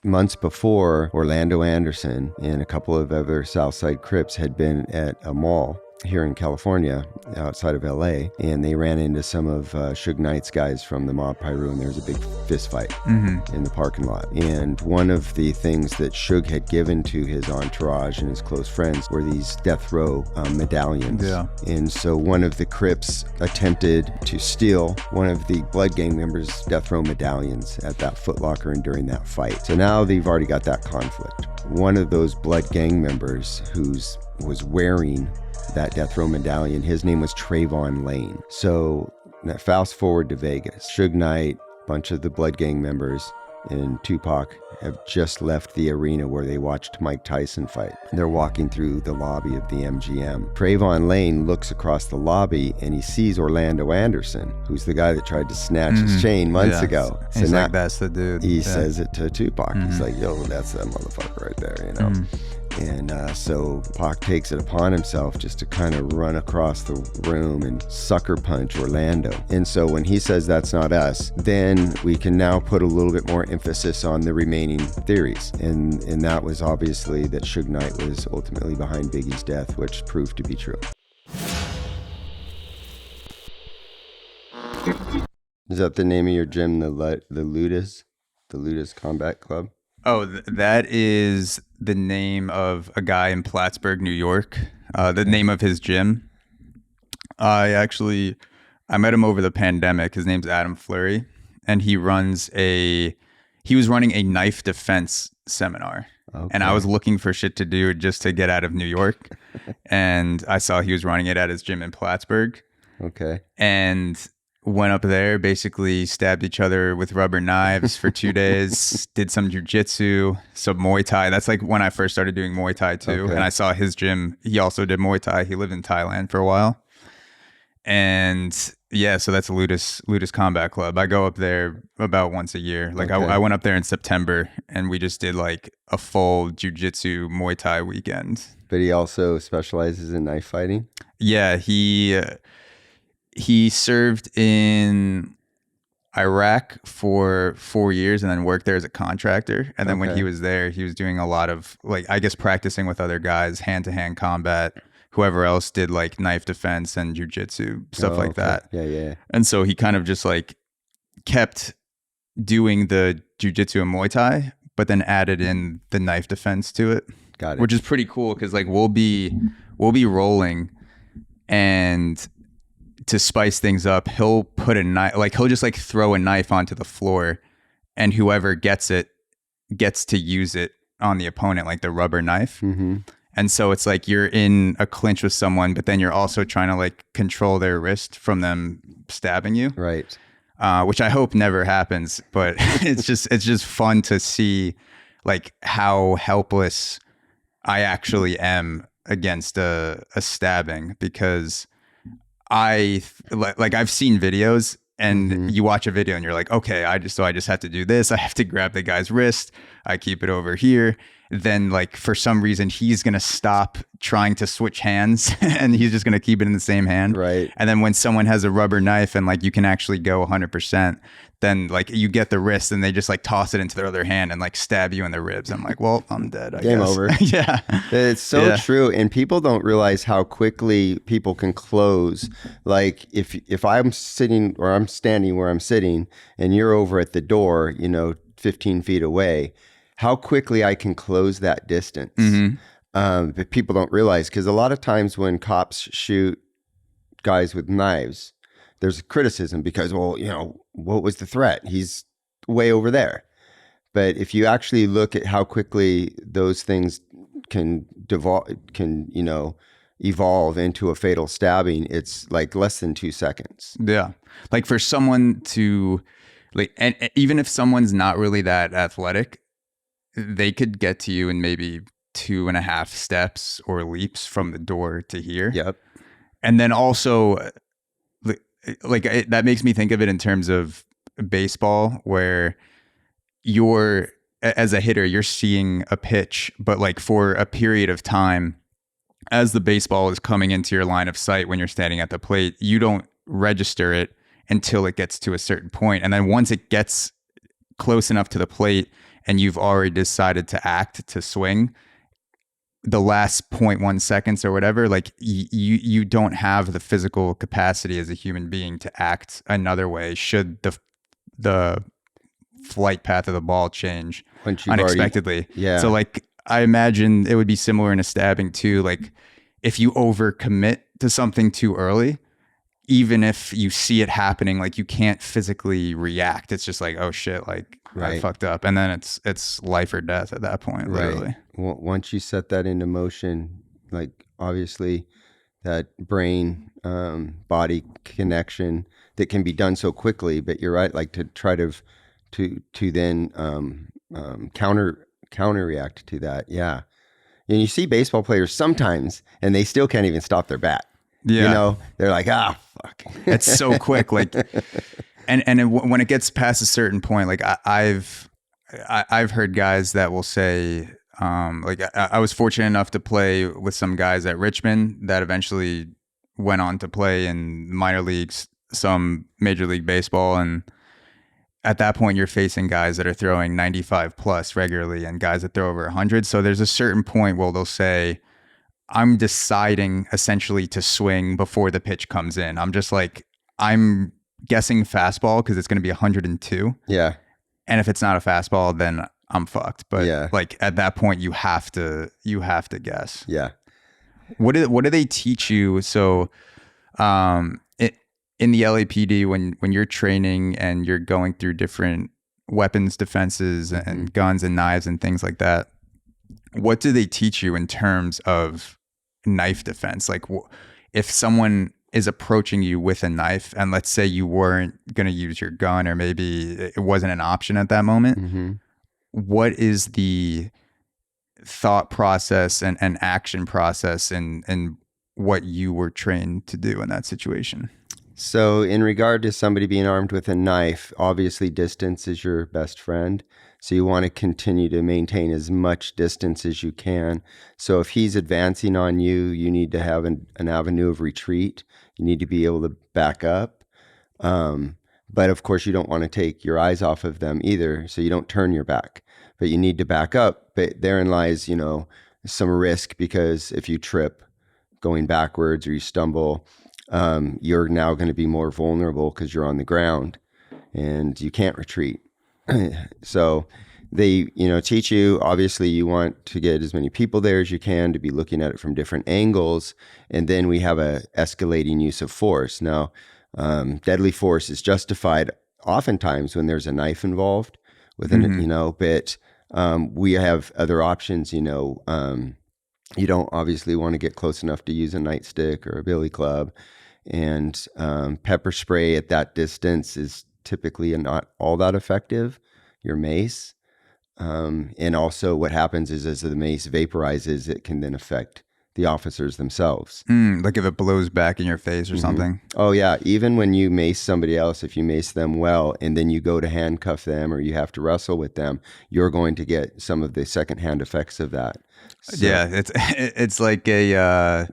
months before, Orlando Anderson and a couple of other Southside Crips had been at a mall here in California, outside of LA, and they ran into some of Suge Knight's guys from the Mob Piru, and there was a big fist fight in the parking lot. And one of the things that Suge had given to his entourage and his close friends were these death row medallions. Yeah. And so one of the Crips attempted to steal one of the Blood Gang members' death row medallions at that Foot Locker and during that fight. So now they've already got that conflict. One of those Blood Gang members was wearing that death row medallion, his name was Trayvon Lane. So now fast forward to Vegas. Suge Knight, a bunch of the Blood Gang members, and Tupac have just left the arena where they watched Mike Tyson fight. They're walking through the lobby of the MGM. Trayvon Lane looks across the lobby and he sees Orlando Anderson, who's the guy that tried to snatch his chain months ago. So he's like, that's the dude. He says it to Tupac. He's like, yo, that's that motherfucker right there, you know? And so Pac takes it upon himself just to kind of run across the room and sucker punch Orlando. And so when he says that's not us, then we can now put a little bit more emphasis on the remaining theories. And that was obviously that Suge Knight was ultimately behind Biggie's death, which proved to be true. Is that the name of your gym, the Ludus? The Ludus Combat Club? Oh, that is the name of a guy in Plattsburgh, New York. The name of his gym. I met him over the pandemic. His name's Adam Fleury, and he was running a knife defense seminar. Okay. And I was looking for shit to do just to get out of New York. And I saw he was running it at his gym in Plattsburgh. Okay. And went up there, basically stabbed each other with rubber knives for 2 days, did some jujitsu, some Muay Thai. That's like when I first started doing Muay Thai too. Okay. And I saw his gym. He also did Muay Thai. He lived in Thailand for a while. And yeah, so that's Ludus Combat Club. I go up there about once a year. Like I went up there in September and we just did like a full jujitsu Muay Thai weekend. But he also specializes in knife fighting? Yeah, he served in Iraq for 4 years and then worked there as a contractor. And then when he was there, he was doing a lot of like, I guess, practicing with other guys, hand-to-hand combat. Whoever else did like knife defense and jujitsu, stuff like that. Yeah. And so he kind of just like kept doing the jujitsu and Muay Thai, but then added in the knife defense to it. Got it. Which is pretty cool because like we'll be rolling, and to spice things up, he'll put a knife, like he'll just like throw a knife onto the floor, and whoever gets it gets to use it on the opponent, like the rubber knife. Mm-hmm. And so it's like you're in a clinch with someone, but then you're also trying to like control their wrist from them stabbing you. Right. Which I hope never happens, but it's just fun to see like how helpless I actually am against a stabbing, because I've seen videos and you watch a video and you're like, okay, I just have to do this. I have to grab the guy's wrist. I keep it over here. Then like for some reason he's going to stop trying to switch hands and he's just going to keep it in the same hand. Right. And then when someone has a rubber knife and like you can actually go 100%, then like you get the wrist and they just like toss it into their other hand and like stab you in the ribs. I'm like, well, I'm dead, I Game guess. over. Yeah. It's so true. And people don't realize how quickly people can close. Like if I'm sitting or I'm standing where I'm sitting and you're over at the door, 15 feet away, how quickly I can close that distance. But people don't realize, because a lot of times when cops shoot guys with knives, there's criticism because, well, what was the threat? He's way over there. But if you actually look at how quickly those things can evolve into a fatal stabbing, it's like less than 2 seconds. Yeah. Like for someone to like, and even if someone's not really that athletic, they could get to you in maybe 2.5 steps or leaps from the door to here. Yep. And then also that makes me think of it in terms of baseball, where as a hitter, you're seeing a pitch, but like for a period of time, as the baseball is coming into your line of sight when you're standing at the plate, you don't register it until it gets to a certain point. And then once it gets close enough to the plate and you've already decided to act, to swing, the last 0.1 seconds or whatever, like you don't have the physical capacity as a human being to act another way should the flight path of the ball change unexpectedly. So like I imagine it would be similar in a stabbing too. Like if you overcommit to something too early, even if you see it happening, like you can't physically react. It's just like, oh shit, like I fucked up. And then it's life or death at that point, literally. Well, once you set that into motion, like obviously that brain body connection that can be done so quickly, but you're right, like to try to then counter react to that. Yeah. And you see baseball players sometimes and they still can't even stop their bat. Yeah. You know, they're like, fuck. It's so quick. Like, and when it gets past a certain point, like I've heard guys that will say, like I was fortunate enough to play with some guys at Richmond that eventually went on to play in minor leagues, some Major League Baseball. And at that point you're facing guys that are throwing 95 plus regularly and guys that throw over 100. So there's a certain point where they'll say, I'm deciding essentially to swing before the pitch comes in. I'm just like, I'm guessing fastball because it's going to be 102. Yeah. And if it's not a fastball, then I'm fucked. But like at that point, you have to guess. Yeah. What do they teach you? So, in the LAPD, when you're training and you're going through different weapons defenses and guns and knives and things like that, what do they teach you in terms of knife defense? Like if someone is approaching you with a knife and let's say you weren't going to use your gun or maybe it wasn't an option at that moment, what is the thought process and action process and what you were trained to do in that situation? So in regard to somebody being armed with a knife, obviously distance is your best friend. So you want to continue to maintain as much distance as you can. So if he's advancing on you, you need to have an avenue of retreat. You need to be able to back up. But of course, you don't want to take your eyes off of them either. So you don't turn your back, but you need to back up. But therein lies, some risk because if you trip going backwards or you stumble, you're now going to be more vulnerable because you're on the ground and you can't retreat. So they, teach you, obviously you want to get as many people there as you can to be looking at it from different angles. And then we have a escalating use of force. Now, deadly force is justified oftentimes when there's a knife involved within but we have other options, you don't obviously want to get close enough to use a nightstick or a billy club. And pepper spray at that distance is typically not all that effective. Your mace. And also what happens is as the mace vaporizes, it can then affect the officers themselves. Like if it blows back in your face or something. Oh yeah. Even when you mace somebody else, if you mace them well, and then you go to handcuff them or you have to wrestle with them, you're going to get some of the secondhand effects of that. So, yeah. It's like a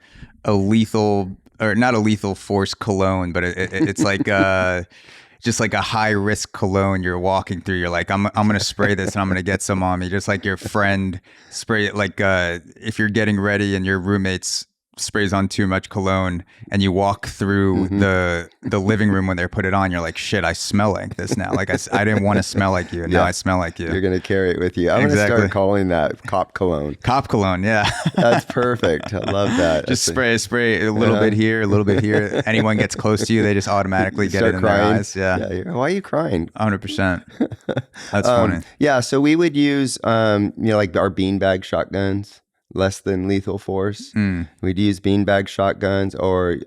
lethal, or not a lethal force cologne, but it's like just like a high risk cologne you're walking through. You're like, I'm gonna spray this and I'm gonna get some on me. Just like your friend spray it. Like if you're getting ready and your roommates sprays on too much cologne and you walk through the living room when they put it on, you're like, shit, I smell like this now. Like I didn't want to smell like you, and now I smell like you. You're gonna carry it with you. I'm gonna start calling that cop cologne. Cop cologne, yeah. That's perfect. I love that. Just spray a little bit here, a little bit here. Anyone gets close to you, they just automatically get it in their eyes. Yeah. Why are you crying? 100%. That's funny. Yeah. So we would use like our beanbag shotguns. Less than lethal force. We'd use beanbag shotguns, or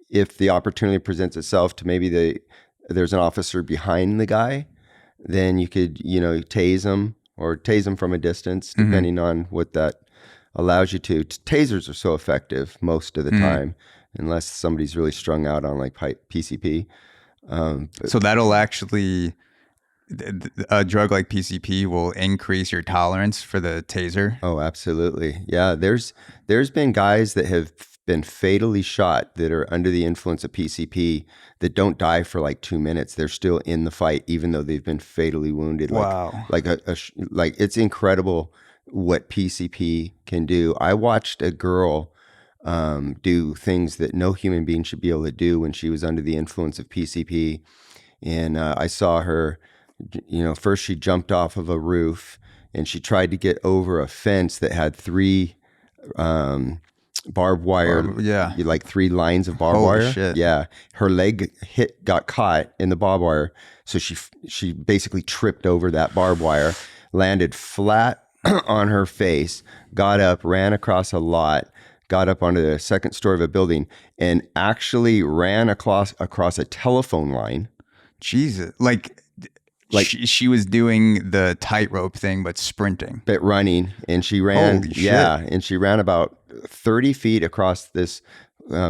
if the opportunity presents itself to maybe there's an officer behind the guy, then you could tase them or tase them from a distance, depending on what that allows you to. Tasers are so effective most of the time, unless somebody's really strung out on like PCP. So that'll actually, a drug like PCP will increase your tolerance for the taser. Oh, absolutely. Yeah. There's been guys that have been fatally shot that are under the influence of PCP that don't die for like 2 minutes. They're still in the fight, even though they've been fatally wounded. Wow. Like it's incredible what PCP can do. I watched a girl do things that no human being should be able to do when she was under the influence of PCP. And I saw her, first she jumped off of a roof and she tried to get over a fence that had 3 barbed wire, like 3 lines of barbed Holy wire. Shit. Yeah. Her leg got caught in the barbed wire. So she basically tripped over that barbed wire, landed flat on her face, got up, ran across a lot, got up onto the second story of a building, and actually ran across a telephone line. Jesus. Like she was doing the tightrope thing, but sprinting. But running. And she ran, Holy shit. and she ran about 30 feet across this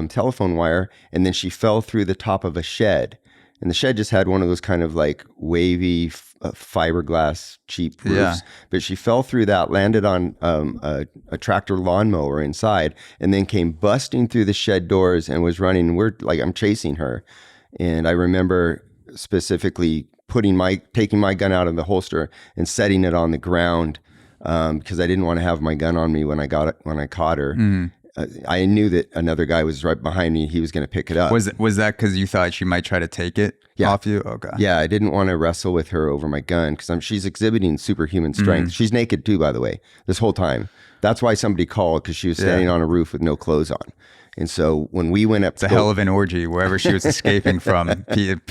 telephone wire, and then she fell through the top of a shed. And the shed just had one of those kind of like wavy fiberglass cheap roofs. Yeah. But she fell through that, landed on a tractor lawnmower inside, and then came busting through the shed doors and was running. I'm chasing her. And I remember specifically taking my gun out of the holster and setting it on the ground because I didn't want to have my gun on me when I caught her. Mm-hmm. I knew that another guy was right behind me. He was going to pick it up. Was that because you thought she might try to take it off you? Okay. Yeah, I didn't want to wrestle with her over my gun because she's exhibiting superhuman strength. Mm-hmm. She's naked too, by the way, this whole time. That's why somebody called, because she was standing on a roof with no clothes on. And so when we went up, it's a hell of an orgy wherever she was escaping from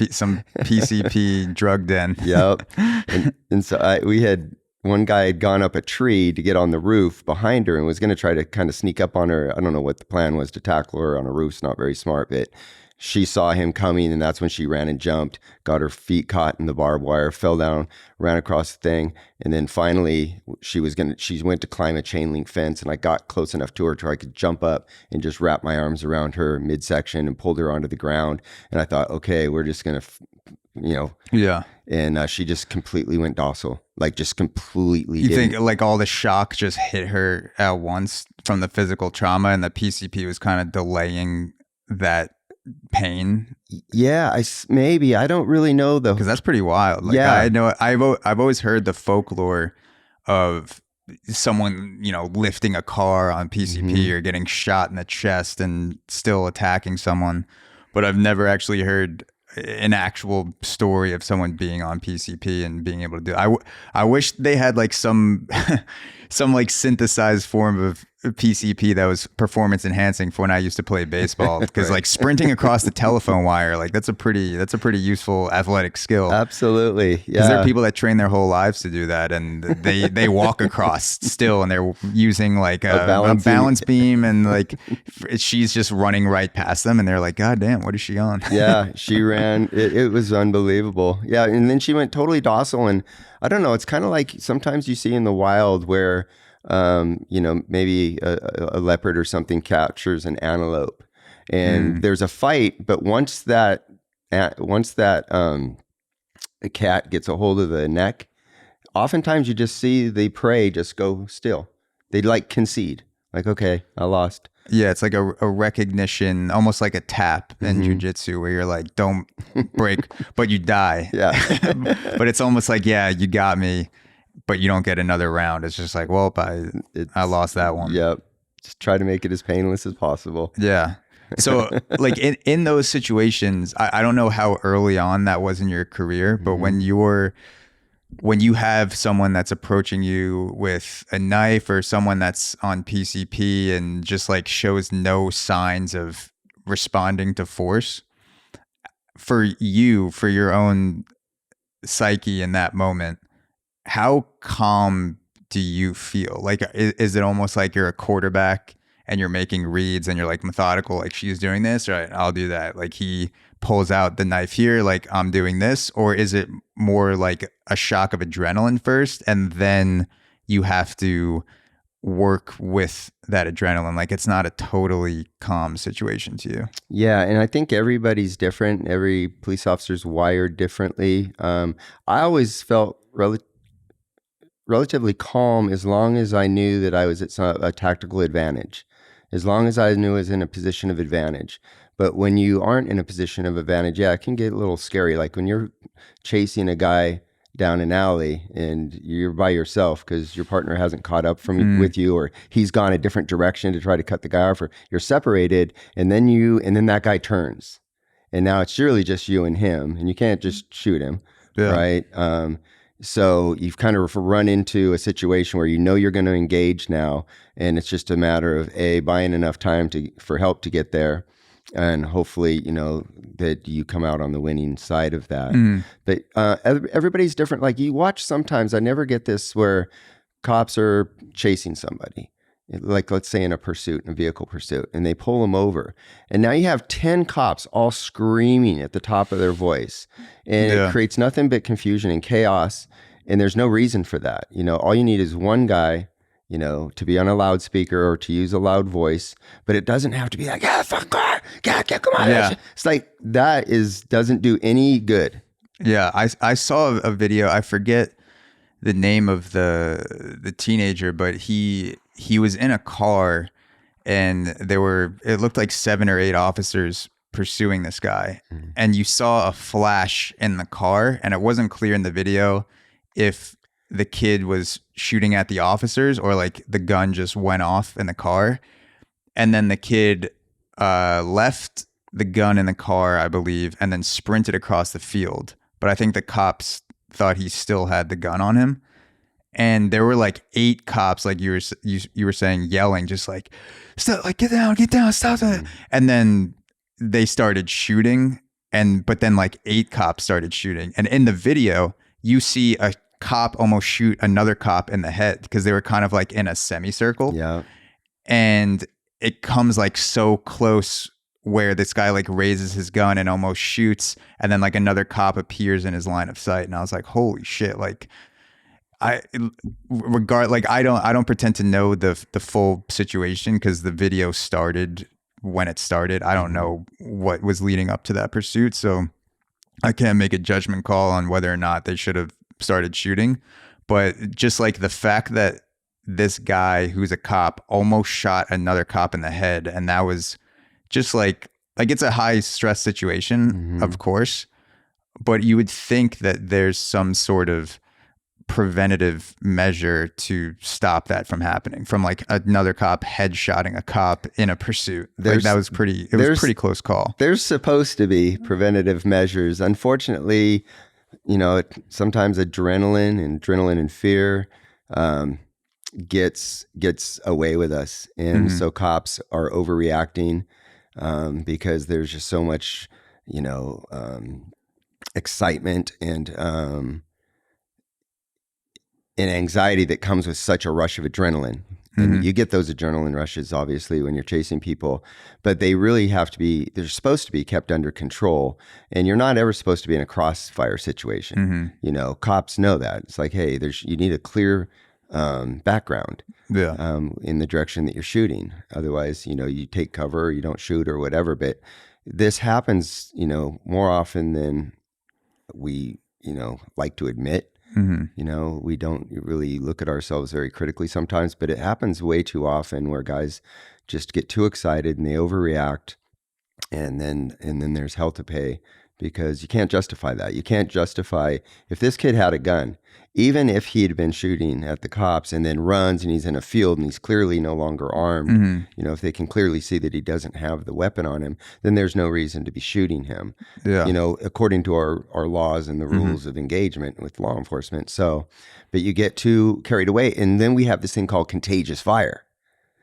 some PCP drug den. Yep. And so we had. One guy had gone up a tree to get on the roof behind her and was going to try to kind of sneak up on her. I don't know what the plan was to tackle her on a roof. It's not very smart, but she saw him coming, and that's when she ran and jumped, got her feet caught in the barbed wire, fell down, ran across the thing. And then finally she went to climb a chain link fence, and I got close enough to her to where I could jump up and just wrap my arms around her midsection and pulled her onto the ground. And I thought, okay, we're just going to, Yeah. And she just completely went docile, like just completely. You think like all the shock just hit her at once from the physical trauma, and the PCP was kind of delaying that pain? Yeah, maybe. I don't really know though, because that's pretty wild. Like, yeah, I know. I've always heard the folklore of someone lifting a car on PCP mm-hmm. or getting shot in the chest and still attacking someone, but I've never actually heard an actual story of someone being on PCP and being able to do it. I wish they had like some like synthesized form of PCP that was performance enhancing for when I used to play baseball, because right. like sprinting across the telephone wire, like that's a pretty useful athletic skill. Absolutely. Yeah. Because there are people that train their whole lives to do that, and they walk across still, and they're using like a balance beam, and like she's just running right past them, and they're like, God damn, what is she on? Yeah, she ran. It was unbelievable. Yeah, and then she went totally docile, and I don't know, it's kind of like sometimes you see in the wild where maybe a leopard or something captures an antelope, and there's a fight, but once that a cat gets a hold of the neck, oftentimes you just see the prey just go still. They like concede, like, okay, I lost. Yeah, it's like a recognition, almost like a tap in mm-hmm. jujitsu, where you're like, don't break, but you die. Yeah. But it's almost like, yeah, you got me, but you don't get another round. It's just like, well, I lost that one. Yep. Just try to make it as painless as possible. Yeah. So like in those situations, I don't know how early on that was in your career, but mm-hmm. when you have someone that's approaching you with a knife, or someone that's on PCP and just like shows no signs of responding to force, for your own psyche in that moment, how calm do you feel? Like, is it almost like you're a quarterback and you're making reads and you're like methodical, like she's doing this, right, I'll do that. Like he pulls out the knife here, like I'm doing this? Or is it more like a shock of adrenaline first, and then you have to work with that adrenaline? Like it's not a totally calm situation to you. Yeah, and I think everybody's different. Every police officer's wired differently. I always felt relatively calm as long as I knew that I was at a tactical advantage. as long as I knew I was in a position of advantage. But when you aren't in a position of advantage, yeah, it can get a little scary. Like when you're chasing a guy down an alley and you're by yourself because your partner hasn't caught up with you, or he's gone a different direction to try to cut the guy off, or you're separated, and then that guy turns, and now it's surely just you and him, and you can't just shoot him, right? So you've kind of run into a situation where you know you're going to engage now, and it's just a matter of buying enough time for help to get there, and hopefully, that you come out on the winning side of that. But everybody's different. Like you watch sometimes, I never get this where cops are chasing somebody, like let's say in a vehicle pursuit, and they pull them over. And now you have 10 cops all screaming at the top of their voice. And it creates nothing but confusion and chaos. And there's no reason for that. All you need is one guy, to be on a loudspeaker or to use a loud voice, but it doesn't have to be like, fuck, come on. Yeah. It's like that doesn't do any good. Yeah, I saw a video. I forget the name of the teenager, but he was in a car, and it looked like 7 or 8 officers pursuing this guy, and you saw a flash in the car, and it wasn't clear in the video if the kid was shooting at the officers or like the gun just went off in the car. And then the kid left the gun in the car, I believe, and then sprinted across the field. But I think the cops thought he still had the gun on him. And there were like 8 cops, like you were saying, yelling, just like, stop, like, get down, stop it. And then they started shooting, but then like 8 cops started shooting. And in the video, you see a cop almost shoot another cop in the head because they were kind of like in a semicircle. Yeah. And it comes like so close where this guy like raises his gun and almost shoots, and then like another cop appears in his line of sight. And I was like, holy shit. Like I don't pretend to know the full situation because the video started when it started. I don't know what was leading up to that pursuit. So I can't make a judgment call on whether or not they should have started shooting. But just like the fact that this guy who's a cop almost shot another cop in the head, and that was just like it's a high stress situation, of course, but you would think that there's some sort of preventative measure to stop that from happening, from like another cop headshotting a cop in a pursuit. Like that was a pretty close call. There's supposed to be preventative measures. Unfortunately, sometimes adrenaline and fear gets away with us. And so cops are overreacting because there's just so much, excitement and anxiety that comes with such a rush of adrenaline. And you get those adrenaline rushes, obviously, when you're chasing people, but they really they're supposed to be kept under control. And you're not ever supposed to be in a crossfire situation. Cops know that. It's like, hey, you need a clear background in the direction that you're shooting. Otherwise, you take cover or you don't shoot or whatever. But this happens, more often than we, like to admit. We don't really look at ourselves very critically sometimes, but it happens way too often where guys just get too excited and they overreact, and then there's hell to pay because you can't justify that. You can't justify if this kid had a gun, even if he'd been shooting at the cops and then runs and he's in a field and he's clearly no longer armed, if they can clearly see that he doesn't have the weapon on him, then there's no reason to be shooting him, according to our laws and the rules of engagement with law enforcement. So, but you get too carried away. And then we have this thing called contagious fire,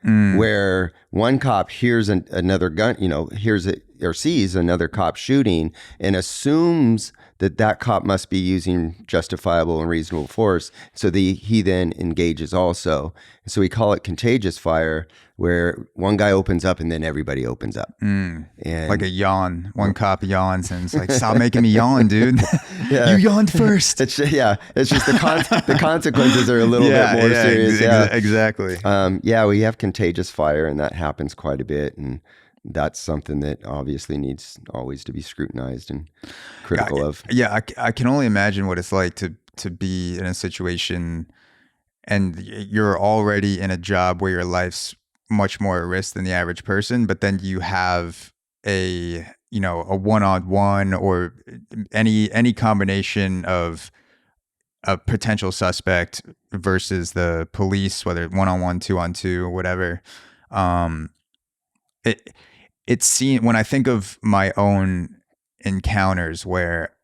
where one cop hears another gun, hears it or sees another cop shooting and assumes that cop must be using justifiable and reasonable force. So he then engages also. So we call it contagious fire, where one guy opens up and then everybody opens up. And like a yawn. One cop yawns and it's like, stop making me yawn, dude. You yawned first. It's just the consequences are a little bit more serious. Exactly. We have contagious fire, and that happens quite a bit. And that's something that obviously needs always to be scrutinized and critical of. Yeah, I can only imagine what it's like to be in a situation and you're already in a job where your life's much more at risk than the average person, but then you have a one-on-one or any combination of a potential suspect versus the police, whether one-on-one, two-on-two, or whatever. It seems, when I think of my own encounters where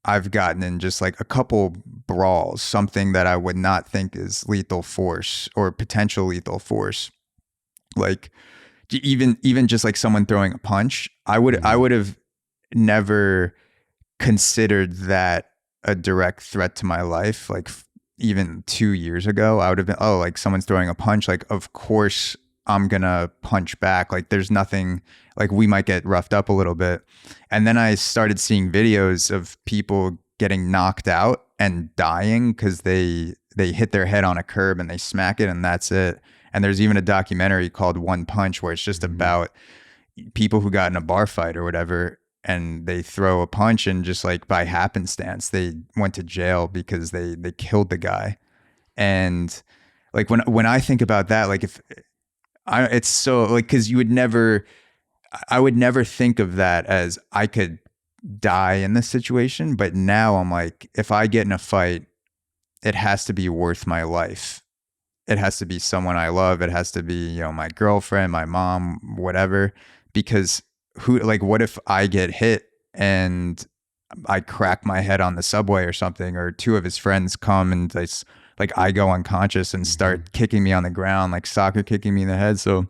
I've gotten in just like a couple brawls, something that I would not think is lethal force or potential lethal force, like even just like someone throwing a punch, I would have never considered that a direct threat to my life. Like even 2 years ago, I would have been, oh, like someone's throwing a punch, like of course I'm gonna punch back. Like there's nothing, like we might get roughed up a little bit. And then I started seeing videos of people getting knocked out and dying because they hit their head on a curb and they smack it and that's it. And there's even a documentary called One Punch where it's just about people who got in a bar fight or whatever, and they throw a punch and just like by happenstance they went to jail because they killed the guy. And like when I think about that, like it's so like, because I would never think of that as I could die in this situation. But now I'm like, if I get in a fight, it has to be worth my life. It has to be someone I love. It has to be, my girlfriend, my mom, whatever. Because what if I get hit and I crack my head on the subway or something, or two of his friends come and I go unconscious and start kicking me on the ground, like soccer kicking me in the head. So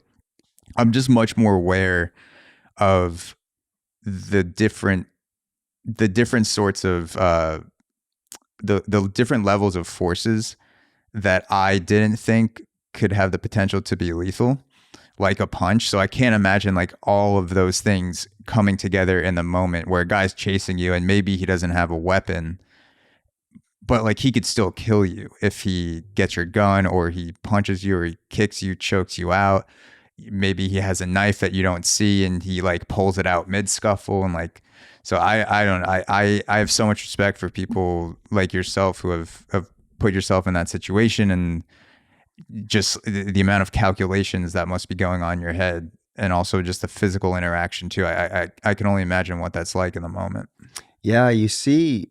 I'm just much more aware of the different sorts of the different levels of forces that I didn't think could have the potential to be lethal, like a punch. So I can't imagine like all of those things coming together in the moment where a guy's chasing you and maybe he doesn't have a weapon, but like he could still kill you if he gets your gun or he punches you or he kicks you, chokes you out. Maybe he has a knife that you don't see and he like pulls it out mid scuffle. And like, so I have so much respect for people like yourself who have put yourself in that situation, and just the amount of calculations that must be going on in your head, and also just the physical interaction too. I can only imagine what that's like in the moment. Yeah, you see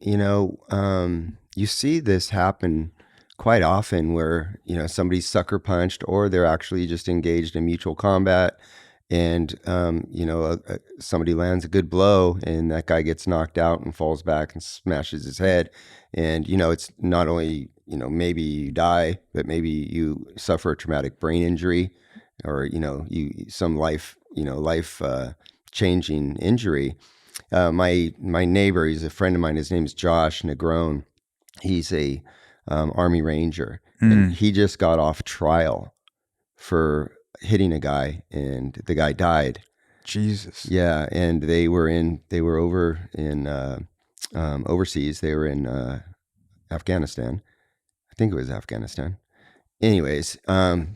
this happen quite often where, somebody's sucker punched or they're actually just engaged in mutual combat, and somebody lands a good blow and that guy gets knocked out and falls back and smashes his head. And, it's not only, maybe you die, but maybe you suffer a traumatic brain injury or, some life changing injury. My neighbor, he's a friend of mine. His name is Josh Negron. He's a Army Ranger, and he just got off trial for hitting a guy, and the guy died. Jesus. Yeah, and they were over in overseas. They were in Afghanistan. I think it was Afghanistan. Anyways,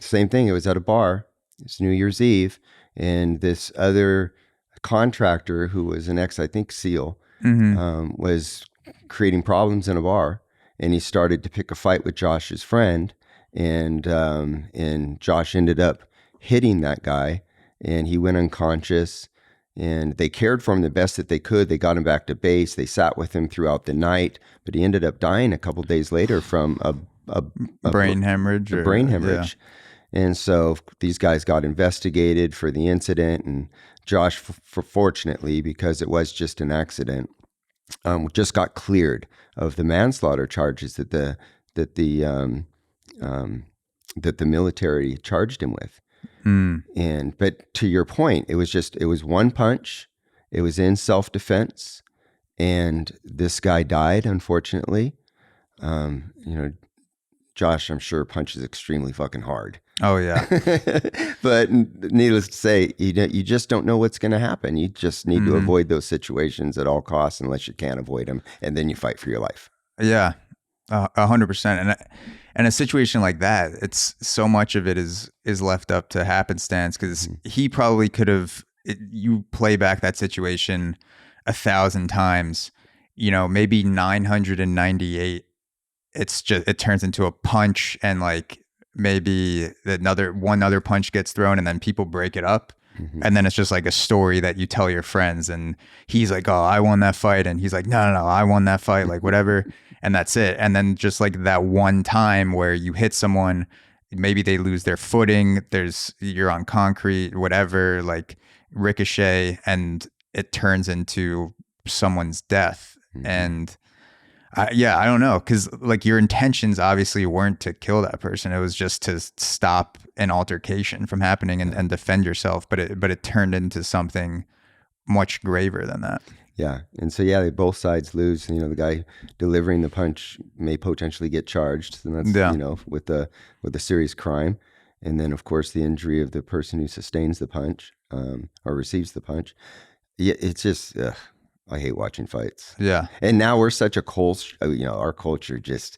same thing. It was at a bar. It's New Year's Eve, and this other contractor who was an I think SEAL, was creating problems in a bar, and he started to pick a fight with Josh's friend, and Josh ended up hitting that guy, and he went unconscious, and they cared for him the best that they could. They got him back to base. They sat with him throughout the night, but he ended up dying a couple days later from a brain hemorrhage. And so these guys got investigated for the incident, and Josh, fortunately, because it was just an accident, just got cleared of the manslaughter charges that the military charged him with. But to your point, it was one punch. It was in self-defense, and this guy died, unfortunately. Josh, I'm sure, punches extremely fucking hard. Oh yeah. But needless to say, you just don't know what's going to happen. You just need to avoid those situations at all costs, unless you can't avoid them, and then you fight for your life. Yeah, 100%. And a situation like that, it's so much of it is left up to happenstance, because he probably could have. You play back that situation 1,000 times, maybe 998. It turns into a punch, and like maybe one other punch gets thrown and then people break it up. And then it's just like a story that you tell your friends, and he's like, oh, I won that fight. And he's like, no, I won that fight, like whatever. And that's it. And then just like that one time where you hit someone, maybe they lose their footing, you're on concrete, whatever, like ricochet, and it turns into someone's death. And I don't know, because like your intentions obviously weren't to kill that person. It was just to stop an altercation from happening and defend yourself. But it turned into something much graver than that. Yeah. And so, both sides lose. You know, the guy delivering the punch may potentially get charged. And that's, you know, with a serious crime. And then, of course, the injury of the person who sustains the punch or receives the punch. Yeah, it's just... I hate watching fights. Yeah. And now we're such a you know, our culture just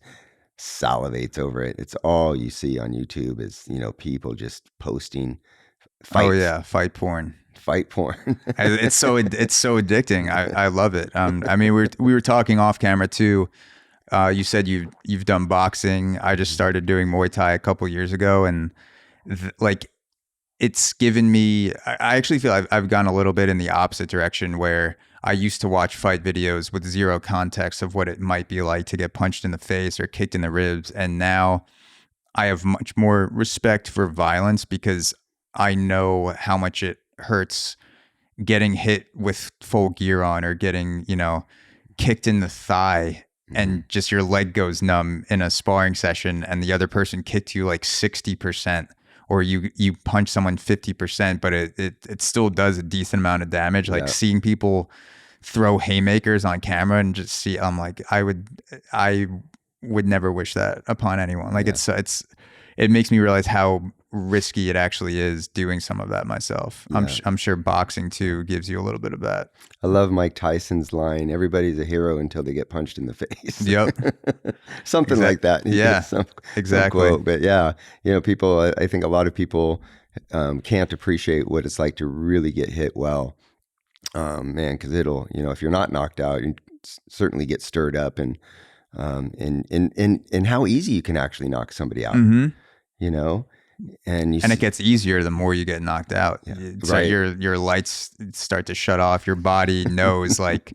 salivates over it. It's all you see on YouTube is, you know, people just posting fights. Oh yeah, fight porn. It's so addicting. I love it. I mean, we were talking off camera too. You said you've done boxing. I just started doing Muay Thai a couple years ago, and like it's given me. I actually feel I've gone a little bit in the opposite direction, where I used to watch fight videos with zero context of what it might be like to get punched in the face or kicked in the ribs. And now I have much more respect for violence, because I know how much it hurts getting hit with full gear on, or getting, you know, kicked in the thigh and just your leg goes numb in a sparring session, and the other person kicked you like 60%. Or you punch someone 50%, but it still does a decent amount of damage. Like seeing people throw haymakers on camera and just see, I'm like, I would never wish that upon anyone. Like it makes me realize how risky it actually is doing some of that myself. Yeah. I'm sure boxing too gives you a little bit of that. I love Mike Tyson's line, everybody's a hero until they get punched in the face. Yep. Something like that. Yeah, exactly. Some quote. But yeah, you know, people, I think a lot of people can't appreciate what it's like to really get hit well. Man, because it'll, you know, if you're not knocked out, you certainly get stirred up, and how easy you can actually knock somebody out, you know? And it gets easier the more you get knocked out. Yeah, so your lights start to shut off. Your body knows, like,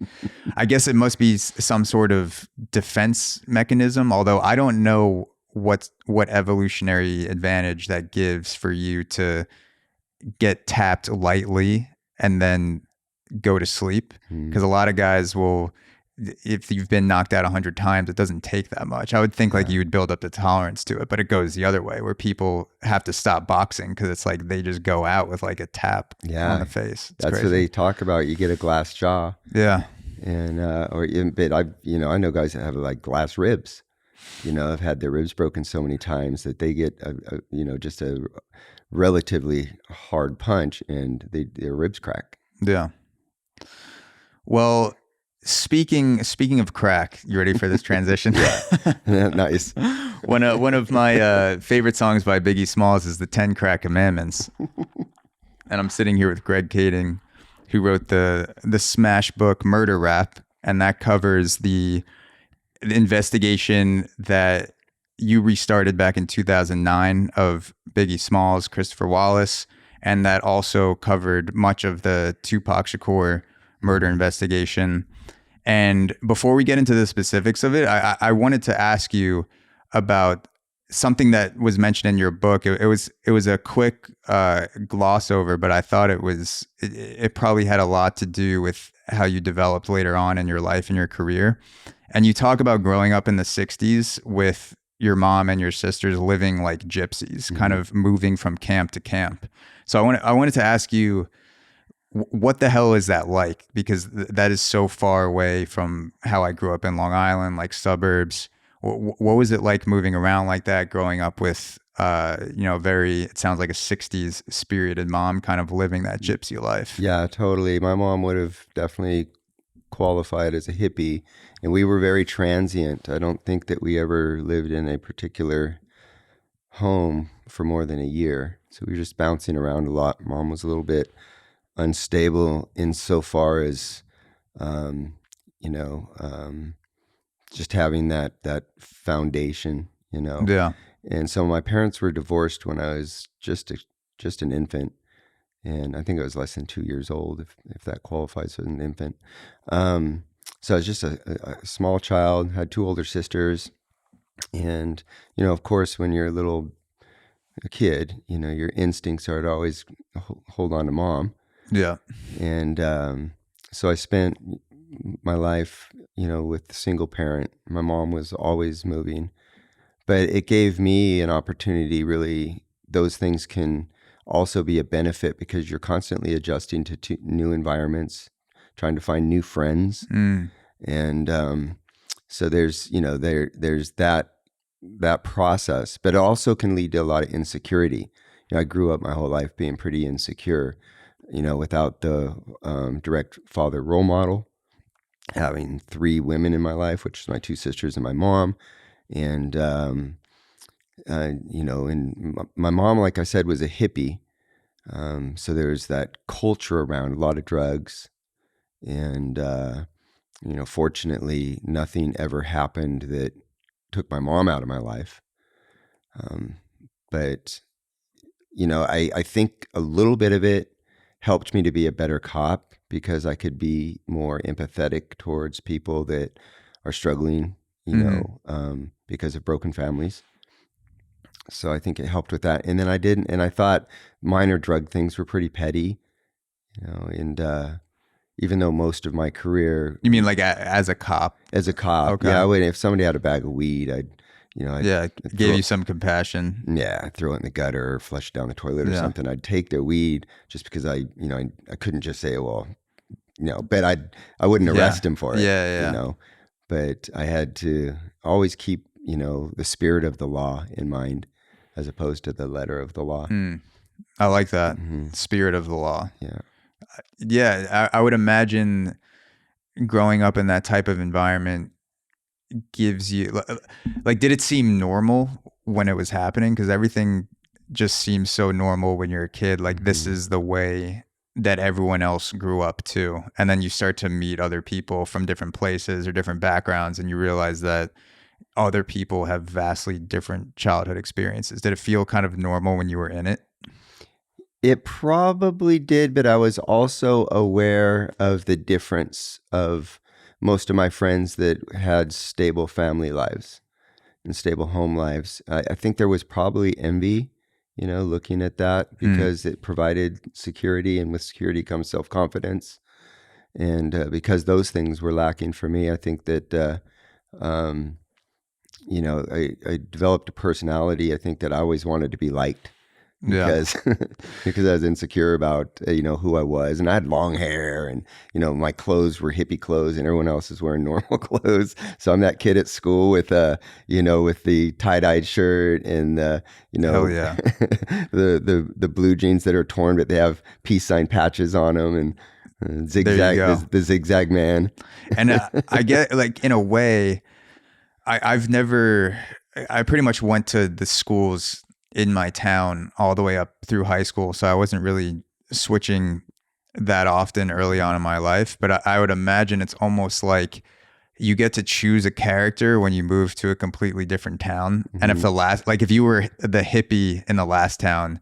I guess it must be some sort of defense mechanism. Although I don't know what evolutionary advantage that gives for you to get tapped lightly and then go to sleep. Because a lot of guys will, if you've been knocked out 100 times, it doesn't take that much. I would think like you would build up the tolerance to it, but it goes the other way, where people have to stop boxing because it's like they just go out with like a tap on the face. That's crazy. What they talk about. You get a glass jaw. Yeah. And but I know guys that have like glass ribs. You know, have had their ribs broken so many times that they get just a relatively hard punch and their ribs crack. Yeah. Well, speaking of crack, you ready for this transition? Yeah. Nice. One of my favorite songs by Biggie Smalls is the 10 Crack Commandments. And I'm sitting here with Greg Kading, who wrote the smash book Murder Rap, and that covers the investigation that you restarted back in 2009 of Biggie Smalls, Christopher Wallace, and that also covered much of the Tupac Shakur murder investigation. And before we get into the specifics of it, I wanted to ask you about something that was mentioned in your book. It was a quick gloss over, but I thought it probably had a lot to do with how you developed later on in your life and your career. And you talk about growing up in the 60s with your mom and your sisters living like gypsies, kind of moving from camp to camp. So I wanted to ask you, what the hell is that like? Because that is so far away from how I grew up in Long Island, like suburbs. What was it like moving around like that, growing up with, it sounds like a 60s spirited mom, kind of living that gypsy life? Yeah, totally. My mom would have definitely qualified as a hippie, and we were very transient. I don't think that we ever lived in a particular home for more than a year. So we were just bouncing around a lot. Mom was a little bit unstable insofar as, just having that foundation, Yeah. And so my parents were divorced when I was just an infant. And I think I was less than 2 years old, if that qualifies as an infant. So I was just a small child, had 2 older sisters. And, of course, when you're a kid, your instincts are to always hold on to mom. Yeah. And so I spent my life, with a single parent. My mom was always moving. But it gave me an opportunity, really. Those things can also be a benefit because you're constantly adjusting to new environments, trying to find new friends. And so there's, there's that process, but it also can lead to a lot of insecurity. I grew up my whole life being pretty insecure, without the direct father role model, having 3 women in my life, which is my 2 sisters and my mom. And, and my mom, like I said, was a hippie. So there's that culture around a lot of drugs. And, fortunately, nothing ever happened that took my mom out of my life. But, I think a little bit of it helped me to be a better cop because I could be more empathetic towards people that are struggling, because of broken families. So I think it helped with that. And then I thought minor drug things were pretty petty, and even though most of my career. You mean like as a cop? As a cop. Okay. Yeah. If somebody had a bag of weed, I'd gave you some compassion. Yeah. I'd throw it in the gutter or flush it down the toilet or something. I'd take their weed just because I couldn't just say, well, but I wouldn't arrest him for it. Yeah. But I had to always keep, the spirit of the law in mind as opposed to the letter of the law. I like that. Spirit of the law. Yeah. Yeah. I would imagine growing up in that type of environment gives you, like, did it seem normal when it was happening? Because everything just seems so normal when you're a kid. Like, this is the way that everyone else grew up too. And then you start to meet other people from different places or different backgrounds, and you realize that other people have vastly different childhood experiences. Did it feel kind of normal when you were in it? It probably did, but I was also aware of the difference of most of my friends that had stable family lives and stable home lives. I think there was probably envy, looking at that because it provided security, and with security comes self-confidence. And because those things were lacking for me, I think that, I developed a personality. I think that I always wanted to be liked. Because because I was insecure about who I was, and I had long hair, and my clothes were hippie clothes, and everyone else is wearing normal clothes. So I'm that kid at school with with the tie-dyed shirt and Hell yeah. the blue jeans that are torn, but they have peace sign patches on them, and zigzag the zigzag man. And I get, like, in a way, I pretty much went to the schools in my town all the way up through high school. So I wasn't really switching that often early on in my life, but I would imagine it's almost like you get to choose a character when you move to a completely different town. And if you were the hippie in the last town,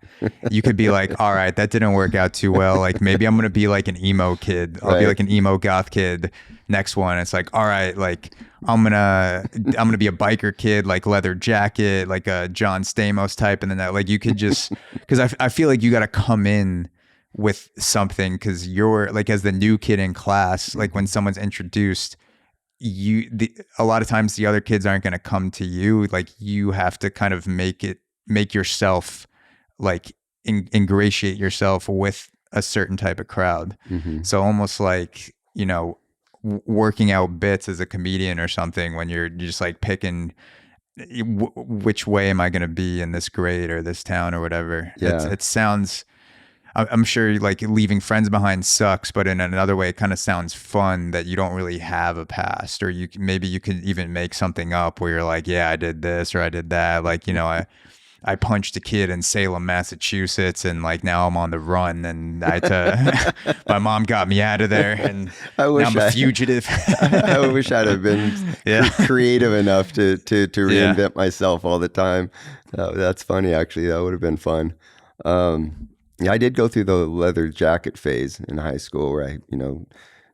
you could be like, all right, that didn't work out too well. Like, maybe I'm going to be like an emo kid. I'll be like an emo goth kid next one. It's like, all right, like I'm going to be a biker kid, like leather jacket, like a John Stamos type. And then that, like, you could just, cause I feel like you got to come in with something. Cause you're like, as the new kid in class, like when someone's introduced, a lot of times the other kids aren't going to come to you. Like, you have to kind of make yourself, like, ingratiate yourself with a certain type of crowd. So almost like, working out bits as a comedian or something, when you're just like picking which way am I going to be in this grade or this town or whatever. It sounds, I'm sure, like, leaving friends behind sucks, but in another way, it kind of sounds fun that you don't really have a past, or maybe you could even make something up where you're like, yeah, I did this or I did that. Like, I I punched a kid in Salem, Massachusetts, and like now I'm on the run, and I had to, my mom got me out of there, and now I'm a fugitive. I wish I'd have been creative enough to reinvent myself all the time. That's funny, actually. That would have been fun. Yeah, I did go through the leather jacket phase in high school, where I,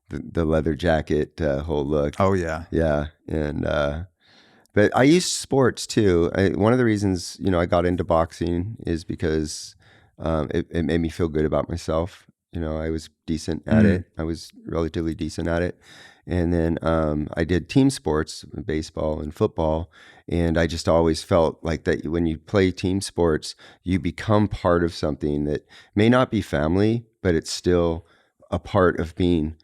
the leather jacket whole look. Oh yeah, yeah, and. But I used sports too. One of the reasons, I got into boxing is because it made me feel good about myself. I was decent at it. I was relatively decent at it. And then I did team sports, baseball and football. And I just always felt like that when you play team sports, you become part of something that may not be family, but it's still a part of being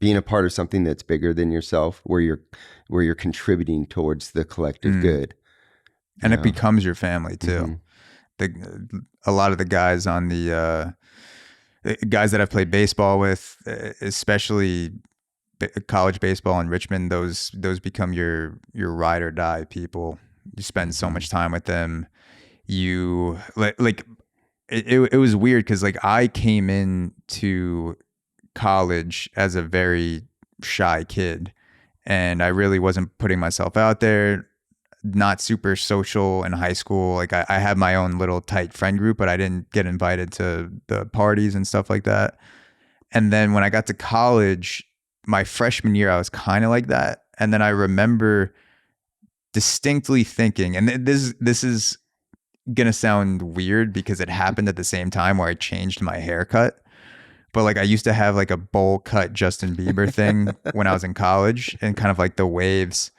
a part of something that's bigger than yourself, where you're contributing towards the collective good. And it becomes your family too. A lot of the guys on the guys that I've played baseball with, especially college baseball in Richmond, those become your ride or die people. You spend so much time with them. You it was weird because like I came into college as a very shy kid, and I really wasn't putting myself out there, not super social in high school. Like I had my own little tight friend group, but I didn't get invited to the parties and stuff like that. And then when I got to college, my freshman year, I was kind of like that. And then I remember distinctly thinking, and this is gonna sound weird because it happened at the same time where I changed my haircut. But like I used to have like a bowl cut Justin Bieber thing when I was in college, and kind of like the waves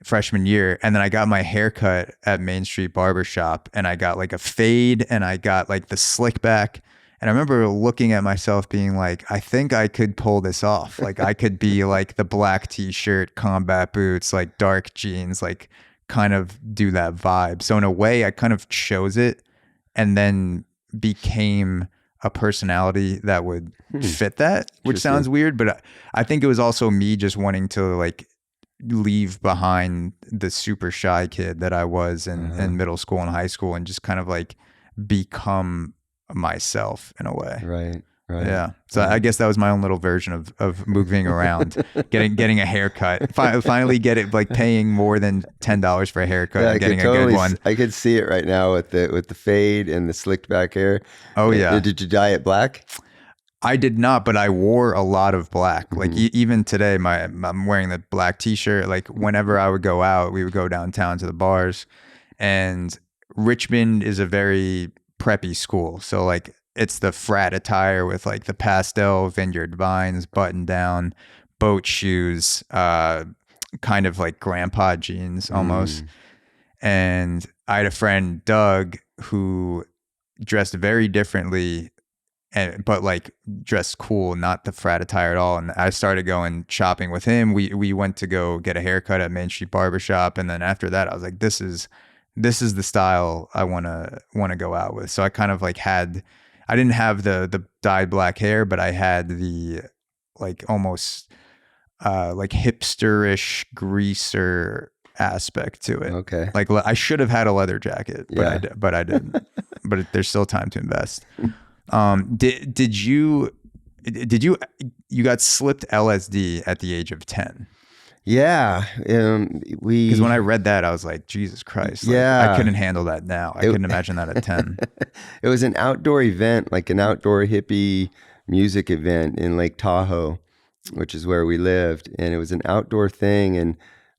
freshman year. And then I got my haircut at Main Street Barbershop, and I got like a fade, and I got like the slick back. And I remember looking at myself being like, I think I could pull this off. Like I could be like the black t-shirt, combat boots, like dark jeans, like kind of do that vibe. So in a way I kind of chose it, and then became a personality that would fit that, which sounds weird, but I think it was also me just wanting to like leave behind the super shy kid that I was in middle school and high school, and just kind of like become myself in a way. Right. Yeah. So I guess that was my own little version of moving around, getting a haircut. Finally get it, like paying more than $10 for a haircut and getting a good one. I could see it right now with the fade and the slicked back hair. Oh yeah. Did you dye it black? I did not, but I wore a lot of black. Like even today, I'm wearing the black t-shirt. Like whenever I would go out, we would go downtown to the bars, and Richmond is a very preppy school. So like it's the frat attire with like the pastel vineyard vines, button down, boat shoes, kind of like grandpa jeans almost. And I had a friend, Doug, who dressed very differently, but like dressed cool, not the frat attire at all. And I started going shopping with him. We went to go get a haircut at Main Street Barbershop. And then after that, I was like, this is the style I want to go out with. So I kind of like I didn't have the dyed black hair, but I had the like almost like hipsterish greaser aspect to it. Okay. Like I should have had a leather jacket, but I didn't. But there's still time to invest. Did you got slipped LSD at the age of 10? Yeah. Because when I read that, I was like, Jesus Christ. Like, I couldn't handle that now. I couldn't imagine that at 10. It was an outdoor event, like an outdoor hippie music event in Lake Tahoe, which is where we lived. And it was an outdoor thing. And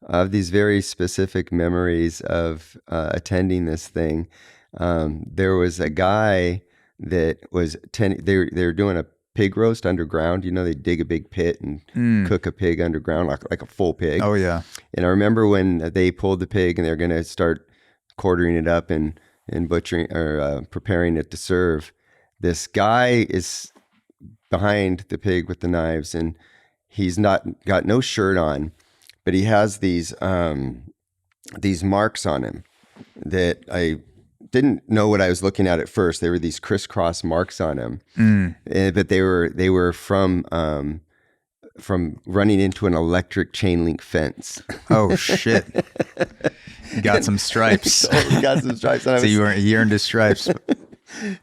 I have these very specific memories of attending this thing. There was a guy that was they were doing a pig roast underground. They dig a big pit and cook a pig underground, like a full pig. Oh yeah. And I remember when they pulled the pig and they're going to start quartering it up and butchering or preparing it to serve. This guy is behind the pig with the knives, and he's got no shirt on, but he has these marks on him that I didn't know what I was looking at first. They were these crisscross marks on him, but they were from from running into an electric chain link fence. Oh shit! You got some stripes. Totally got some stripes. So you earned his stripes.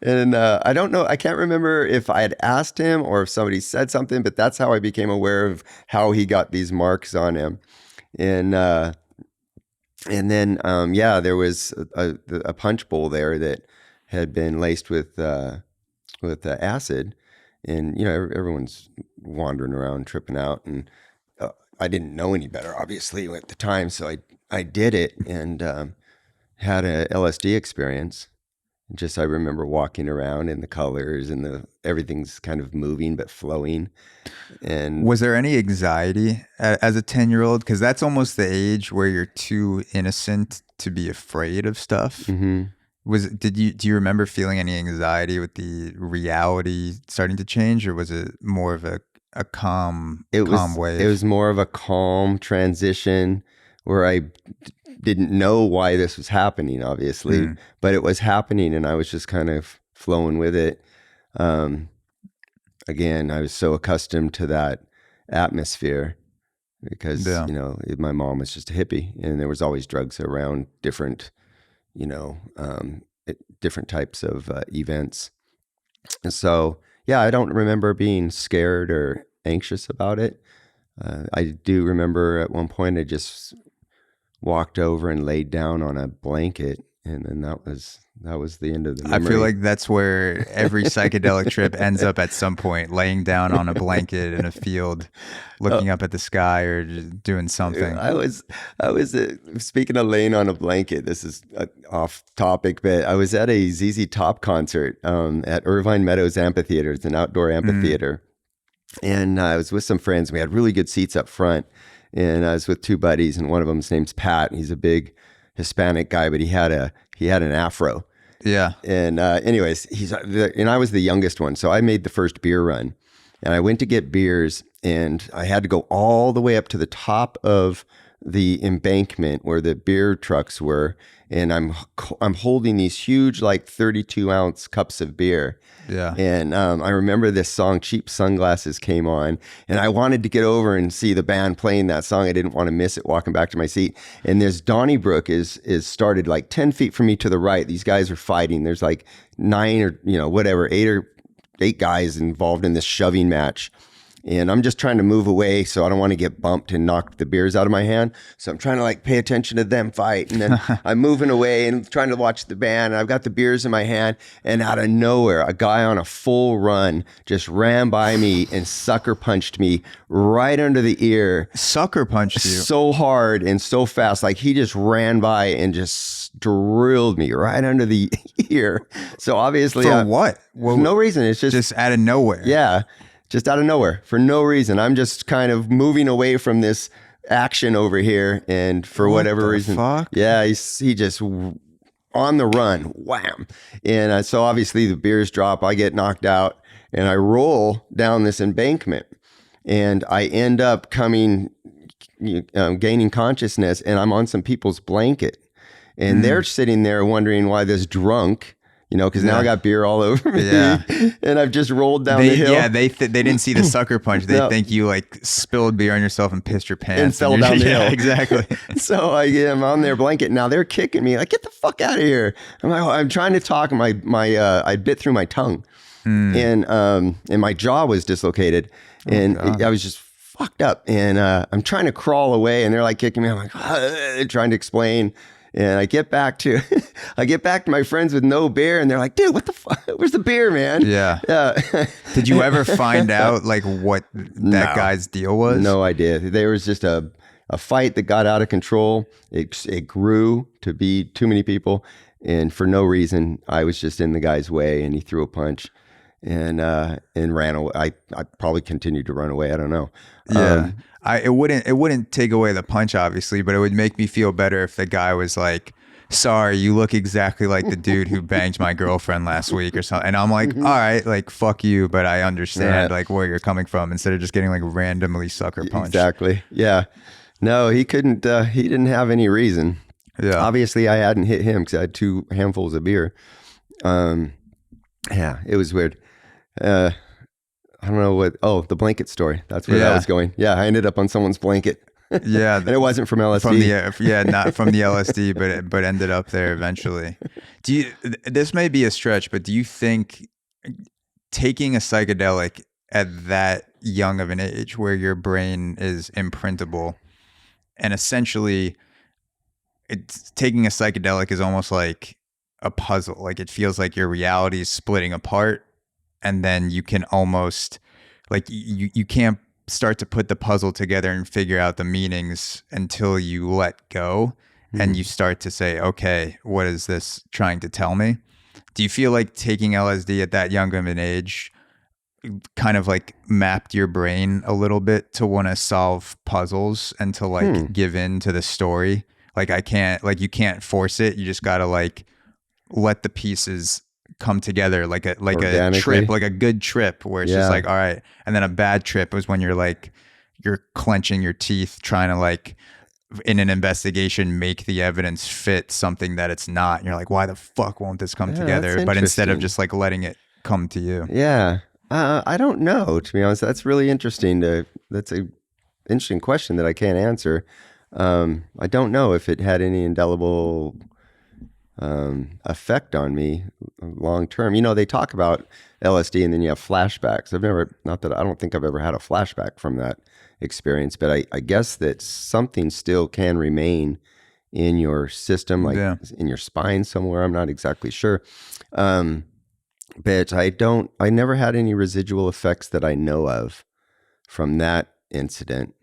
And I don't know. I can't remember if I had asked him or if somebody said something, but that's how I became aware of how he got these marks on him. And then there was a punch bowl there that had been laced with acid, and everyone's wandering around tripping out, and I didn't know any better obviously at the time, so I did it and had a LSD experience. Just I remember walking around and the colors and everything's kind of moving but flowing. And was there any anxiety as a 10-year-old? Because that's almost the age where you're too innocent to be afraid of stuff. Mm-hmm. Do you remember feeling any anxiety with the reality starting to change, or was it more of a calm wave? It was more of a calm transition where I didn't know why this was happening, obviously, but it was happening, and I was just kind of flowing with it. Again, I was so accustomed to that atmosphere because my mom was just a hippie, and there was always drugs around different types of events. And so, I don't remember being scared or anxious about it. I do remember at one point I just walked over and laid down on a blanket, and then that was the end of the memory. I feel like that's where every psychedelic trip ends up at some point, laying down on a blanket in a field, looking up at the sky or just doing something. I was speaking of laying on a blanket, this is off topic, but I was at a ZZ Top concert at Irvine Meadows Amphitheater. It's an outdoor amphitheater. And I was with some friends. We had really good seats up front. And I was with two buddies, and one of them's name's Pat. He's a big Hispanic guy, but he had an afro. Yeah. And anyways, and I was the youngest one, so I made the first beer run. And I went to get beers, and I had to go all the way up to the top of the embankment where the beer trucks were, and I'm holding these huge 32-ounce cups of beer. Yeah. And I remember this song Cheap Sunglasses came on, and I wanted to get over and see the band playing that song. I didn't want to miss it walking back to my seat. And there's Donnybrook is started 10 feet from me to the right. These guys are fighting. There's 9 or 8 guys involved in this shoving match. And I'm just trying to move away so I don't want to get bumped and knock the beers out of my hand. So I'm trying to pay attention to them fight. And then I'm moving away and trying to watch the band. And I've got the beers in my hand. And out of nowhere, a guy on a full run just ran by me and sucker punched me right under the ear. Sucker punched you? So hard and so fast. He just ran by and just drilled me right under the ear. So obviously... For what? For no reason. It's just out of nowhere. Yeah. Just out of nowhere, for no reason. I'm just kind of moving away from this action over here, and for whatever reason, fuck? Yeah, he just on the run, wham, and so obviously the beers drop. I get knocked out, and I roll down this embankment, and I end up gaining consciousness, and I'm on some people's blanket, and they're sitting there wondering why this drunk. Because now I got beer all over me, and I've just rolled down the hill. Yeah, they didn't see the sucker punch. They think you spilled beer on yourself and pissed your pants and fell down the hill. Exactly. So I'm on their blanket. Now they're kicking me get the fuck out of here. I'm trying to talk. I bit through my tongue, and my jaw was dislocated, and I was just fucked up. And I'm trying to crawl away, and they're kicking me. I'm trying to explain. And I get back to my friends with no beer, and they're like, "Dude, what the fuck? Where's the beer, man?" Yeah. Did you ever find out what that guy's deal was? No idea. There was just a fight that got out of control. It grew to be too many people, and for no reason, I was just in the guy's way, and he threw a punch, and ran away. I probably continued to run away. I don't know. Yeah. It wouldn't take away the punch, obviously, but it would make me feel better if the guy was sorry, you look exactly like the dude who banged my girlfriend last week or something. And I'm all right, fuck you, but I understand where you're coming from, instead of just getting randomly sucker punched. Exactly. Yeah. No, he couldn't, he didn't have any reason. Yeah. Obviously I hadn't hit him because I had 2 handfuls of beer. Yeah, it was weird. I don't know what. Oh, the blanket story. That's where that was going. Yeah, I ended up on someone's blanket. Yeah, and it wasn't from LSD. Not from the LSD, but ended up there eventually. This may be a stretch, but do you think taking a psychedelic at that young of an age, where your brain is imprintable, and essentially, taking a psychedelic is almost like a puzzle. Like it feels like your reality is splitting apart, and then you can almost like you can't start to put the puzzle together and figure out the meanings until you let go and you start to say, okay, what is this trying to tell me? Do you feel like taking LSD at that young of an age kind of like mapped your brain a little bit to want to solve puzzles and to like give in to the story? Like you can't force it. You just got to like let the pieces come together like a trip, like a good trip where it's just like, all right. And then a bad trip was when you're clenching your teeth trying to like in an investigation make the evidence fit something that it's not. And you're like, why the fuck won't this come together? But instead of just like letting it come to you. Yeah. I don't know, to be honest. That's really interesting. That's a interesting question that I can't answer. I don't know if it had any indelible effect on me long term. They talk about LSD and then you have flashbacks. I don't think I've ever had a flashback from that experience, but I guess that something still can remain in your system, like in your spine somewhere. I'm not exactly sure. But I never had any residual effects that I know of from that incident.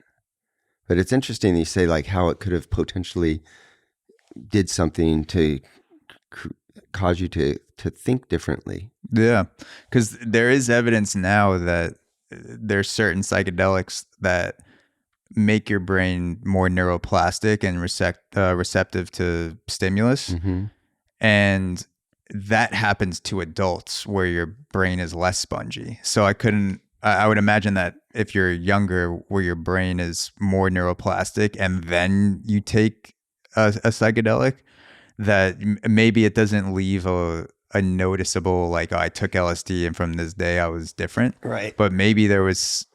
But it's interesting you say like how it could have potentially did something to cause you to think differently. Yeah, because there is evidence now that there's certain psychedelics that make your brain more neuroplastic and receptive to stimulus. And that happens to adults where your brain is less spongy. So I would imagine that if you're younger, where your brain is more neuroplastic and then you take a psychedelic, that maybe it doesn't leave a noticeable like, oh, I took LSD and from this day I was different. Right. But maybe there was,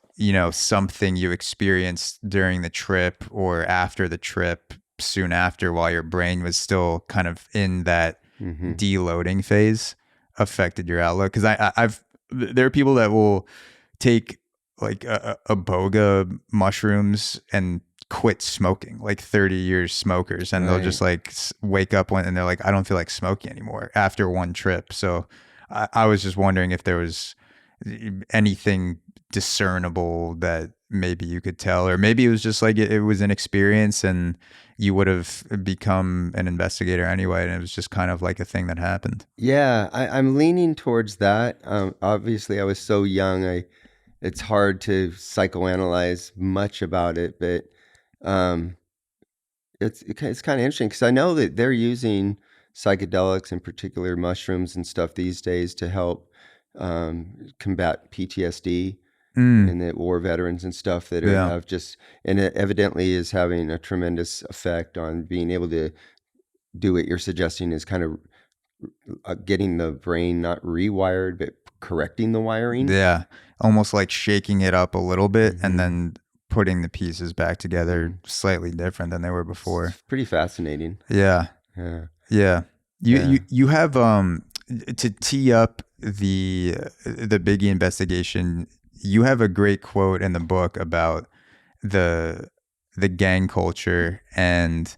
something you experienced during the trip or after the trip, soon after, while your brain was still kind of in that deloading phase, affected your outlook. Because there are people that will take like a boga mushrooms and quit smoking, like 30 years smokers, and they'll just like wake up and they're like, I don't feel like smoking anymore after one trip. So I was just wondering if there was anything discernible that maybe you could tell, or maybe it was just like it was an experience and you would have become an investigator anyway, and it was just kind of like a thing that happened. Yeah, I'm leaning towards that. Obviously, I was so young. It's hard to psychoanalyze much about it, but it's kind of interesting because I know that they're using psychedelics, in particular mushrooms and stuff these days, to help combat PTSD and the war veterans and stuff that have just, and it evidently is having a tremendous effect on being able to do what you're suggesting is kind of getting the brain not rewired, but correcting the wiring. Yeah, almost like shaking it up a little bit and then putting the pieces back together slightly different than they were before. It's pretty fascinating. Yeah. You have to tee up the Biggie investigation. You have a great quote in the book about the gang culture, and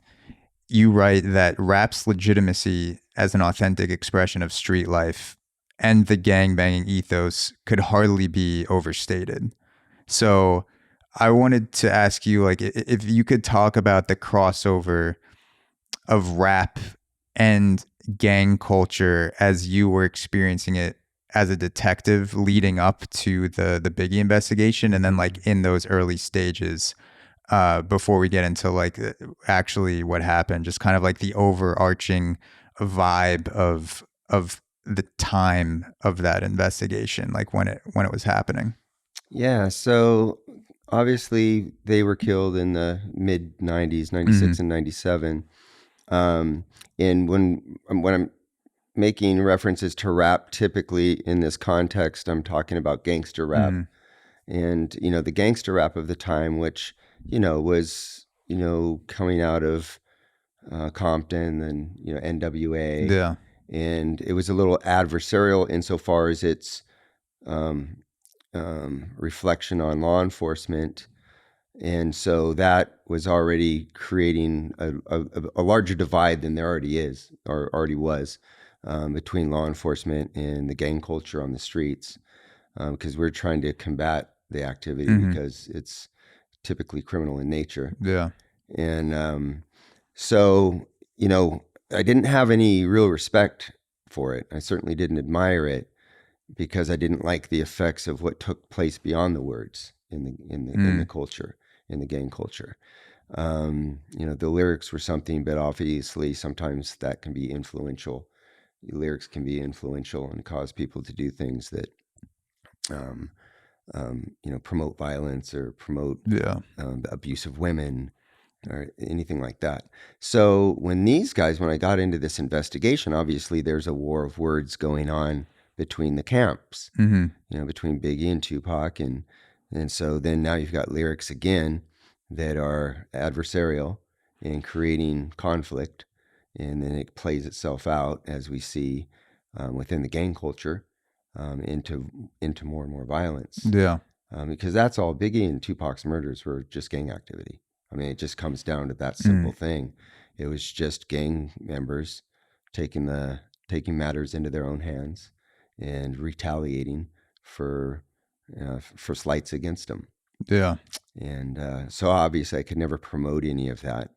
you write that rap's legitimacy as an authentic expression of street life and the gang-banging ethos could hardly be overstated. So I wanted to ask you, like, if you could talk about the crossover of rap and gang culture as you were experiencing it as a detective leading up to the Biggie investigation, and then like in those early stages before we get into like actually what happened, just kind of like the overarching vibe of the time of that investigation, like when it was happening. Yeah, so obviously they were killed in the mid 90s, 96 and 97. And when I'm making references to rap, typically in this context, I'm talking about gangster rap. And, the gangster rap of the time, which, was, coming out of Compton and, NWA. Yeah. And it was a little adversarial insofar as its reflection on law enforcement. And so that was already creating a larger divide than there already is or already was between law enforcement and the gang culture on the streets, because we're trying to combat the activity because it's typically criminal in nature. Yeah. And so, I didn't have any real respect for it. I certainly didn't admire it because I didn't like the effects of what took place beyond the words in the culture, in the gang culture. The lyrics were something, but obviously sometimes that can be influential. The lyrics can be influential and cause people to do things that, promote violence or promote the abuse of women or anything like that. So when I got into this investigation, obviously there's a war of words going on between the camps, between Biggie and Tupac. And so then now you've got lyrics again that are adversarial and creating conflict. And then it plays itself out, as we see within the gang culture, into more and more violence. Yeah. Because that's all. Biggie and Tupac's murders were just gang activity. I mean, it just comes down to that simple thing. It was just gang members taking matters into their own hands and retaliating for slights against them. Yeah. And so obviously I could never promote any of that.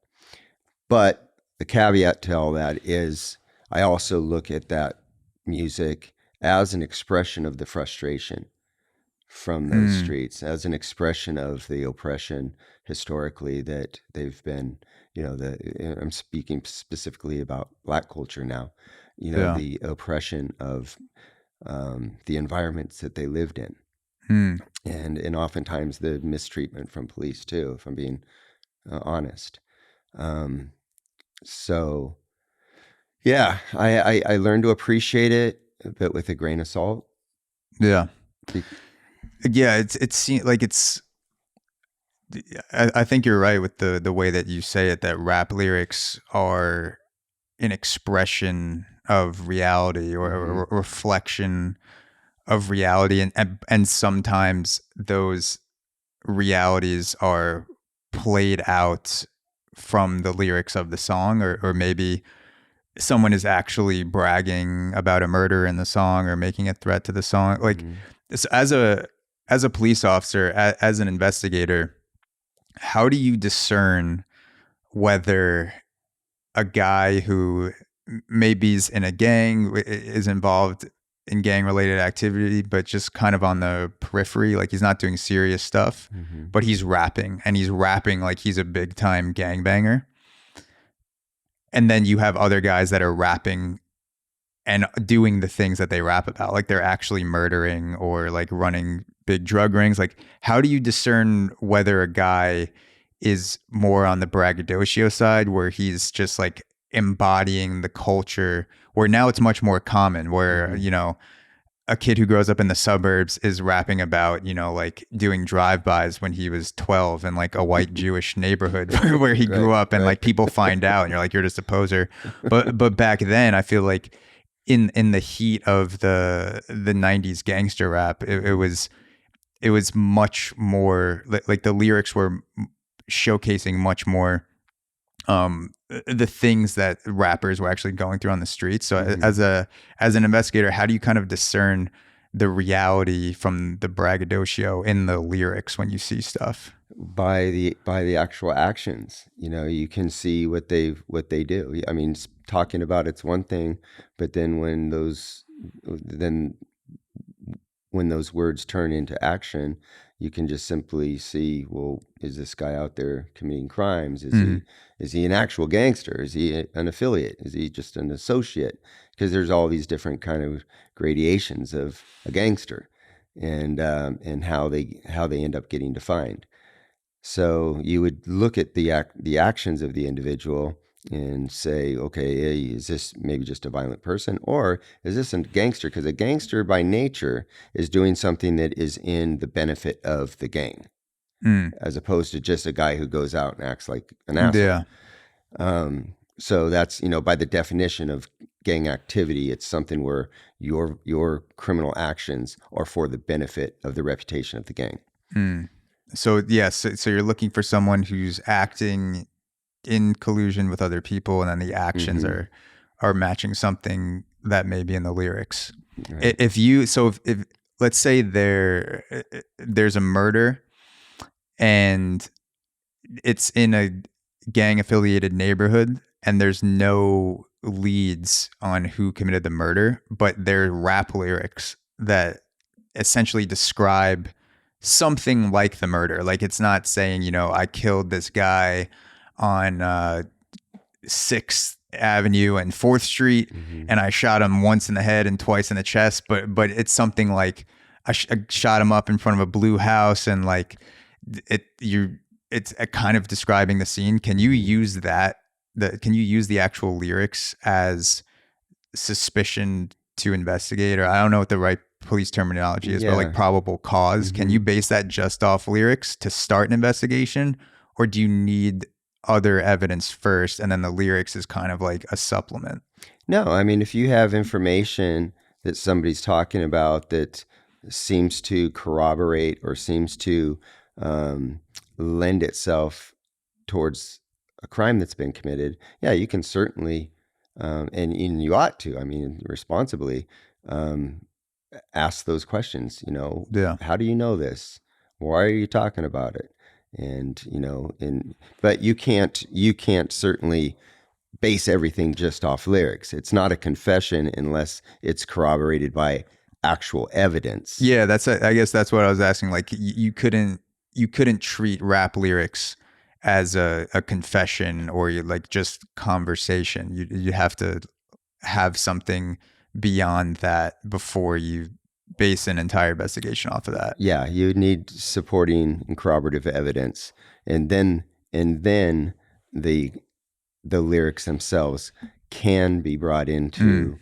But the caveat to all that is I also look at that music as an expression of the frustration from those streets, as an expression of the oppression historically that they've been, I'm speaking specifically about Black culture now, the oppression of the environments that they lived in. And oftentimes the mistreatment from police too, if I'm being honest. So yeah, I learned to appreciate it, but with a grain of salt. Yeah. Yeah, it seems like it's. I think you're right with the way that you say it. That rap lyrics are an expression of reality or a reflection of reality, and sometimes those realities are played out from the lyrics of the song, or maybe someone is actually bragging about a murder in the song or making a threat to the song. Like as a police officer, as an investigator, how do you discern whether a guy who maybe is in a gang, is involved in gang related activity, but just kind of on the periphery, like he's not doing serious stuff, but he's rapping like he's a big time gangbanger? And then you have other guys that are rapping and doing the things that they rap about, like they're actually murdering or like running big drug rings. Like, how do you discern whether a guy is more on the Braggadocio side, where he's just like embodying the culture, where now it's much more common, where, a kid who grows up in the suburbs is rapping about, like doing drive-bys when he was 12 in like a white Jewish neighborhood where he grew up, and like people find out and you're like, you're just a poser. But back then I feel like in the heat of the 90s gangster rap, it was much more like the lyrics were showcasing much more the things that rappers were actually going through on the streets. So as an investigator, how do you kind of discern the reality from the Braggadocio in the lyrics when you see stuff? By the actual actions. You can see what they do. I mean, talking about it's one thing, but then when those words turn into action, you can just simply see, well, is this guy out there committing crimes? Is he an actual gangster? Is he an affiliate? Is he just an associate? Because there's all these different kind of gradations of a gangster, and how they end up getting defined. So you would look at the actions of the individual and say, okay, is this maybe just a violent person, or is this a gangster? Because a gangster by nature is doing something that is in the benefit of the gang, as opposed to just a guy who goes out and acts like an asshole. Yeah. So that's, by the definition of gang activity, it's something where your criminal actions are for the benefit of the reputation of the gang. So yes, so you're looking for someone who's acting in collusion with other people, and then the actions are matching something that may be in the lyrics. Right. If let's say there's a murder and it's in a gang affiliated neighborhood and there's no leads on who committed the murder, but there are rap lyrics that essentially describe something like the murder. Like, it's not saying, I killed this guy on 6th Avenue and 4th Street, and I shot him once in the head and twice in the chest, but it's something like I shot him up in front of a blue house, and like it's a kind of describing the scene. Can you use that? Can you use the actual lyrics as suspicion to investigate, or I don't know what the right police terminology is, but like probable cause? Can you base that just off lyrics to start an investigation, or do you need other evidence first and then the lyrics is kind of like a supplement? No, I mean, if you have information that somebody's talking about that seems to corroborate or seems to lend itself towards a crime that's been committed, yeah, you can certainly, and you ought to, I mean, responsibly, ask those questions. How do you know this? Why are you talking about it? And but you can't certainly base everything just off lyrics. It's not a confession unless it's corroborated by actual evidence. Yeah, I guess that's what I was asking. Like, you couldn't treat rap lyrics as a confession or like just conversation. You have to have something beyond that before you base an entire investigation off of that. Yeah, you need supporting and corroborative evidence, and then the lyrics themselves can be brought into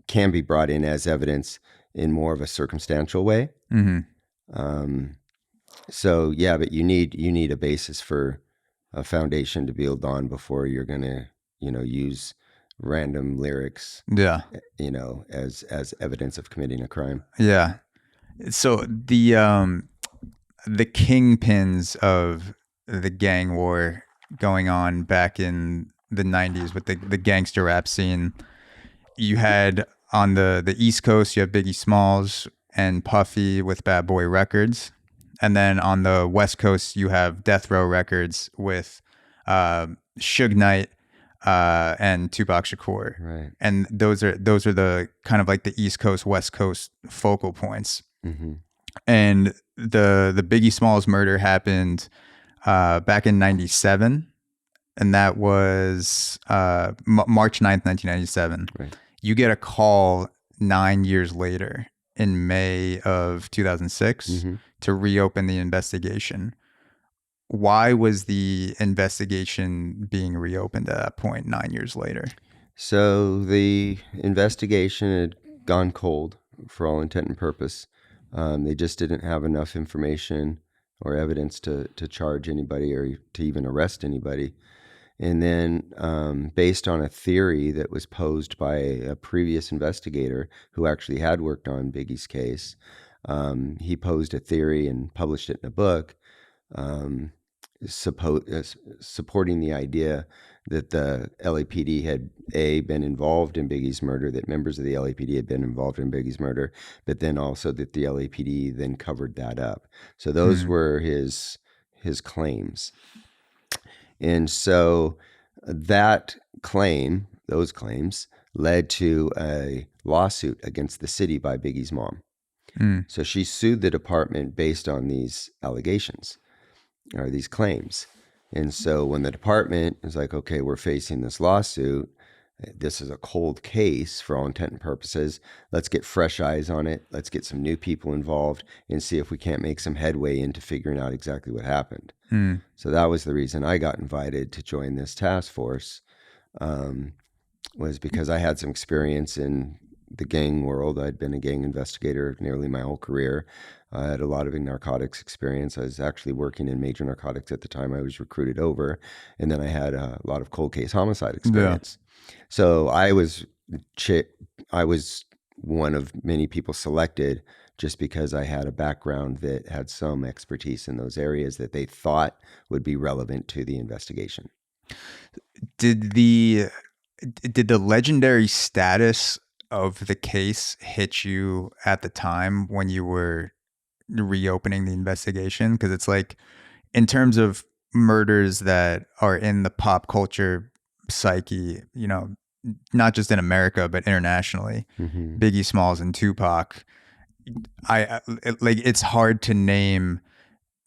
can be brought in as evidence in more of a circumstantial way. So yeah, but you need a basis for a foundation to build on before you're gonna use random lyrics, as evidence of committing a crime. Yeah. So the kingpins of the gang war going on back in the 90s with the gangster rap scene, you had on the East Coast, you have Biggie Smalls and Puffy with Bad Boy Records. And then on the West Coast, you have Death Row Records with Suge Knight and Tupac Shakur. Right. And those are the kind of like the East Coast, West Coast focal points. And the Biggie Smalls murder happened back in 97. And that was March 9th, 1997. Right. You get a call 9 years later in May of 2006 to reopen the investigation. Why was the investigation being reopened at that point 9 years later? So the investigation had gone cold for all intent and purpose. They just didn't have enough information or evidence to charge anybody or to even arrest anybody. And then based on a theory that was posed by a previous investigator who actually had worked on Biggie's case, he posed a theory and published it in a book, supporting the idea that the LAPD had been involved in Biggie's murder, that members of the LAPD had been involved in Biggie's murder, but then also that the LAPD then covered that up. So those were his claims. And so those claims led to a lawsuit against the city by Biggie's mom. So she sued the department based on these allegations or these claims. And so when the department is like, okay, we're facing this lawsuit, this is a cold case for all intent and purposes. Let's get fresh eyes on it. Let's get some new people involved and see if we can't make some headway into figuring out exactly what happened. So that was the reason I got invited to join this task force, was because I had some experience in the gang world. I'd been a gang investigator nearly my whole career. I had a lot of narcotics experience. I was actually working in major narcotics at the time I was recruited over. And then I had a lot of cold case homicide experience. So I was one of many people selected just because I had a background that had some expertise in those areas that they thought would be relevant to the investigation. Did the legendary status of the case hit you at the time when you were reopening the investigation? Because it's like, in terms of murders that are in the pop culture psyche, you know, not just in America but internationally, Biggie Smalls and Tupac, it's hard to name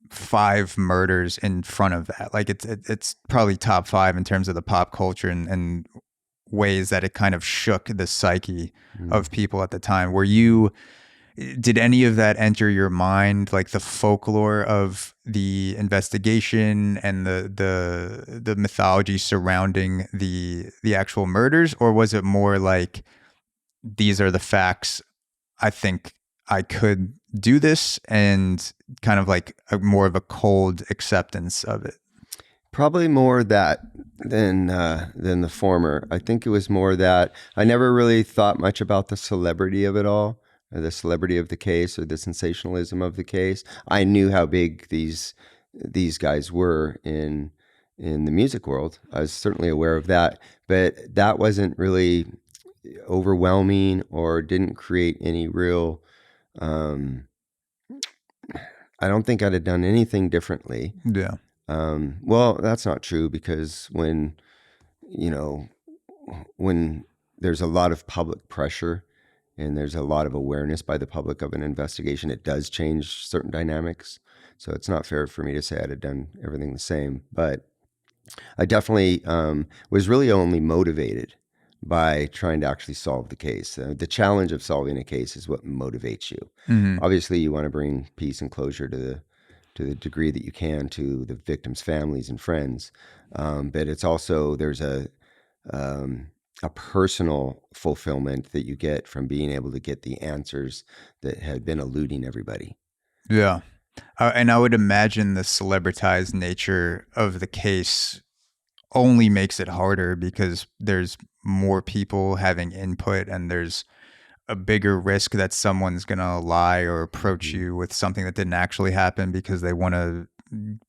5 murders in front of that. Like it's probably top 5 in terms of the pop culture and ways that it kind of shook the psyche of people at the time. Did any of that enter your mind, like the folklore of the investigation and the mythology surrounding the actual murders, or was it more like, these are the facts, I think I could do this, and kind of like more of a cold acceptance of it? Probably more that than the former. I think it was more that I never really thought much about the celebrity of it all, or the celebrity of the case, or the sensationalism of the case. I knew how big these guys were in the music world. I was certainly aware of that, but that wasn't really overwhelming or didn't create any real. I don't think I'd have done anything differently. Yeah. Well, that's not true, because when there's a lot of public pressure and there's a lot of awareness by the public of an investigation, it does change certain dynamics. So it's not fair for me to say I'd have done everything the same, but I definitely was really only motivated by trying to actually solve the case. The challenge of solving a case is what motivates you. Obviously, you want to bring peace and closure to the degree that you can to the victims' families and friends, but it's also, there's a personal fulfillment that you get from being able to get the answers that had been eluding everybody. Yeah. And I would imagine the celebritized nature of the case only makes it harder, because there's more people having input, and there's a bigger risk that someone's going to lie or approach you with something that didn't actually happen because they want to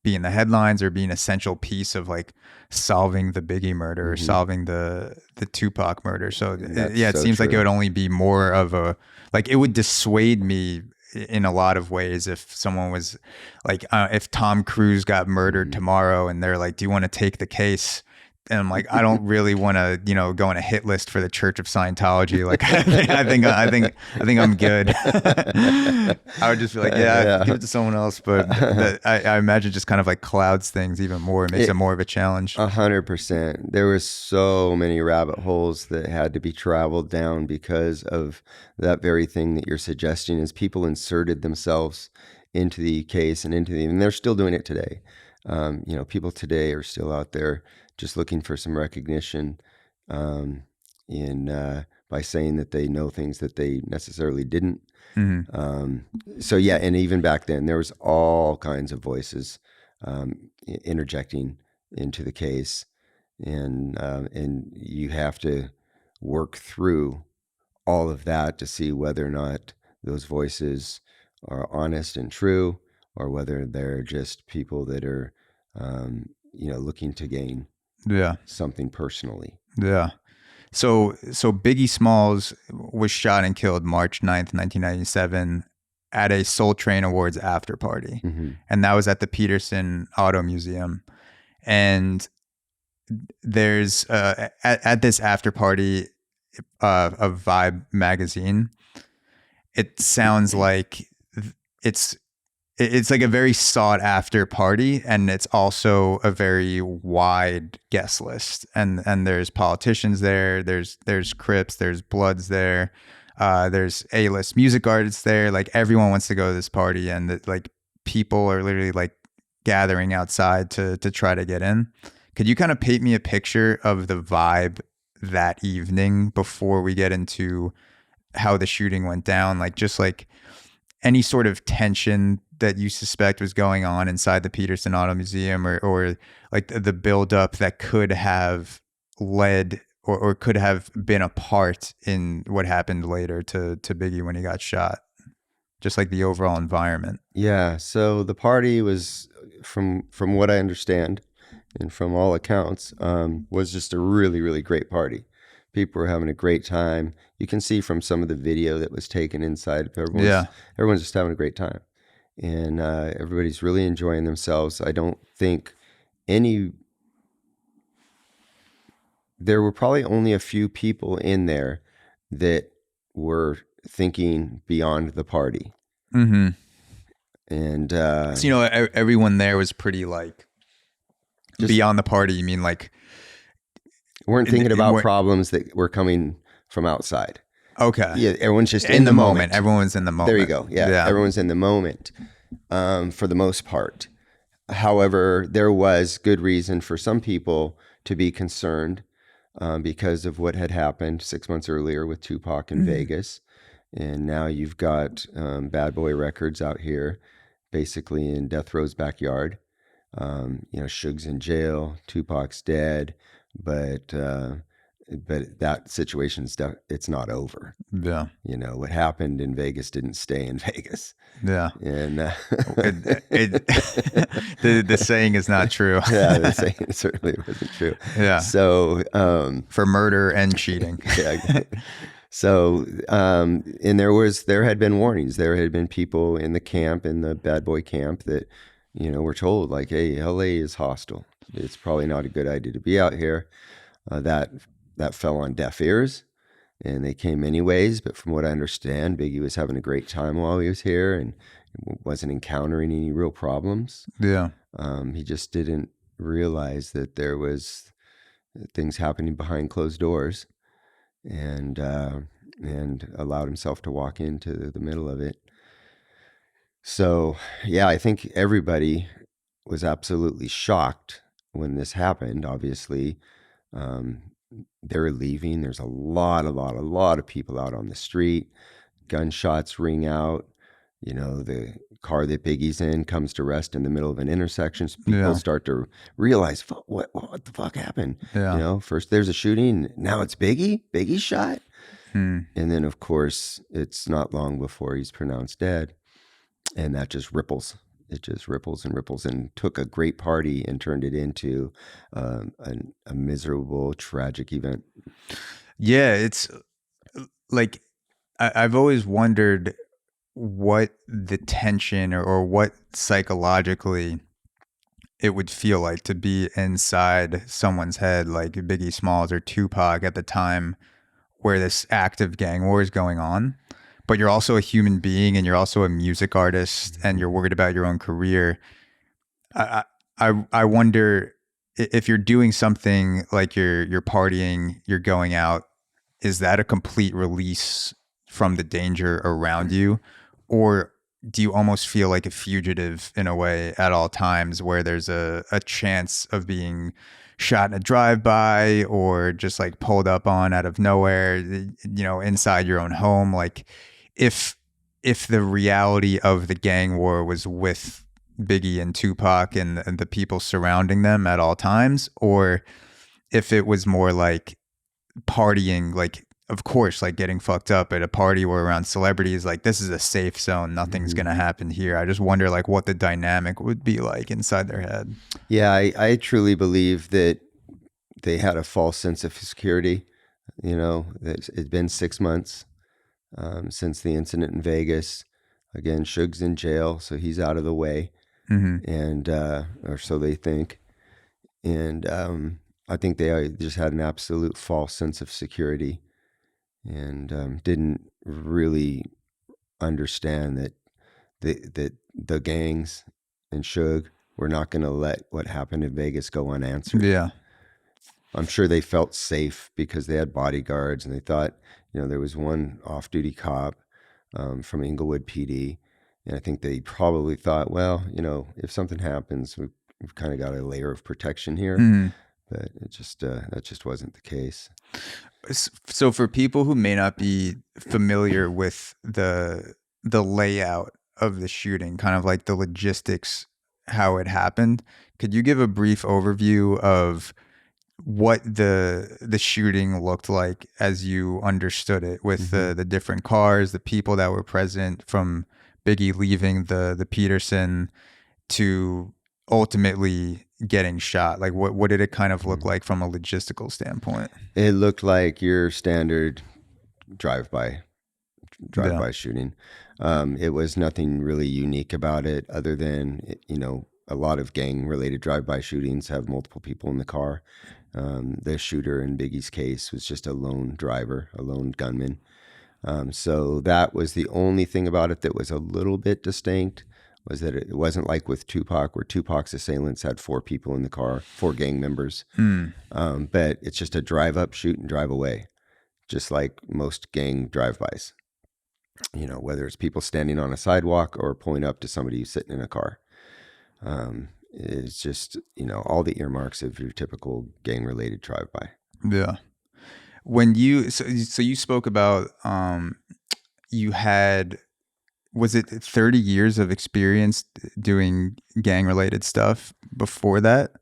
be in the headlines or be an essential piece of like solving the Biggie murder or solving the Tupac murder. So it seems like it would only be more of a, like, it would dissuade me in a lot of ways if someone was like, if Tom Cruise got murdered tomorrow and they're like, do you want to take the case? And I'm like, I don't really want to, go on a hit list for the Church of Scientology. Like, I think I'm good. I would just be like, give it to someone else. But I imagine just kind of like clouds things even more. It makes it more of a challenge. 100%. There were so many rabbit holes that had to be traveled down because of that very thing that you're suggesting, is people inserted themselves into the case and and they're still doing it today. People today are still out there just looking for some recognition by saying that they know things that they necessarily didn't. And even back then there was all kinds of voices interjecting into the case, and you have to work through all of that to see whether or not those voices are honest and true, or whether they're just people that are looking to gain something personally. Yeah. So Biggie Smalls was shot and killed March 9th, 1997 at a Soul Train Awards after party. And that was at the Peterson Auto Museum. And there's at this after party of Vibe magazine, it sounds like it's it's like a very sought after party, and it's also a very wide guest list. And there's politicians there, there's Crips, there's Bloods there, there's A-list music artists there. Like everyone wants to go to this party, and like people are literally like gathering outside to try to get in. Could you kind of paint me a picture of the vibe that evening before we get into how the shooting went down? Like just like any sort of tension that you suspect was going on inside the Peterson Auto Museum, or like the buildup that could have led or could have been a part in what happened later to Biggie when he got shot. Just like the overall environment. Yeah. So the party was, from what I understand, and from all accounts, was just a really, really great party. People were having a great time. You can see from some of the video that was taken inside. Everyone's just having a great time. And everybody's really enjoying themselves. I don't think there were probably only a few people in there that were thinking beyond the party. Mm-hmm. And, so, you know, everyone there was pretty like beyond the party. You mean like, weren't thinking about problems that were coming from outside. Okay. Yeah, everyone's just in the moment. Everyone's in the moment. There you go. Yeah. Everyone's in the moment for the most part. However, there was good reason for some people to be concerned because of what had happened 6 months earlier with Tupac in Vegas. And now you've got Bad Boy Records out here, basically in Death Row's backyard. Suge's in jail, Tupac's dead, but that situation's it's not over. Yeah. You know, what happened in Vegas didn't stay in Vegas. Yeah. And the saying is not true. Yeah, the saying certainly wasn't true. Yeah. So for murder and cheating. Yeah. So and there had been warnings. There had been people in the camp, in the bad boy camp, that, you know, were told like, hey, LA is hostile. It's probably not a good idea to be out here. That fell on deaf ears, and they came anyways. But from what I understand, Biggie was having a great time while he was here and wasn't encountering any real problems. Yeah. He just didn't realize that there was things happening behind closed doors, and allowed himself to walk into the middle of it. So, yeah, I think everybody was absolutely shocked when this happened. Obviously, they're leaving. There's a lot of people out on the street. Gunshots ring out. You know, the car that Biggie's in comes to rest in the middle of an intersection. So people start to realize, what the fuck happened? Yeah. You know, first there's a shooting. Now it's Biggie. Biggie's shot. And then, of course, it's not long before he's pronounced dead. And that just ripples. It just ripples and ripples, and took a great party and turned it into a miserable, tragic event. Yeah, it's like I've always wondered what the tension or what psychologically it would feel like to be inside someone's head, like Biggie Smalls or Tupac at the time where this active gang war is going on. But you're also a human being, and you're also a music artist, and you're worried about your own career. I wonder if you're doing something like you're partying, you're going out, is that a complete release from the danger around you? Or do you almost feel like a fugitive in a way at all times, where there's a chance of being shot in a drive-by or just like pulled up on out of nowhere, you know, inside your own home? Like, if the reality of the gang war was with Biggie and Tupac and the people surrounding them at all times, or if it was more like partying, like, of course, like getting fucked up at a party or around celebrities, like this is a safe zone, nothing's gonna happen here. I just wonder like what the dynamic would be like inside their head. Yeah, I truly believe that they had a false sense of security. You know, it's been 6 months since the incident in Vegas. Again, Suge's in jail, so he's out of the way, and or so they think. And I think they just had an absolute false sense of security, and didn't really understand that the gangs and Suge were not going to let what happened in Vegas go unanswered. Yeah. I'm sure they felt safe because they had bodyguards, and they thought, there was one off-duty cop from Inglewood PD, and I think they probably thought, well, if something happens, we've kind of got a layer of protection here. Mm-hmm. But that just wasn't the case. So for people who may not be familiar with the layout of the shooting, kind of like the logistics, how it happened, could you give a brief overview of what the shooting looked like as you understood it, with the different cars, the people that were present, from Biggie leaving the Peterson to ultimately getting shot? Like what did it kind of look like from a logistical standpoint? It looked like your standard drive-by shooting. It was nothing really unique about it, other than, a lot of gang-related drive-by shootings have multiple people in the car. The shooter in Biggie's case was just a lone driver, a lone gunman. So that was the only thing about it that was a little bit distinct, was that it wasn't like with Tupac, where Tupac's assailants had 4 people in the car, 4 gang members. But it's just a drive up, shoot, and drive away, just like most gang drive-bys. Whether it's people standing on a sidewalk or pulling up to somebody who's sitting in a car. It's just, all the earmarks of your typical gang-related drive-by. Yeah. When you spoke about you had, was it 30 years of experience doing gang-related stuff before that?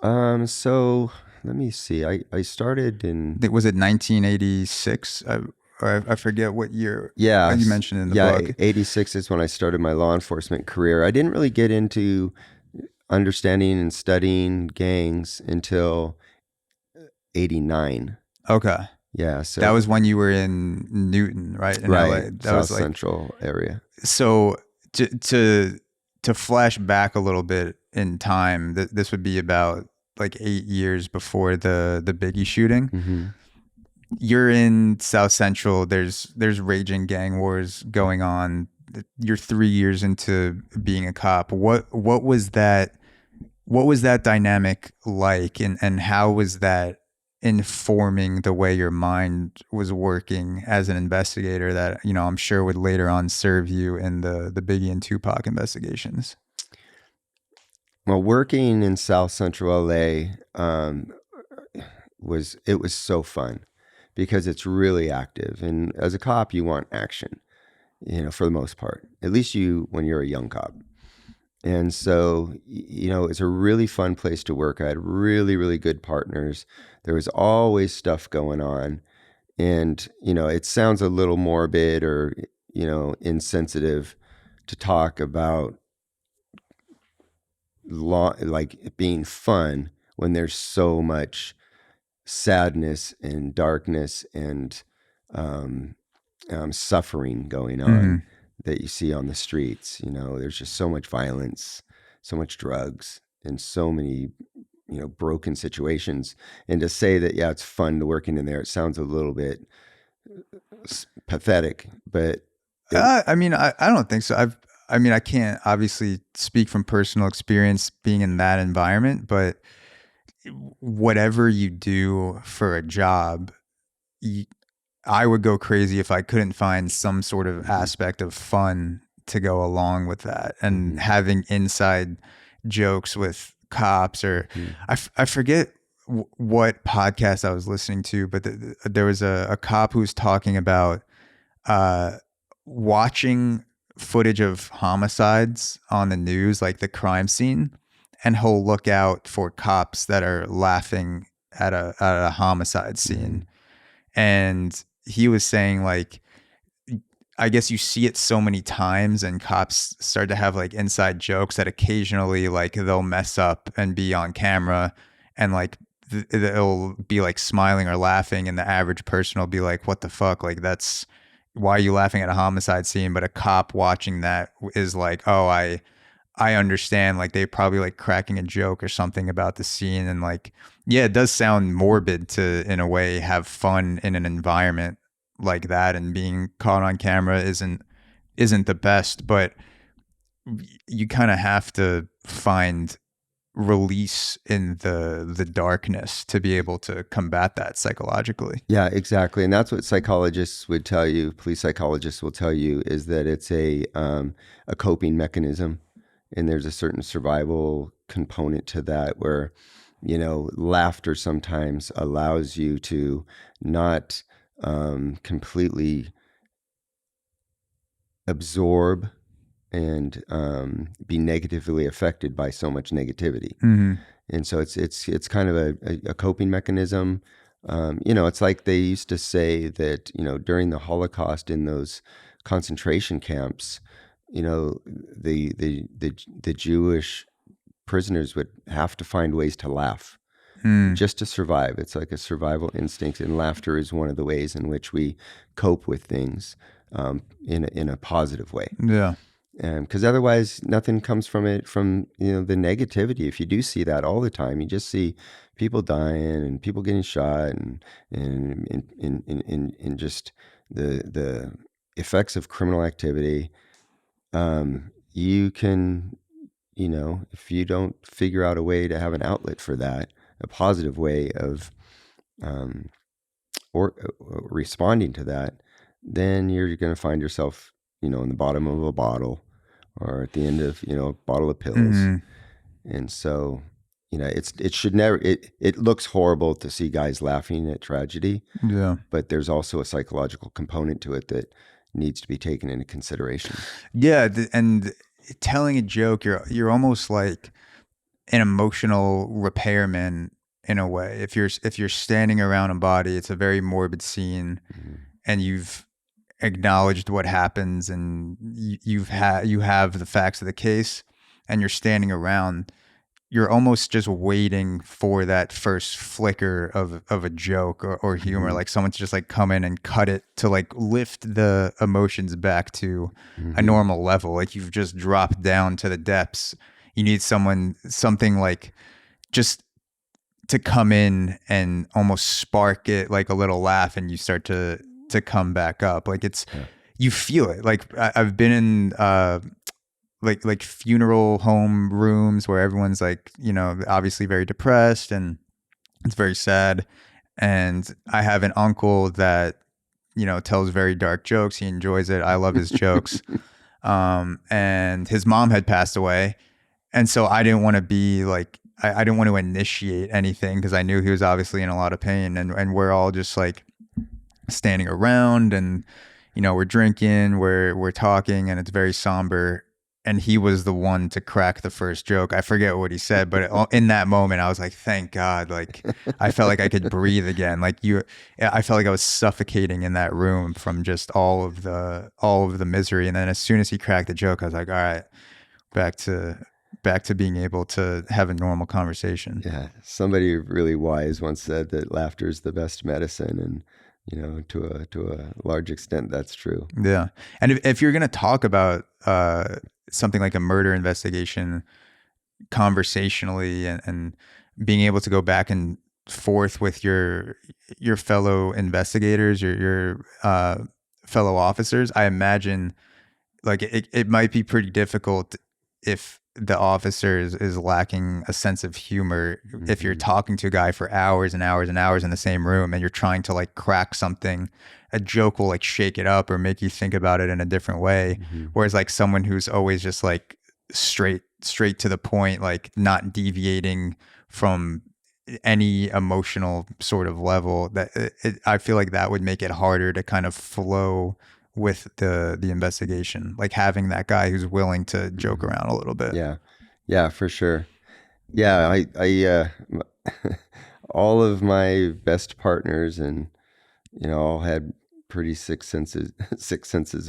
So let me see. I started in... Was it 1986? I forget what year. Yeah. You mentioned in the book. Yeah, 86 is when I started my law enforcement career. I didn't really get into understanding and studying gangs until 89. Okay. Yeah. So that was when you were in Newton, right? In right. LA. That South was like, Central area. So to flash back a little bit in time, this would be about like 8 years before the Biggie shooting. Mm-hmm. You're in South Central. There's raging gang wars going on. You're 3 years into being a cop. What was that dynamic like, and how was that informing the way your mind was working as an investigator that, I'm sure would later on serve you in the Biggie and Tupac investigations? Well, working in South Central LA was so fun, because it's really active. And as a cop, you want action, for the most part, at least when you're a young cop. And so, it's a really fun place to work. I had really, really good partners. There was always stuff going on. And, it sounds a little morbid or, insensitive to talk about like it being fun when there's so much sadness and darkness and suffering going on that you see on the streets. There's just so much violence, so much drugs, and so many, broken situations. And to say that, yeah, it's fun to working in there, it sounds a little bit pathetic, but I don't think so. I can't obviously speak from personal experience being in that environment, but whatever you do for a job, I would go crazy if I couldn't find some sort of aspect of fun to go along with that. And having inside jokes with cops, or I forget what podcast I was listening to, but there was a cop who was talking about watching footage of homicides on the news, like the crime scene, and he'll look out for cops that are laughing at a homicide scene. And he was saying, like, I guess you see it so many times, and cops start to have like inside jokes that occasionally, like, they'll mess up and be on camera, and like it'll be like smiling or laughing, and the average person will be like, what the fuck? Like, that's, why are you laughing at a homicide scene? But a cop watching that is like, oh, I understand, like, they probably like cracking a joke or something about the scene. And like, yeah, it does sound morbid to, in a way, have fun in an environment like that, and being caught on camera isn't isn't the best, but you kind of have to find release in the darkness to be able to combat that psychologically. Yeah, exactly. And that's what psychologists would tell you, police psychologists will tell you, is that it's a coping mechanism. And there's a certain survival component to that where, laughter sometimes allows you to not completely absorb and be negatively affected by so much negativity. Mm-hmm. And so it's kind of a coping mechanism. It's like they used to say that, during the Holocaust in those concentration camps, the Jewish prisoners would have to find ways to laugh just to survive. It's like a survival instinct, and laughter is one of the ways in which we cope with things in a positive way. Yeah. Because otherwise nothing comes from it, from the negativity. If you do see that all the time, you just see people dying and people getting shot and just the effects of criminal activity. You can, if you don't figure out a way to have an outlet for that, a positive way of or responding to that, then you're going to find yourself, in the bottom of a bottle, or at the end of, a bottle of pills. Mm-hmm. And so, it should never, it looks horrible to see guys laughing at tragedy. Yeah. But there's also a psychological component to it that needs to be taken into consideration. Yeah. And telling a joke, you're almost like an emotional repairman in a way. If you're standing around a body, it's a very morbid scene, and you've acknowledged what happens, and you have the facts of the case, and you're standing around, you're almost just waiting for that first flicker of a joke or humor, like someone to just like come in and cut it, to like lift the emotions back to a normal level. Like you've just dropped down to the depths. You need something like just to come in and almost spark it, like a little laugh, and you start to come back up. Like you feel it. Like I've been in like funeral home rooms where everyone's like, obviously very depressed and it's very sad. And I have an uncle that, tells very dark jokes. He enjoys it. I love his jokes. And his mom had passed away. And so I didn't want to be like, I didn't want to initiate anything, because I knew he was obviously in a lot of pain, and we're all just like standing around, and we're drinking, we're talking, and it's very somber. And he was the one to crack the first joke. I forget what he said, but in that moment I was like, thank God. Like I felt like I could breathe again. I felt like I was suffocating in that room from just all of the misery. And then as soon as he cracked the joke, I was like, all right, back to being able to have a normal conversation. Yeah. Somebody really wise once said that laughter is the best medicine. And, to a large extent, that's true. Yeah. And if you're going to talk about something like a murder investigation conversationally, and being able to go back and forth with your fellow investigators, your fellow officers, I imagine like it might be pretty difficult if the officer is lacking a sense of humor. If you're talking to a guy for hours and hours and hours in the same room, and you're trying to like crack something, a joke will like shake it up or make you think about it in a different way. Whereas like someone who's always just like straight to the point, like not deviating from any emotional sort of level, that I feel like that would make it harder to kind of flow with the investigation, like having that guy who's willing to joke around a little bit. Yeah, for sure. Yeah, I all of my best partners, and all had pretty sick senses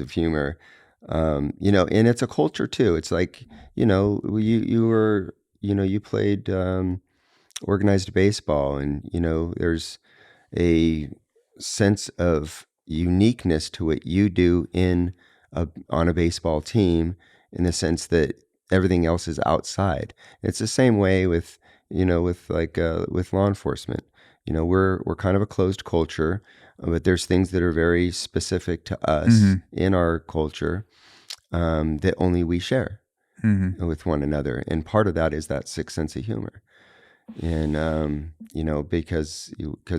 of humor. And it's a culture too. It's like, you played organized baseball, and there's a sense of uniqueness to what you do on a baseball team, in the sense that everything else is outside. It's the same way with law enforcement. We're kind of a closed culture, but there's things that are very specific to us in our culture. that only we share Mm-hmm. with one another. And part of that is that sick sense of humor. And, because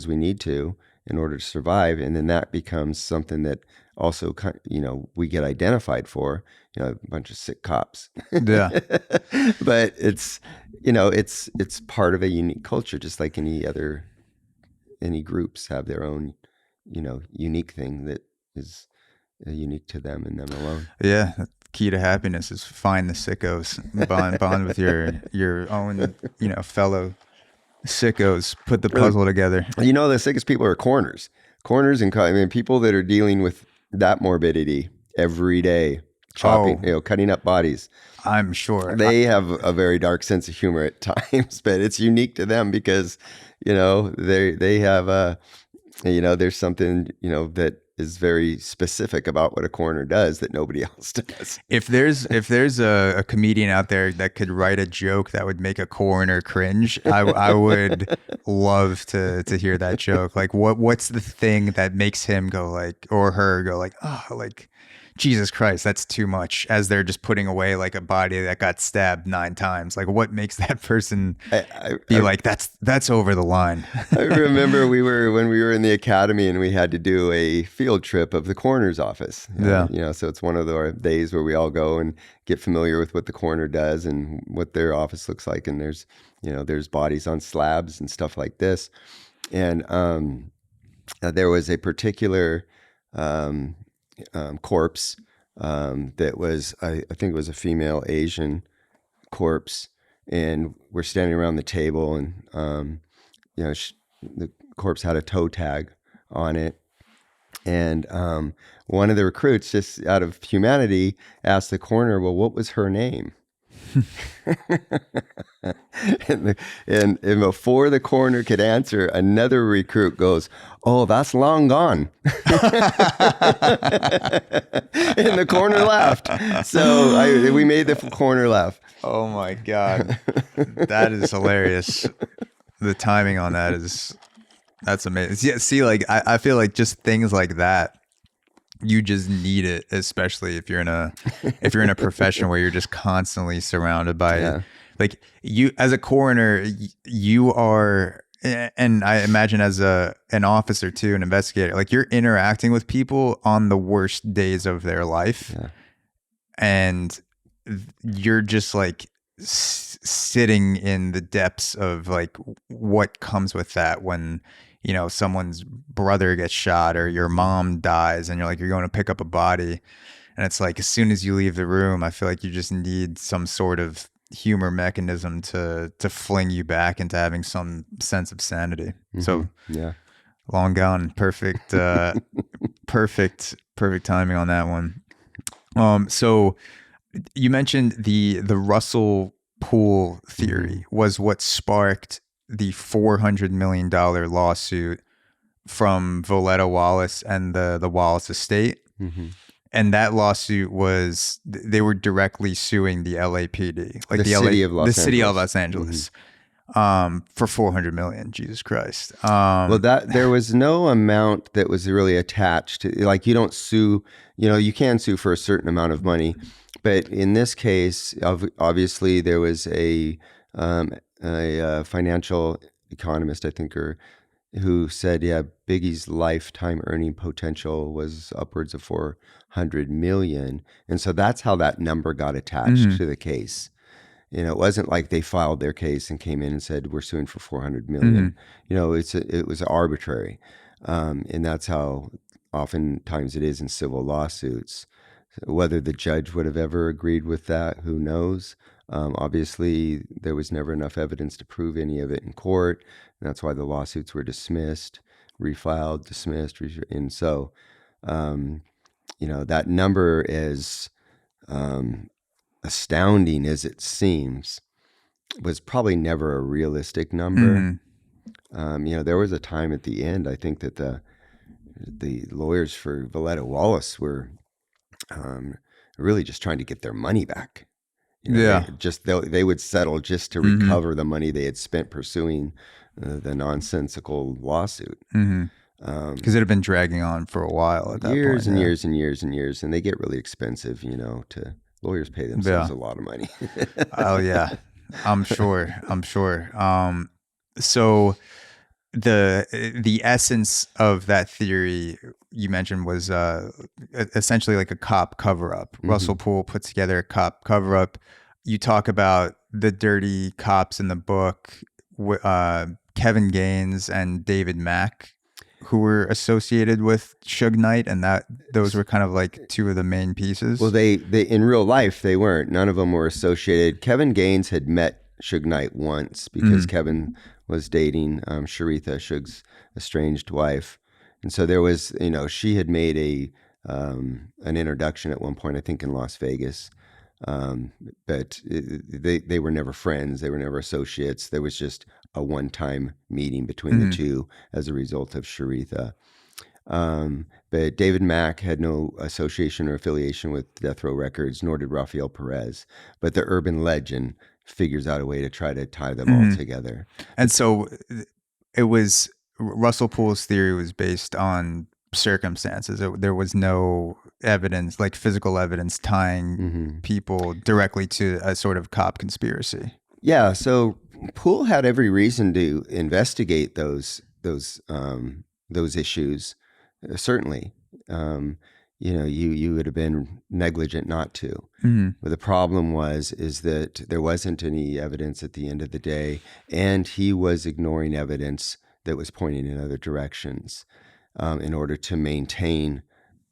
we need to in order to survive. And then that becomes something that also, we get identified for, a bunch of sick cops. Yeah. But it's part of a unique culture, just like any groups have their own, unique thing that is unique to them and them alone. Yeah. The key to happiness is find the sickos, bond with your own, fellow sickos, put the puzzle together. The sickest people are coroners and people that are dealing with that morbidity every day, chopping, cutting up bodies. I'm sure they have a very dark sense of humor at times, but it's unique to them because, they have there's something, that is very specific about what a coroner does that nobody else does. If there's a comedian out there that could write a joke that would make a coroner cringe, I would love to hear that joke. Like what's the thing that makes him go like, or her go like, oh, like Jesus Christ, that's too much, as they're just putting away like a body that got stabbed 9 times. Like what makes that person be like, that's over the line? I remember when we were in the academy and we had to do a field trip of the coroner's office. So it's one of the days where we all go and get familiar with what the coroner does and what their office looks like. And there's bodies on slabs and stuff like this. And there was a particular corpse that was, I think it was a female Asian corpse, and we're standing around the table, and the corpse had a toe tag on it, and one of the recruits, just out of humanity, asked the coroner, well, what was her name? and before the coroner could answer, another recruit goes, oh, that's long gone. And the coroner laughed. So we made the coroner laugh. Oh my God. That is hilarious. The timing on that's amazing. Yeah, see, like I feel like just things like that, you just need it, especially if you're in a profession where you're just constantly surrounded by like you as a coroner, you are, and I imagine as an officer too, an investigator, like you're interacting with people on the worst days of their life, and you're just like sitting in the depths of like what comes with that when someone's brother gets shot or your mom dies and you're going to pick up a body, and it's like as soon as you leave the room, I feel like you just need some sort of humor mechanism to fling you back into having some sense of sanity. Mm-hmm. So long gone. Perfect timing on that one. So you mentioned the Russell Poole theory was what sparked the $400 million lawsuit from Voletta Wallace and the Wallace estate. Mm-hmm. And that lawsuit was, they were directly suing the LAPD, like the city of Los Angeles, mm-hmm. For $400 million. Jesus Christ. Well, there was no amount that was really attached to, like, you don't sue, you can sue for a certain amount of money, but in this case, obviously there was a financial economist, I think, who said, Biggie's lifetime earning potential was upwards of $400 million. And so that's how that number got attached mm-hmm. to the case. It wasn't like they filed their case and came in and said, we're suing for $400 million. Mm-hmm. It was arbitrary. And that's how oftentimes it is in civil lawsuits. Whether the judge would have ever agreed with that, who knows? Obviously, there was never enough evidence to prove any of it in court. And that's why the lawsuits were dismissed, refiled, dismissed. And so, that number is astounding as it seems, was probably never a realistic number. Mm-hmm. There was a time at the end, I think, that the lawyers for Voletta Wallace were really just trying to get their money back. They would settle just to recover mm-hmm. the money they had spent pursuing the nonsensical lawsuit. Mm-hmm. Because it had been dragging on for a while at that years point. And years and years and years, and they get really expensive. Lawyers pay themselves a lot of money. Oh yeah, I'm sure. So the essence of that theory you mentioned was essentially like a cop cover-up. Russell Poole put together a cop cover-up. You talk about the dirty cops in the book, Kevin Gaines and David Mack, who were associated with Suge Knight, and those were kind of like two of the main pieces. Well, they in real life they weren't. None of them were associated. Kevin Gaines had met Suge Knight once because Kevin was dating Sharitha, Suge's estranged wife, and so there was, she had made an introduction at one point, I think in Las Vegas, but they were never friends. They were never associates. There was just a one-time meeting between the two as a result of Sharitha. But David Mack had no association or affiliation with Death Row Records, nor did Rafael Perez. But the urban legend figures out a way to try to tie them all together. And so it was, Russell Poole's theory was based on circumstances. There was no evidence, like physical evidence, tying people directly to a sort of cop conspiracy. Yeah, so Poole had every reason to investigate those issues. Certainly, you would have been negligent not to. But the problem is that there wasn't any evidence at the end of the day, and he was ignoring evidence that was pointing in other directions in order to maintain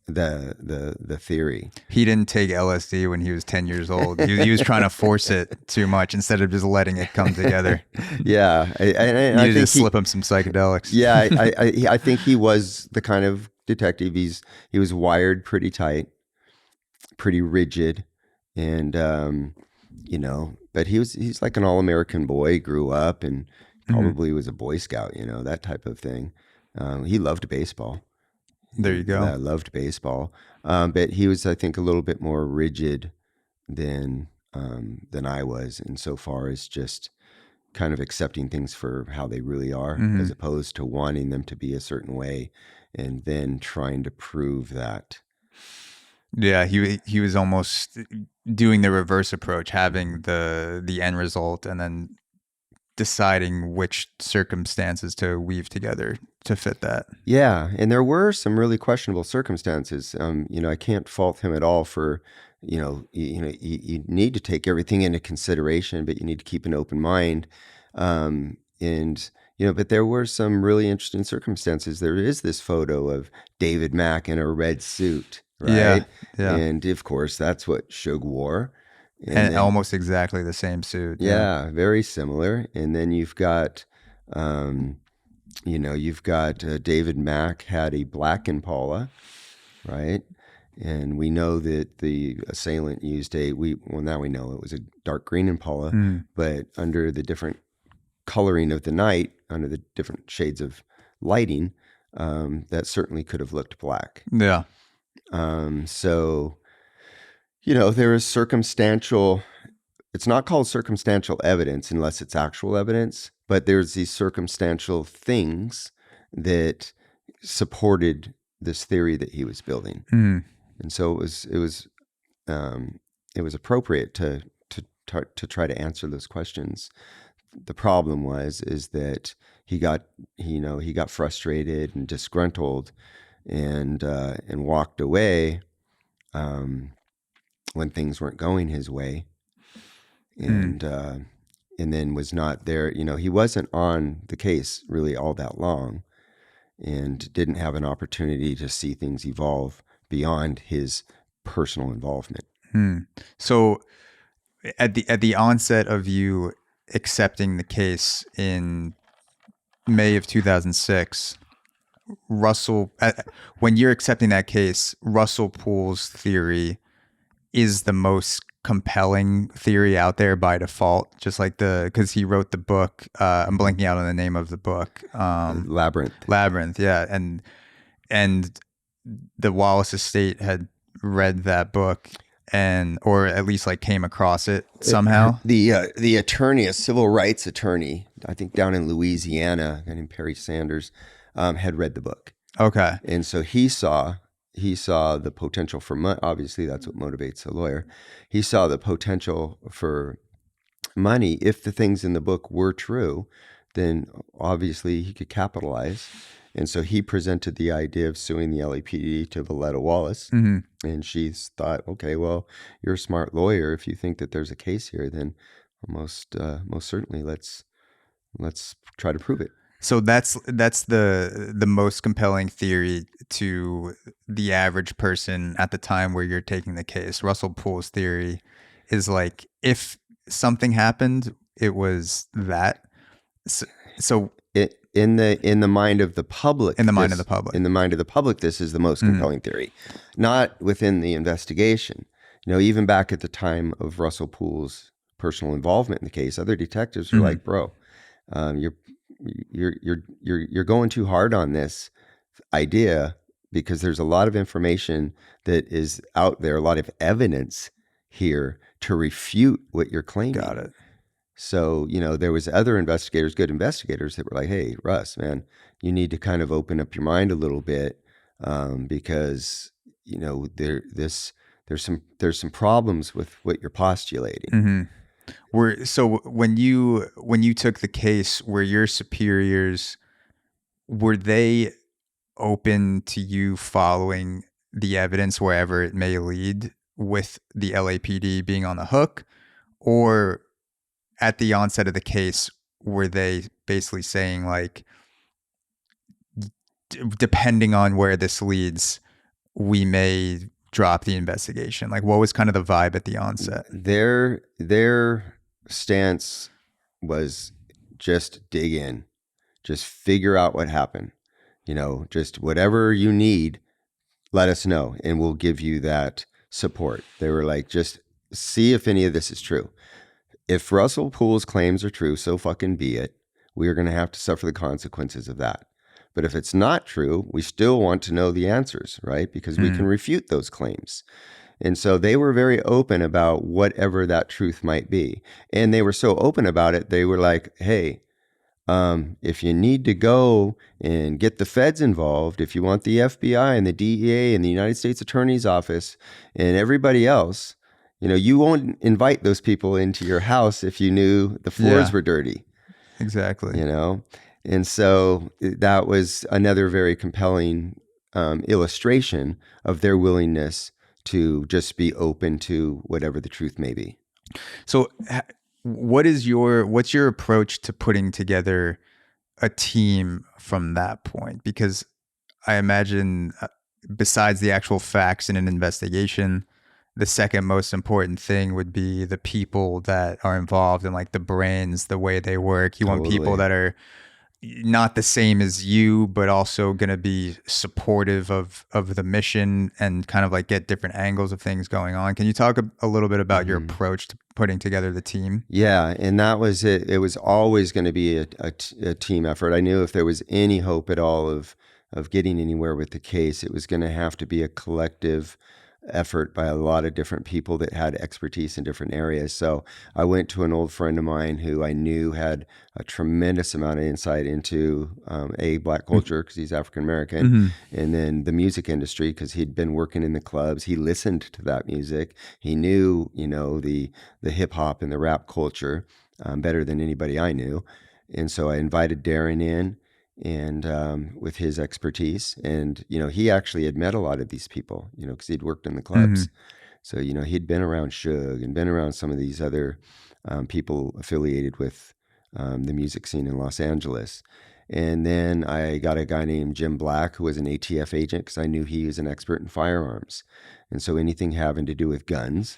the theory. He didn't take LSD when he was 10 years old. He was trying to force it too much instead of just letting it come together. Yeah, I think to slip him some psychedelics. Yeah, I think he was the kind of detective. He was wired pretty tight, pretty rigid, and but he's like an all-American boy. Grew up and probably was a Boy Scout, that type of thing. He loved baseball. There you go. I loved baseball, but he was, I think, a little bit more rigid than I was, insofar as just kind of accepting things for how they really are, as opposed to wanting them to be a certain way and then trying to prove that. Yeah, he was almost doing the reverse approach, having the end result and then deciding which circumstances to weave together to fit that. Yeah, and there were some really questionable circumstances. I can't fault him at all for, you need to take everything into consideration, but you need to keep an open mind. But there were some really interesting circumstances. There is this photo of David Mack in a red suit, right? Yeah. And of course, that's what Suge wore. And then, almost exactly the same suit. Yeah, very similar. And then you've got, David Mack had a black Impala, right? And we know that the assailant used now we know it was a dark green Impala, but under the different coloring of the night, under the different shades of lighting, that certainly could have looked black. Yeah. There is circumstantial, it's not called circumstantial evidence unless it's actual evidence, but there's these circumstantial things that supported this theory that he was building. And so it was appropriate to try to answer those questions. The problem is that he got frustrated and disgruntled and walked away when things weren't going his way, and then was not there. He wasn't on the case really all that long, and didn't have an opportunity to see things evolve beyond his personal involvement. So, at the onset of you accepting the case in May of 2006, when you're accepting that case, Russell Poole's theory is the most compelling theory out there by default, just like because he wrote the book, I'm blanking out on the name of the book. Labyrinth, yeah. And the Wallace estate had read that book or at least like came across it somehow. The attorney, a civil rights attorney, I think down in Louisiana, a guy named Perry Sanders, had read the book. Okay. And so he saw the potential for money. Obviously, that's what motivates a lawyer. He saw the potential for money. If the things in the book were true, then obviously he could capitalize. And so he presented the idea of suing the LAPD to Valletta Wallace. Mm-hmm. And she thought, okay, well, you're a smart lawyer. If you think that there's a case here, then most certainly let's try to prove it. So that's the most compelling theory to the average person at the time where you're taking the case. Russell Poole's theory is like, if something happened, it was that. So in the mind of the public, in the mind of the public, this is the most compelling theory, not within the investigation. Even back at the time of Russell Poole's personal involvement in the case, other detectives were like, "Bro, you're going too hard on this idea because there's a lot of information that is out there, a lot of evidence here to refute what you're claiming." Got it. So, there was other investigators, good investigators, that were like, "Hey, Russ, man, you need to kind of open up your mind a little bit because there's some problems with what you're postulating." Mm-hmm. So when you took the case, were your superiors, were they open to you following the evidence wherever it may lead, with the LAPD being on the hook, or at the onset of the case, were they basically saying like, depending on where this leads, we may drop the investigation? Like, what was kind of the vibe at the onset? Their stance was just dig in, just figure out what happened. Just whatever you need, let us know, and we'll give you that support. They were like, just see if any of this is true. If Russell Poole's claims are true, so fucking be it. We are going to have to suffer the consequences of that. But if it's not true, we still want to know the answers, right? Because we can refute those claims. And so they were very open about whatever that truth might be. And they were so open about it, they were like, hey, if you need to go and get the feds involved, if you want the FBI and the DEA and the United States Attorney's Office and everybody else, you won't invite those people into your house if you knew the floors were dirty. Exactly. And so that was another very compelling illustration of their willingness to just be open to whatever the truth may be. So what's your approach to putting together a team from that point? Because I imagine besides the actual facts in an investigation, the second most important thing would be the people that are involved and like the brains, the way they work. You want people that are not the same as you, but also going to be supportive of the mission and kind of like get different angles of things going on. Can you talk a little bit about your approach to putting together the team? Yeah, and that was it. It was always going to be a team effort. I knew if there was any hope at all of getting anywhere with the case, it was going to have to be a collective effort by a lot of different people that had expertise in different areas. So I went to an old friend of mine who I knew had a tremendous amount of insight into Black culture, because he's African American, and then the music industry, because he'd been working in the clubs. He listened to that music. He knew, the hip hop and the rap culture better than anybody I knew. And so I invited Darren in, and with his expertise, and he actually had met a lot of these people, because he'd worked in the clubs. So he'd been around Suge and been around some of these other people affiliated with the music scene in Los Angeles. And then I got a guy named Jim Black, who was an ATF agent, because I knew he was an expert in firearms, and so anything having to do with guns,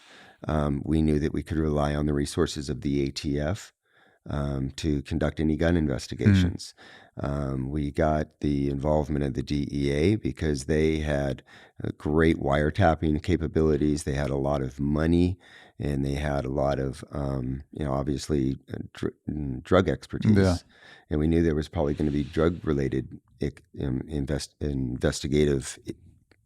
we knew that we could rely on the resources of the ATF to conduct any gun investigations. We got the involvement of the DEA because they had great wiretapping capabilities. They had a lot of money, and they had a lot of, obviously drug expertise. Yeah. And we knew there was probably going to be drug-related investigative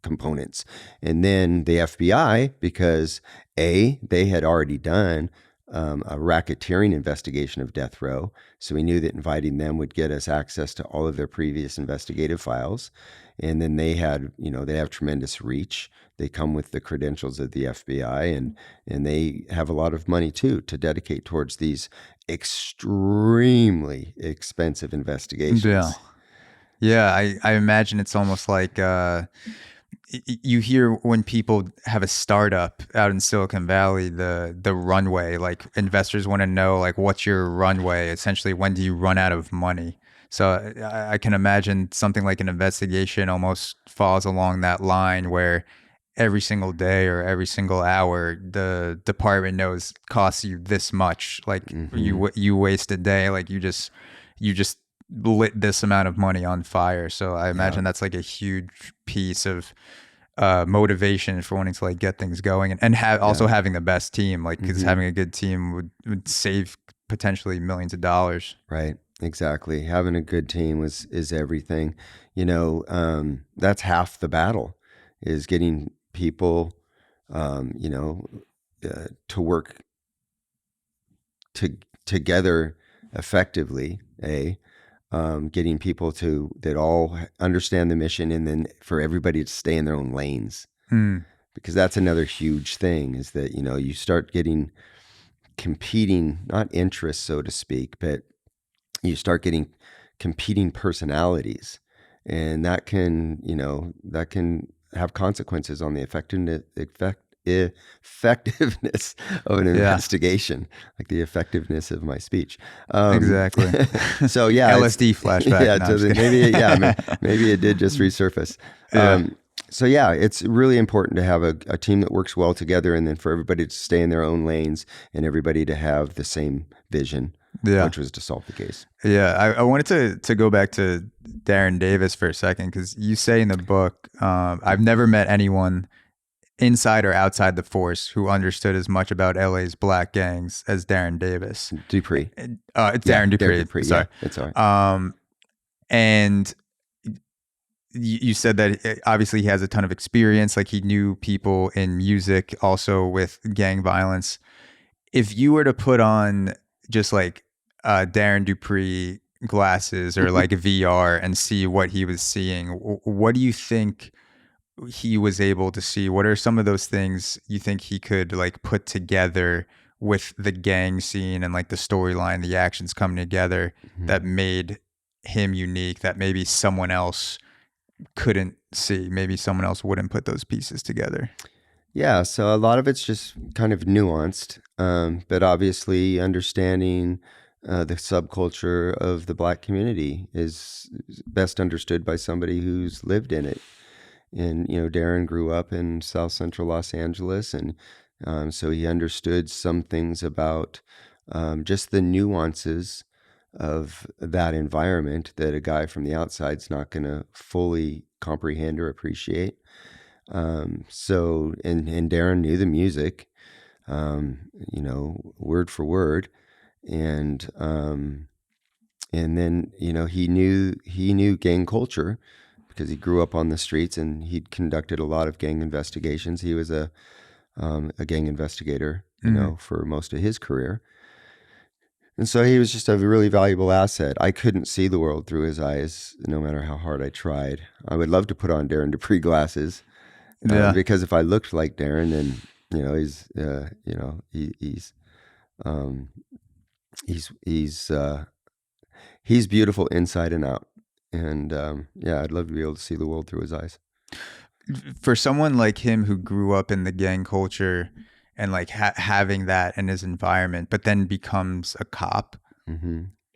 components. And then the FBI, because they had already done a racketeering investigation of death row. So we knew that inviting them would get us access to all of their previous investigative files. And then they had, they have tremendous reach. They come with the credentials of the FBI, and they have a lot of money too to dedicate towards these extremely expensive investigations. Yeah. Yeah, I imagine it's almost like you hear when people have a startup out in Silicon Valley, the runway, like investors want to know, like, what's your runway? Essentially, when do you run out of money? So I can imagine something like an investigation almost falls along that line where every single day or every single hour, the department knows costs you this much. Like you waste a day, like you just lit this amount of money on fire. So I imagine that's like a huge piece of motivation for wanting to like get things going, and also having the best team, like, because having a good team would save potentially millions of dollars. Right. Exactly. Having a good team is everything. That's half the battle, is getting people, to work together effectively, getting people that all understand the mission, and then for everybody to stay in their own lanes. Because that's another huge thing, is that, you start getting competing, not interests, so to speak, but you start getting competing personalities, and that can have consequences on the effectiveness of an investigation, like the effectiveness of my speech. Exactly. So yeah, LSD flashback. Yeah, no, maybe it did just resurface. So yeah, it's really important to have a team that works well together, and then for everybody to stay in their own lanes, and everybody to have the same vision, which was to solve the case. Yeah, I wanted to go back to Darren Davis for a second, because you say in the book, I've never met anyone inside or outside the force who understood as much about LA's black gangs as Darren Davis. Dupree. It's Darren Dupree. Sorry. Yeah, it's all right. And you said that obviously he has a ton of experience, like he knew people in music, also with gang violence. If you were to put on just like Darren Dupree glasses or like VR and see what he was seeing, what do you think he was able to see? What are some of those things you think he could like put together with the gang scene and like the storyline, the actions coming together that made him unique, that maybe someone else couldn't see, maybe someone else wouldn't put those pieces together? Yeah, so a lot of it's just kind of nuanced, but obviously understanding the subculture of the black community is best understood by somebody who's lived in it. And, Darren grew up in South Central Los Angeles, and so he understood some things about just the nuances of that environment that a guy from the outside's not going to fully comprehend or appreciate. So, and Darren knew the music, word for word. And then, he knew gang culture because he grew up on the streets and he'd conducted a lot of gang investigations. He was a gang investigator, for most of his career. And so he was just a really valuable asset. I couldn't see the world through his eyes, no matter how hard I tried. I would love to put on Darren Dupree glasses, because if I looked like Darren, then he's beautiful inside and out. And I'd love to be able to see the world through his eyes. For someone like him who grew up in the gang culture and like having that in his environment, but then becomes a cop,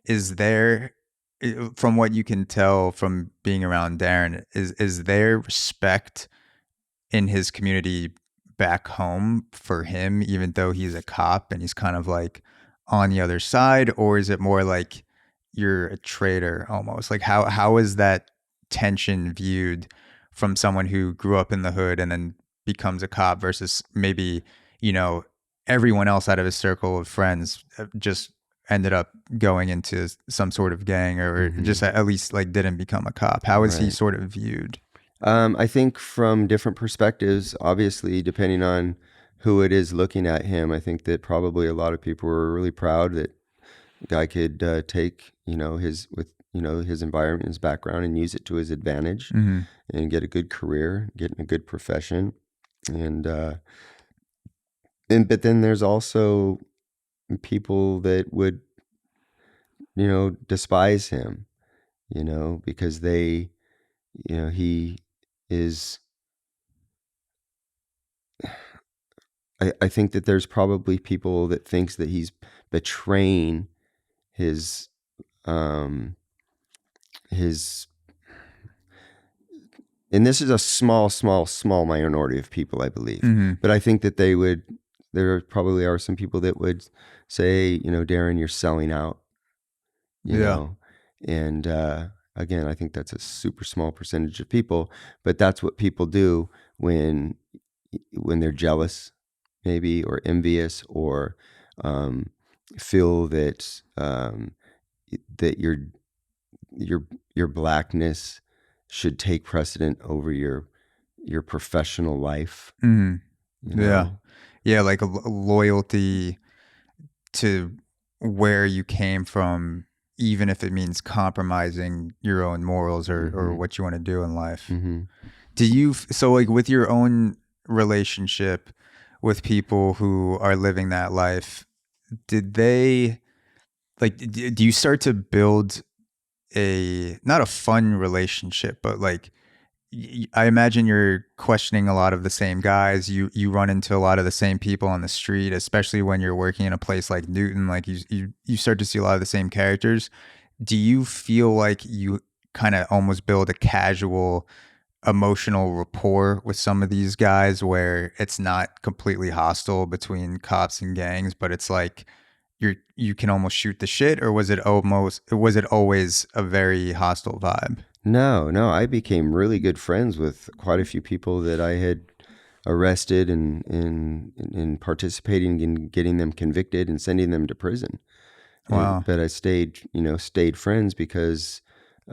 is there, from what you can tell from being around Darren, is there respect in his community back home for him, even though he's a cop and he's kind of like on the other side? Or is it more like you're a traitor almost? Like how is that tension viewed from someone who grew up in the hood and then becomes a cop versus maybe, everyone else out of his circle of friends just ended up going into some sort of gang or just at least like didn't become a cop? How is he sort of viewed? I think from different perspectives, obviously, depending on who it is looking at him, I think that probably a lot of people were really proud that the guy could take, his environment, his background, and use it to his advantage, Mm-hmm. and get a good career, get in a good profession, but then there's also people that would, despise him, because they, he is. I think that there's probably people that thinks that he's betraying his and this is a small minority of people, I believe. Mm-hmm. But I think that there probably are some people that would say, Darren, you're selling out, and again, I think that's a super small percentage of people, but that's what people do when they're jealous, maybe, or envious, or feel that that your blackness should take precedent over your professional life. Mm-hmm. Yeah, like a loyalty to where you came from, even if it means compromising your own morals or what you want to do in life. Mm-hmm. So like with your own relationship with people who are living that life, do you start to build not a fun relationship, but like, I imagine you're questioning a lot of the same guys. You run into a lot of the same people on the street, especially when you're working in a place like Newton. Like you start to see a lot of the same characters. Do you feel like you kind of almost build a casual emotional rapport with some of these guys where it's not completely hostile between cops and gangs, but it's like you can almost shoot the shit? Or was it always a very hostile vibe? No, I became really good friends with quite a few people that I had arrested and participating in getting them convicted and sending them to prison. Wow. But I stayed friends because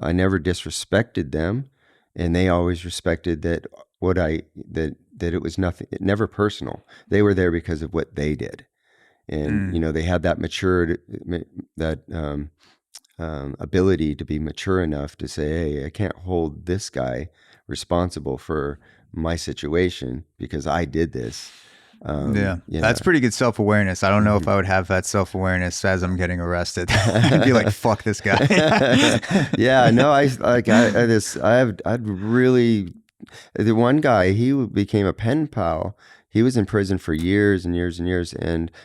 I never disrespected them, and they always respected that it was nothing, never personal. They were there because of what they did. And, they had that ability to be mature enough to say, hey, I can't hold this guy responsible for my situation because I did this. That's pretty good self-awareness. I don't know if I would have that self-awareness as I'm getting arrested. I'd be like, fuck this guy. Yeah, no, the one guy, he became a pen pal. He was in prison for years and years and years,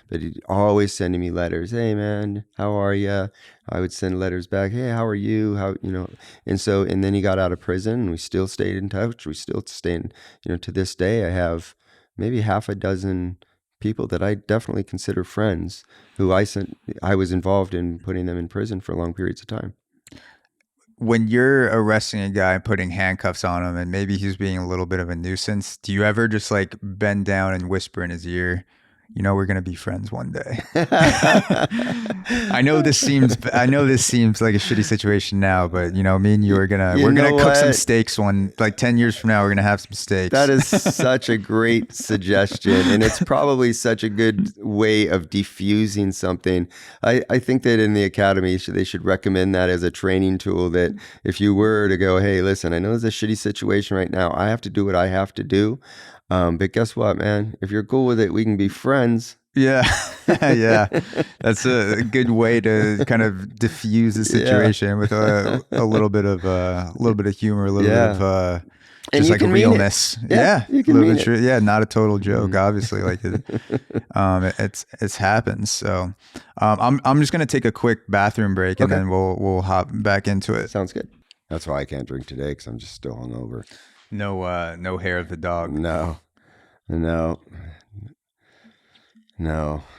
but he'd always sending me letters. Hey man, how are you? I would send letters back. Hey, how are you? And then he got out of prison, and we still stayed in touch. We still stay in, to this day. I have maybe half a dozen people that I definitely consider friends who I was involved in putting them in prison for long periods of time. When you're arresting a guy and putting handcuffs on him and maybe he's being a little bit of a nuisance, do you ever just like bend down and whisper in his ear, we're going to be friends one day? I know this seems like a shitty situation now, but me and you we're going to cook some steaks 10 years from now, we're going to have some steaks. That is such a great suggestion. And it's probably such a good way of diffusing something. I think that in the academy, they should recommend that as a training tool, that if you were to go, hey, listen, I know there's a shitty situation right now. I have to do what I have to do. But guess what, man? If you're cool with it, we can be friends. Yeah. Yeah. That's a good way to kind of diffuse the situation with a little bit of humor, a little bit of just like realness. Yeah. You can mean it. Yeah. Not a total joke, obviously. Like it's happened. So I'm just going to take a quick bathroom break and then we'll hop back into it. Sounds good. That's why I can't drink today, because I'm just still hungover. No hair of the dog. No,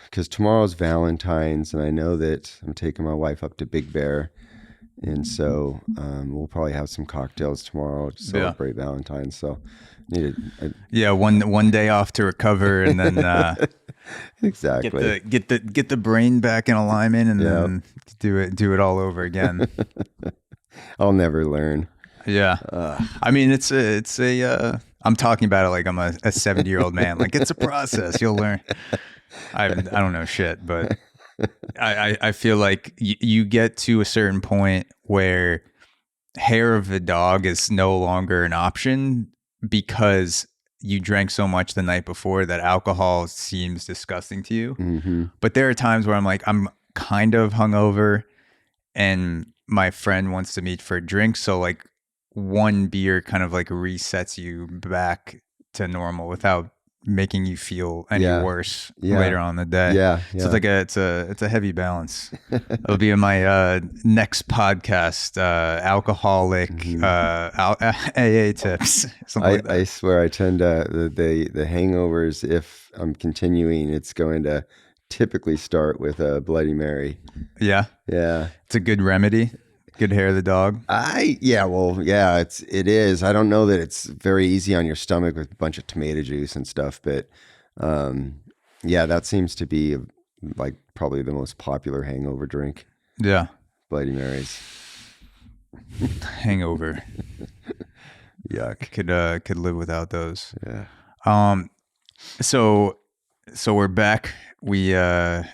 because tomorrow's Valentine's, and I know that I'm taking my wife up to Big Bear, and so we'll probably have some cocktails tomorrow to celebrate Valentine's. So, one day off to recover, and then exactly get the brain back in alignment, and then do it all over again. I'll never learn. Yeah. I mean, it's a I'm talking about it like I'm a 70-year-old man. Like, it's a process. You'll learn. I don't know shit, but I feel like you get to a certain point where hair of the dog is no longer an option because you drank so much the night before that alcohol seems disgusting to you. Mm-hmm. But there are times where I'm like, I'm kind of hungover and my friend wants to meet for a drink. So like one beer kind of like resets you back to normal without making you feel any worse later on in the day. So it's like it's a heavy balance. It'll be in my next podcast, alcoholic AA tips. I swear I tend to the hangovers, if I'm continuing, it's going to typically start with a Bloody Mary. Yeah. It's a good remedy. Good hair of the dog. It is. I don't know that it's very easy on your stomach with a bunch of tomato juice and stuff, but that seems to be like probably the most popular hangover drink. Yeah. Bloody Marys. Hangover. Yuck. Could live without those. Yeah. So we're back. I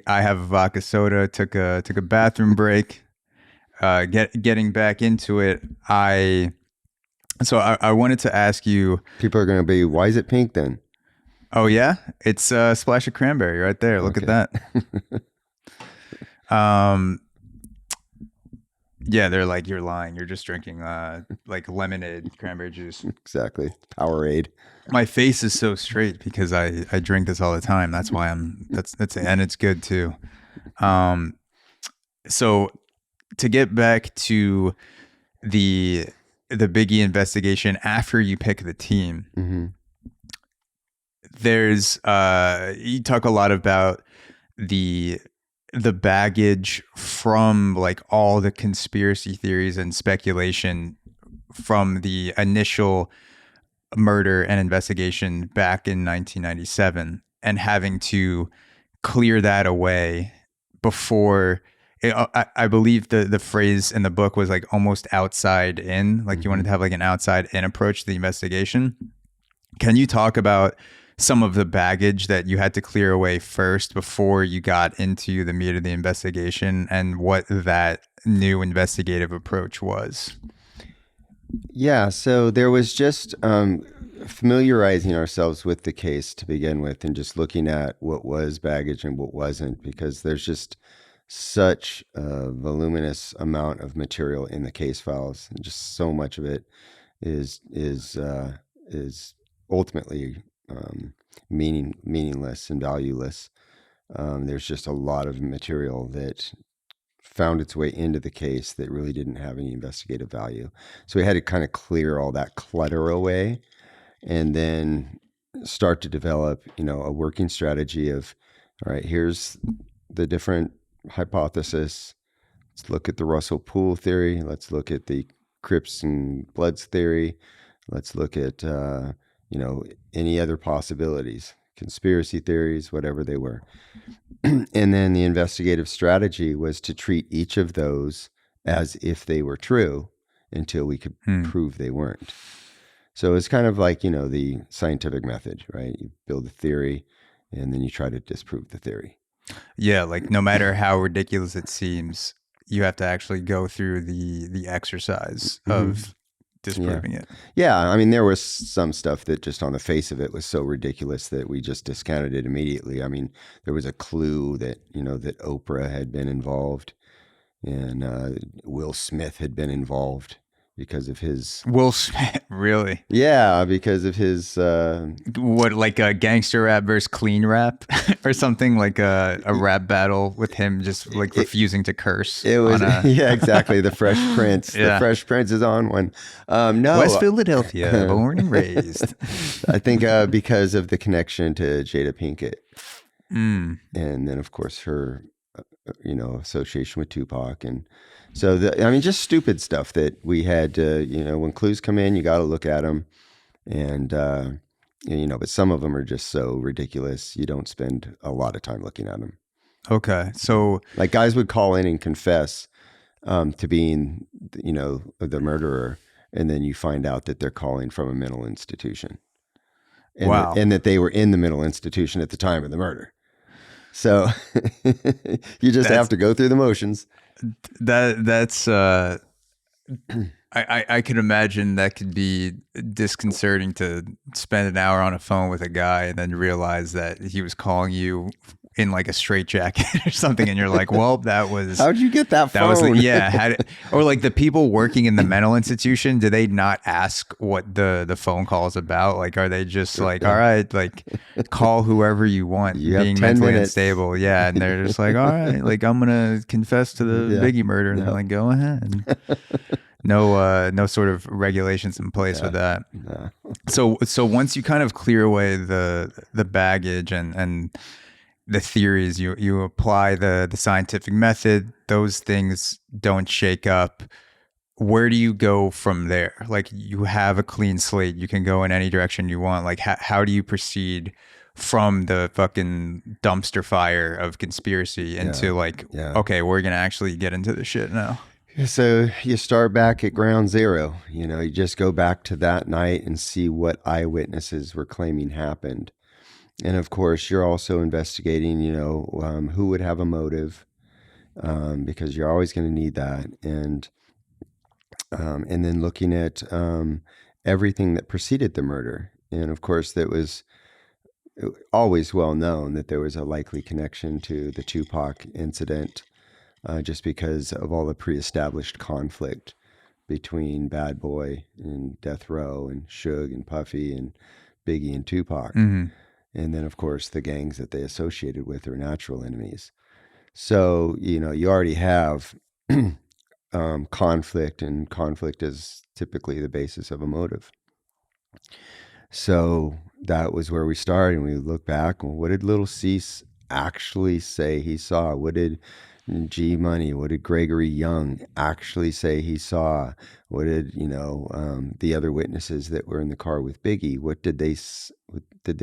have a vodka soda, took a bathroom break. Getting back into it, I wanted to ask you. People are going to be, why is it pink then? Oh yeah, it's a splash of cranberry right there. Look at that. Yeah, they're like, you're lying. You're just drinking like lemonade, cranberry juice. Exactly, Powerade. My face is so straight because I drink this all the time. That's why that's and it's good too. So. To get back to the Biggie investigation after you pick the team, mm-hmm. There's you talk a lot about the baggage from like all the conspiracy theories and speculation from the initial murder and investigation back in 1997 and having to clear that away before. I believe the phrase in the book was like almost outside in, like you wanted to have like an outside in approach to the investigation. Can you talk about some of the baggage that you had to clear away first before you got into the meat of the investigation and what that new investigative approach was? Yeah, so there was just familiarizing ourselves with the case to begin with and just looking at what was baggage and what wasn't, because there's just such a voluminous amount of material in the case files, and just so much of it is ultimately meaningless and valueless. There's just a lot of material that found its way into the case that really didn't have any investigative value. So we had to kind of clear all that clutter away, and then start to develop, a working strategy of, all right, here's the different hypothesis. Let's look at the Russell Poole theory. Let's look at the Crips and Bloods theory. Let's look at any other possibilities, conspiracy theories, whatever they were. And then the investigative strategy was to treat each of those as if they were true until we could prove they weren't. So it's kind of like, the scientific method, right? You build a theory and then you try to disprove the theory. Yeah, like no matter how ridiculous it seems, you have to actually go through the exercise of disproving it. Yeah, I mean, there was some stuff that just on the face of it was so ridiculous that we just discounted it immediately. I mean, there was a clue that, that Oprah had been involved and Will Smith had been involved because of his... Will Smith, really? Yeah, because of his... What, like a gangster rap versus clean rap? Or something like a rap battle with him just like refusing to curse? It was, yeah, exactly. The Fresh Prince. Yeah. The Fresh Prince is on one. No, West Philadelphia, born and raised. I think because of the connection to Jada Pinkett. And then, of course, her, association with Tupac. And so, just stupid stuff that we had to, when clues come in, you got to look at them. And, but some of them are just so ridiculous. You don't spend a lot of time looking at them. Okay. So like guys would call in and confess to being, the murderer. and then you find out that they're calling from a mental institution, and Wow. and that they were in the mental institution at the time of the murder. So you just have to go through the motions. That's I could imagine that could be disconcerting to spend an hour on a phone with a guy and then realize that he was calling you in like a straitjacket or something, and you're like, well, that was How'd you get that phone? or like the people working in the mental institution, do they not ask what the phone call is about? Like, are they just like, all right, like call whoever you want, You have being 10 mentally minutes. unstable? Yeah. And they're just like, all right, like I'm going to confess to the Biggie murder. And they're like, go ahead. No sort of regulations in place with that. So once you kind of clear away the baggage and the theories, you apply the scientific method, those things don't shake up. Where do you go from there? Like, you have a clean slate, you can go in any direction you want. Like, how do you proceed from the fucking dumpster fire of conspiracy into okay, we're gonna actually get into the shit now? So you start back at ground zero. You just go back to that night and see what eyewitnesses were claiming happened. And of course, you're also investigating, who would have a motive, because you're always going to need that. And then looking at everything that preceded the murder. And of course, that was always well known that there was a likely connection to the Tupac incident, just because of all the pre-established conflict between Bad Boy and Death Row and Suge and Puffy and Biggie and Tupac. Mm-hmm. And then, of course, the gangs that they associated with are natural enemies. So, you already have conflict, and conflict is typically the basis of a motive. So that was where we started, and we look back, well, what did Little Cease actually say he saw? What did G Money, what did Gregory Young actually say he saw? What did, the other witnesses that were in the car with Biggie, what did they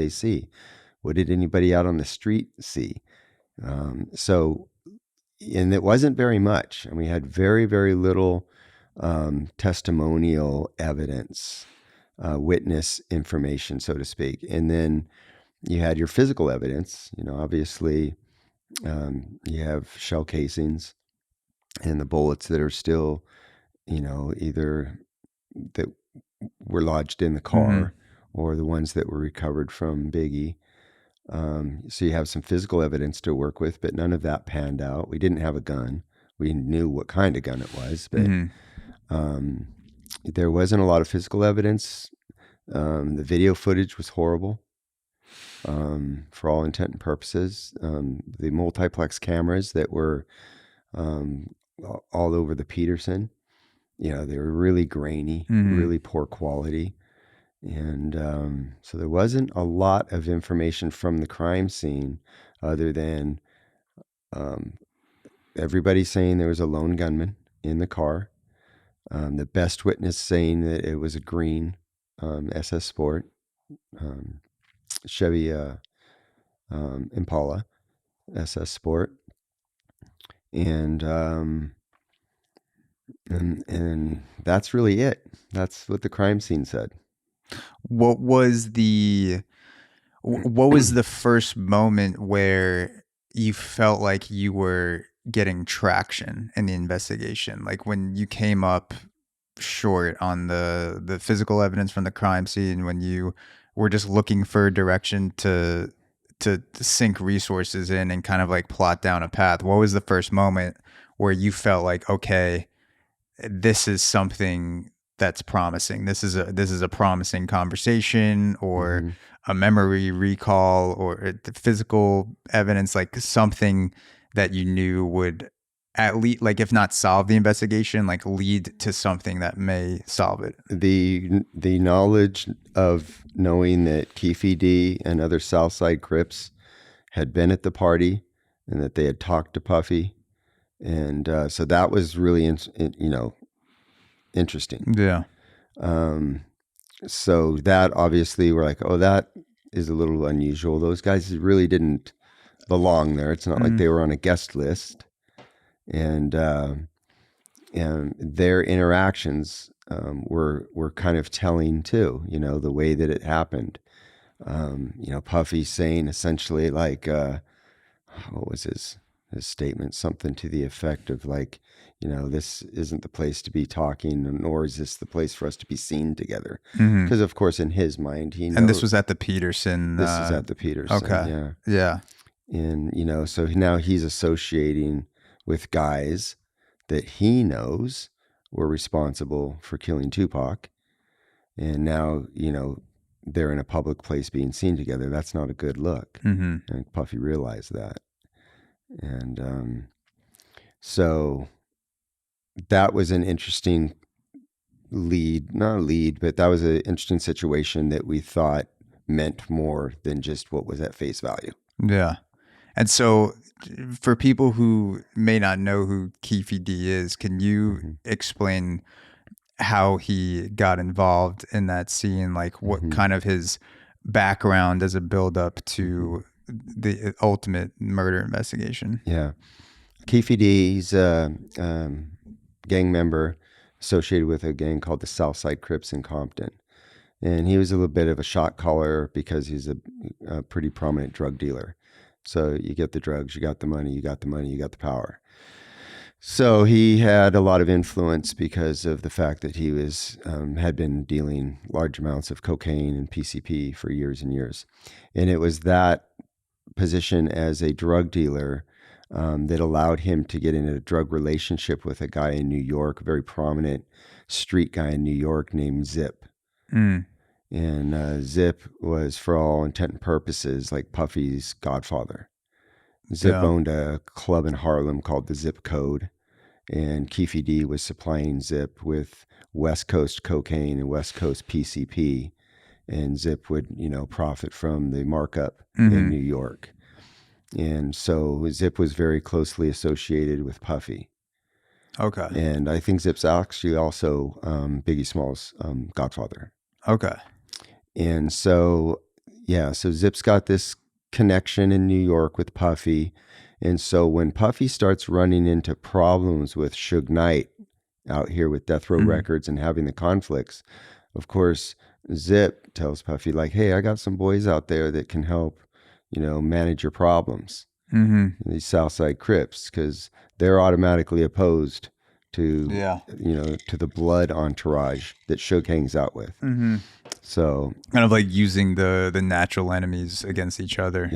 see? What did anybody out on the street see? And it wasn't very much. And we had very, very little testimonial evidence, witness information, so to speak. And then you had your physical evidence, obviously. You have shell casings and the bullets that are still, either that were lodged in the car or the ones that were recovered from Biggie. So you have some physical evidence to work with, but none of that panned out. We didn't have a gun. We knew what kind of gun it was, but there wasn't a lot of physical evidence. The video footage was horrible. For all intent and purposes, the multiplex cameras that were all over the Peterson, they were really grainy, really poor quality. And so there wasn't a lot of information from the crime scene other than everybody saying there was a lone gunman in the car. The best witness saying that it was a green SS Sport. Chevy Impala SS Sport, and that's really it. That's what the crime scene said. What was the first moment where you felt like you were getting traction in the investigation? Like when you came up short on the physical evidence from the crime scene, when you were just looking for direction to sink resources in and kind of like plot down a path. What was the first moment where you felt like, okay, this is something that's promising. This is a promising conversation, or a memory recall, or the physical evidence, like something that you knew would at least, like, if not solve the investigation, like lead to something that may solve it? The knowledge of knowing that Keefe D and other Southside Crips had been at the party and that they had talked to Puffy. And so that was really, interesting. Yeah. So that obviously we're like, oh, that is a little unusual. Those guys really didn't belong there. It's not like they were on a guest list. And their interactions were kind of telling too. You know, the way that it happened. You know, Puffy saying essentially like, what was his statement? Something to the effect of like, you know, this isn't the place to be talking, nor is this the place for us to be seen together. Because of course, in his mind, he knows. And this was at the Peterson. This is at the Peterson. Okay. Yeah. And, you know, so now he's associating with guys that he knows were responsible for killing Tupac. And now, you know, they're in a public place being seen together. That's not a good look. And Puffy realized that. And so that was an interesting not a lead, but that was an interesting situation that we thought meant more than just what was at face value. Yeah. And so for people who may not know who Keefe D is, can you explain how he got involved in that scene? Like what kind of his background as a build up to the ultimate murder investigation? Yeah. Keefe D, he's a gang member associated with a gang called the Southside Crips in Compton. And he was a little bit of a shot caller because he's a pretty prominent drug dealer. So you get the drugs, you got the money, you got the power. So he had a lot of influence because of the fact that he was had been dealing large amounts of cocaine and PCP for years and years. And it was that position as a drug dealer that allowed him to get in a drug relationship with a guy in New York, a very prominent street guy in New York named Zip. And Zip was, for all intent and purposes, like Puffy's godfather. Zip owned a club in Harlem called the Zip Code, and Keefe D was supplying Zip with West Coast cocaine and West Coast PCP, and Zip would, you know, profit from the markup in New York. And so Zip was very closely associated with Puffy. Okay. And I think Zip's actually also Biggie Smalls' godfather. Okay. And so, yeah, so Zip's got this connection in New York with Puffy. And so when Puffy starts running into problems with Suge Knight out here with Death Row Records and having the conflicts, of course, Zip tells Puffy, like, hey, I got some boys out there that can help, you know, manage your problems. These Southside Crips, because they're automatically opposed to, you know, to the blood entourage that Suge hangs out with. So kind of like using the natural enemies against each other.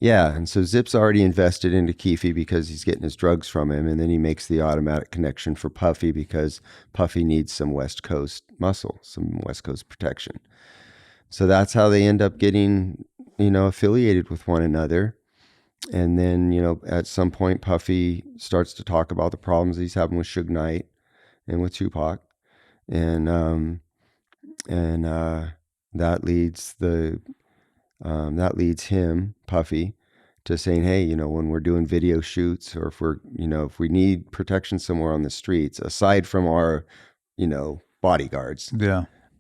Yeah. And so Zip's already invested into Keefe because he's getting his drugs from him. And then he makes the automatic connection for Puffy because Puffy needs some West Coast muscle, some West Coast protection. So that's how they end up getting, you know, affiliated with one another. And then, you know, at some point, Puffy starts to talk about the problems he's having with Suge Knight and with Tupac. And that leads him, Puffy, to saying, hey, you know, when we're doing video shoots or if we're, you know, if we need protection somewhere on the streets, aside from our, you know, bodyguards.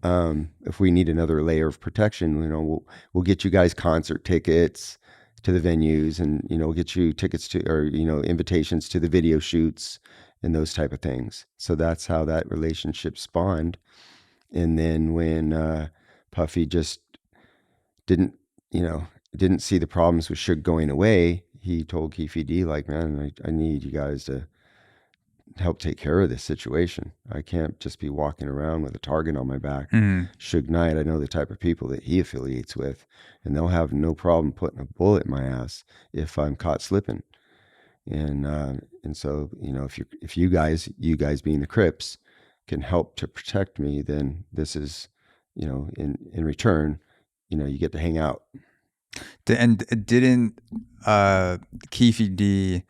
If we need another layer of protection, you know, we'll get you guys concert tickets to the venues, and, you know, we'll get you tickets to, or, you know, invitations to the video shoots and those type of things. So that's how that relationship spawned. And then when Puffy just didn't see the problems with Suge going away, he told Keefe D, like, man, I need you guys to help take care of this situation. I can't just be walking around with a target on my back. Suge Knight, I know the type of people that he affiliates with, and they'll have no problem putting a bullet in my ass if I'm caught slipping. And so, you know, if you guys being the Crips can help to protect me, then this is, you know, in return, you know, you get to hang out. And didn't Keefe D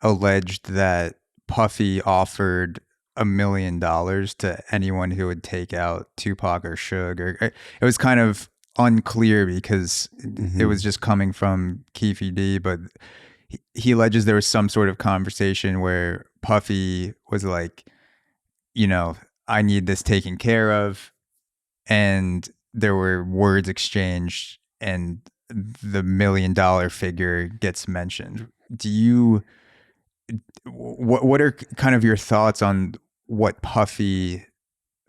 alleged that Puffy offered $1 million to anyone who would take out Tupac or Suge? Or it was kind of unclear because it was just coming from Keefe D, but he alleges there was some sort of conversation where Puffy was like, you know, I need this taken care of, and there were words exchanged and the $1 million figure gets mentioned. What are kind of your thoughts on what Puffy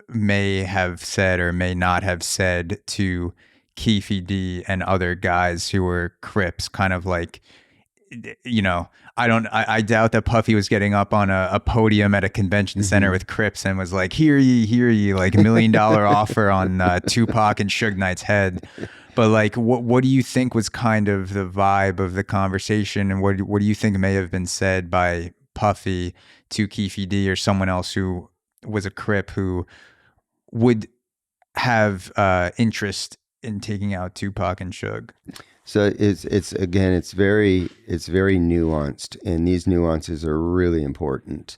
may have said or may not have said to Keefe D and other guys who were Crips, kind of like, you know, I doubt that Puffy was getting up on a podium at a convention center with Crips and was like, hear ye, like $1 million offer on Tupac and Suge Knight's head. But like, what do you think was kind of the vibe of the conversation, and what do you think may have been said by Puffy to Keefe D or someone else who was a Crip who would have interest in taking out Tupac and Suge? So it's very nuanced, and these nuances are really important.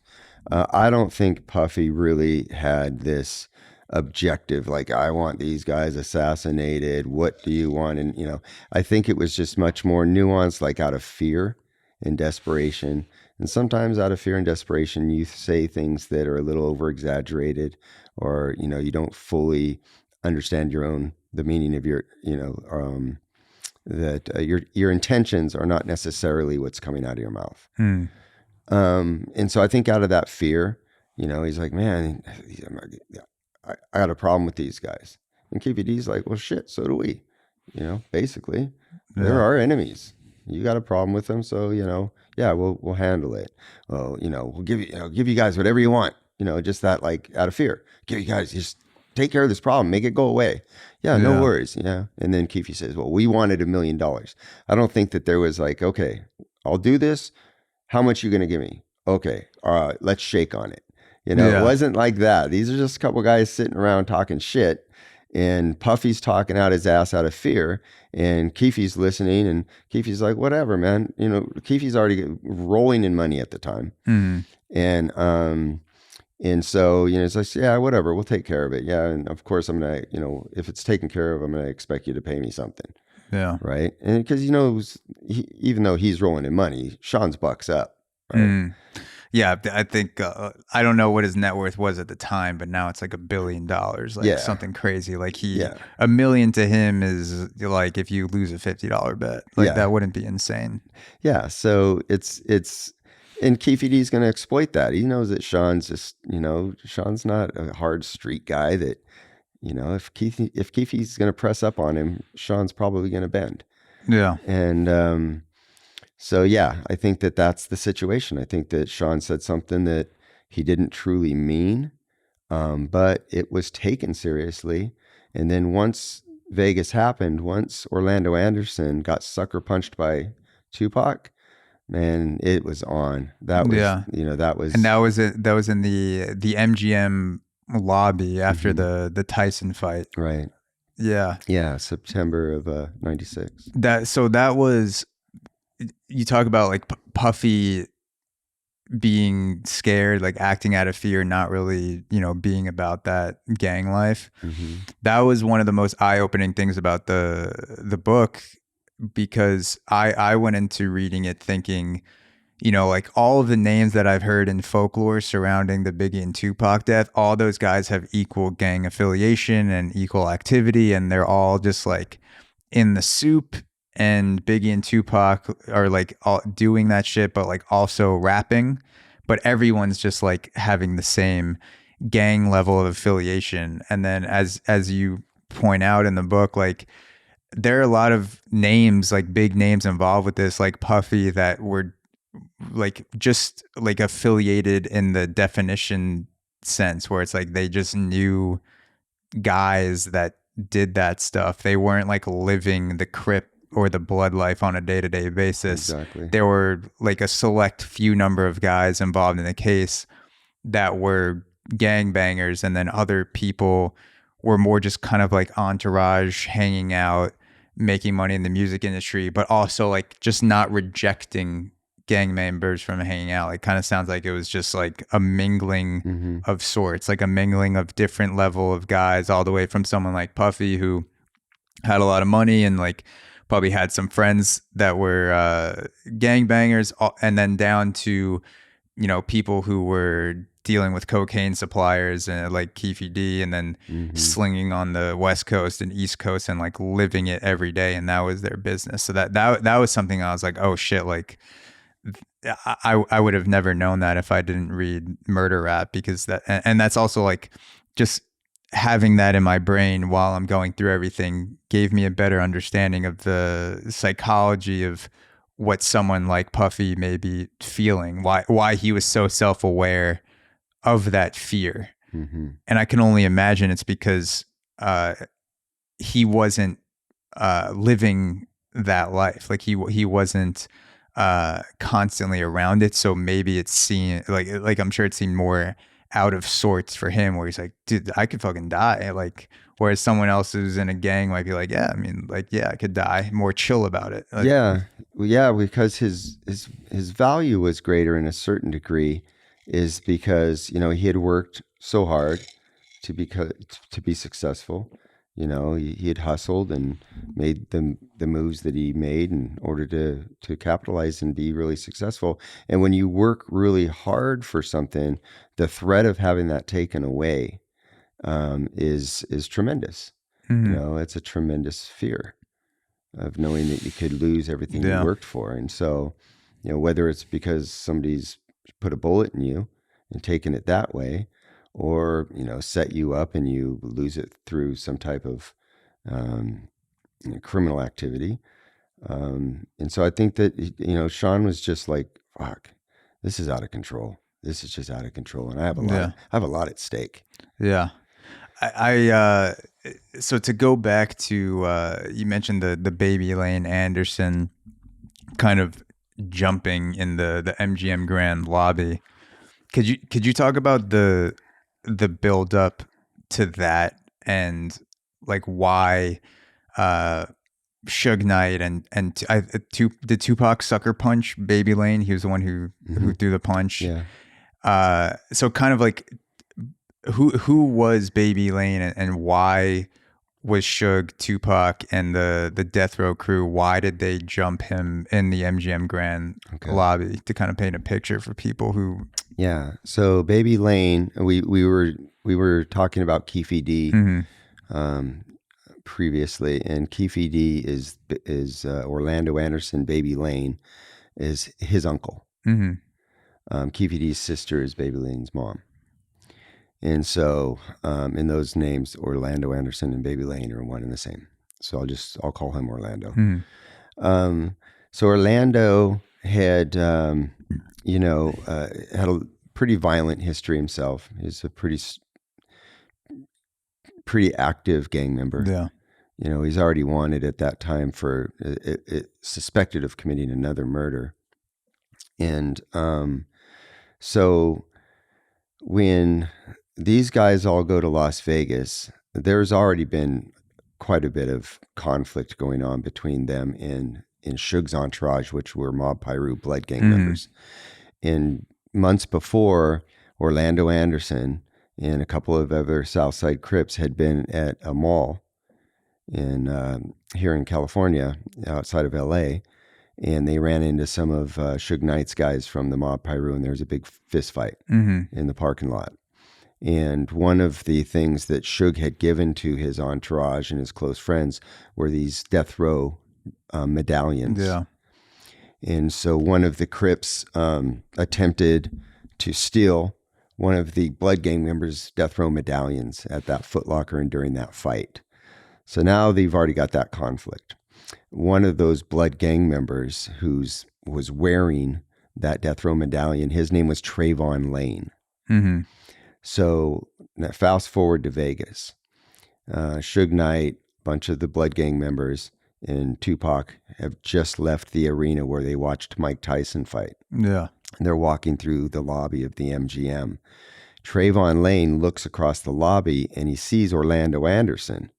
I don't think Puffy really had this objective, like, I want these guys assassinated. What do you want? And, you know, I think it was just much more nuanced, like out of fear and desperation. And sometimes out of fear and desperation, you say things that are a little over exaggerated, or, you know, you don't fully understand the meaning of your, you know, that your intentions are not necessarily what's coming out of your mouth. And so I think out of that fear, you know, he's like, man, I got a problem with these guys. And Keefe D's like, well, shit, so do we. You know, basically, they're our enemies. You got a problem with them, so, you know, yeah, we'll handle it. Well, you know, we'll give you guys whatever you want. You know, just that, like, out of fear. Give you guys, just take care of this problem, make it go away. Yeah, no worries. Yeah. And then Keefe says, well, we wanted $1 million. I don't think that there was like, okay, I'll do this. How much you going to give me? Okay. Let's shake on it. You know, It wasn't like that. These are just a couple guys sitting around talking shit, and Puffy's talking out his ass out of fear, and Keefe's listening, and Keefe's like, whatever, man. You know, Keefe's already rolling in money at the time. And so, you know, it's like, yeah, whatever, we'll take care of it. Yeah. And of course, I'm going to, you know, if it's taken care of, I'm going to expect you to pay me something. Yeah. Right. And because, you know, even though he's rolling in money, Sean's bucks up. Right? Yeah. I think, I don't know what his net worth was at the time, but now it's like $1 billion, like something crazy. Like $1 million to him is like, if you lose a $50 bet, like that wouldn't be insane. Yeah. So and Keefe D's going to exploit that. He knows that Sean's just, you know, Sean's not a hard street guy that, you know, if Keefe's going to press up on him, Sean's probably going to bend. Yeah. And so, yeah, I think that that's the situation. I think that Sean said something that he didn't truly mean, but it was taken seriously. And then once Vegas happened, once Orlando Anderson got sucker punched by Tupac, man, it was on. That was, you know, that was, and that was in the MGM lobby after the Tyson fight, right? Yeah, September of '96. That was, you talk about like Puffy being scared, like acting out of fear, not really, you know, being about that gang life. That was one of the most eye-opening things about the book. Because I went into reading it thinking, you know, like all of the names that I've heard in folklore surrounding the Biggie and Tupac death, all those guys have equal gang affiliation and equal activity, and they're all just like in the soup. And Biggie and Tupac are like all doing that shit, but like also rapping. But everyone's just like having the same gang level of affiliation. And then as you point out in the book, like, there are a lot of names, like big names involved with this, like Puffy, that were like just like affiliated in the definition sense, where it's like they just knew guys that did that stuff. They weren't like living the Crip or the blood life on a day-to-day basis. Exactly. There were like a select few number of guys involved in the case that were gangbangers, and then other people were more just kind of like entourage, hanging out, making money in the music industry, but also like just not rejecting gang members from hanging out. Like, kind of sounds like it was just like a mingling of sorts, like a mingling of different level of guys, all the way from someone like Puffy, who had a lot of money and like probably had some friends that were gangbangers, and then down to, you know, people who were dealing with cocaine suppliers and like Keefe D, and then slinging on the West Coast and East Coast and like living it every day, and that was their business. So that was something I was like, oh shit, like I would have never known that if I didn't read Murder Rap, because and that's also like just having that in my brain while I'm going through everything gave me a better understanding of the psychology of what someone like Puffy may be feeling, why he was so self-aware of that fear. Mm-hmm. And I can only imagine it's because he wasn't living that life. Like he wasn't constantly around it. So maybe it's seen like I'm sure it seemed more out of sorts for him, where he's like, dude, I could fucking die. Like, whereas someone else who's in a gang might be like, yeah, I mean, like, yeah, I could die, more chill about it. Like, yeah, because his value was greater in a certain degree, is because, you know, he had worked so hard to be successful. You know, he had hustled and made the moves that he made in order to capitalize and be really successful. And when you work really hard for something, the threat of having that taken away is tremendous. Mm-hmm. You know, it's a tremendous fear of knowing that you could lose everything you worked for. And so, you know, whether it's because somebody's put a bullet in you and taken it that way, or, you know, set you up and you lose it through some type of criminal activity. And so I think that, you know, Sean was just like, fuck, this is out of control. This is just out of control. And I have a lot at stake. Yeah. I so to go back to you mentioned the Baby Lane Anderson kind of jumping in the MGM Grand lobby. Could you talk about the build up to that, and like why Suge Knight and did Tupac sucker punch Baby Lane? He was the one who threw the punch. Yeah. So kind of like who was Baby Lane, and why was Suge, Tupac, and the Death Row crew, why did they jump him in the MGM Grand lobby, to kind of paint a picture for people who... Yeah. So Baby Lane, we were talking about Keefe D previously, and Keefe D is Orlando Anderson. Baby Lane is his uncle. Mm-hmm. Keefe D's sister is Baby Lane's mom. And so, in those names, Orlando Anderson and Baby Lane are one and the same. So I'll call him Orlando. Mm-hmm. So Orlando had, had a pretty violent history himself. He's a pretty active gang member. Yeah. You know, he's already wanted at that time for suspected of committing another murder. And so when these guys all go to Las Vegas, there's already been quite a bit of conflict going on between them and Suge's entourage, which were Mob Piru blood gang members. And months before, Orlando Anderson and a couple of other Southside Crips had been at a mall here in California, outside of LA, and they ran into some of Suge Knight's guys from the Mob Piru, and there was a big fist fight in the parking lot. And one of the things that Suge had given to his entourage and his close friends were these death row medallions. Yeah. And so one of the Crips attempted to steal one of the blood gang members' death row medallions at that Foot Locker and during that fight. So now they've already got that conflict. One of those blood gang members was wearing that death row medallion, his name was Trayvon Lane. Mm-hmm. So now fast forward to Vegas. Suge Knight, a bunch of the blood gang members, and Tupac have just left the arena where they watched Mike Tyson fight. Yeah. And they're walking through the lobby of the MGM. Trayvon Lane looks across the lobby and he sees Orlando Anderson,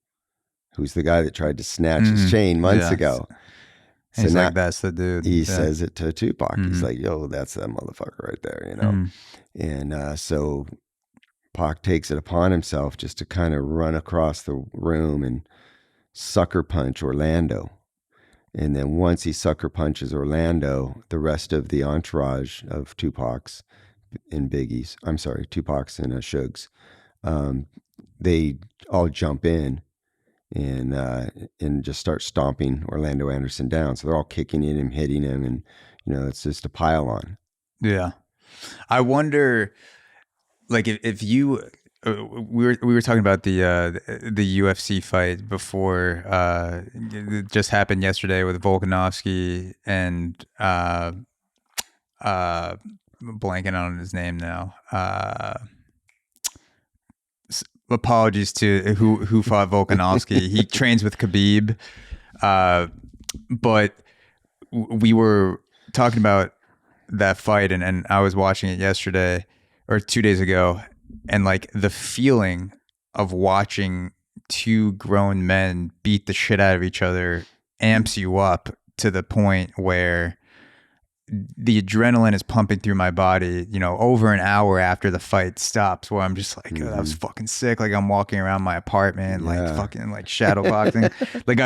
who's the guy that tried to snatch his chain months ago. So he's like, that's the dude. He says it to Tupac. He's like, yo, that's that motherfucker right there, you know? And so Pac takes it upon himself just to kind of run across the room and sucker punch Orlando. And then once he sucker punches Orlando, the rest of the entourage of Tupac's and Biggie's, Tupac's and Suge's, they all jump in and just start stomping Orlando Anderson down. So they're all kicking at him, hitting him, and it's just a pile on. Yeah. I wonder, like, if you, we were talking about the UFC fight before, it just happened yesterday with Volkanovski and, blanking on his name now. Apologies to who fought Volkanovski. He trains with Khabib, but we were talking about that fight, and I was watching it yesterday or 2 days ago, and like the feeling of watching two grown men beat the shit out of each other amps you up to the point where the adrenaline is pumping through my body, over an hour after the fight stops, where I'm just like, oh, that was fucking sick. Like, I'm walking around my apartment, like fucking like shadow boxing. Like,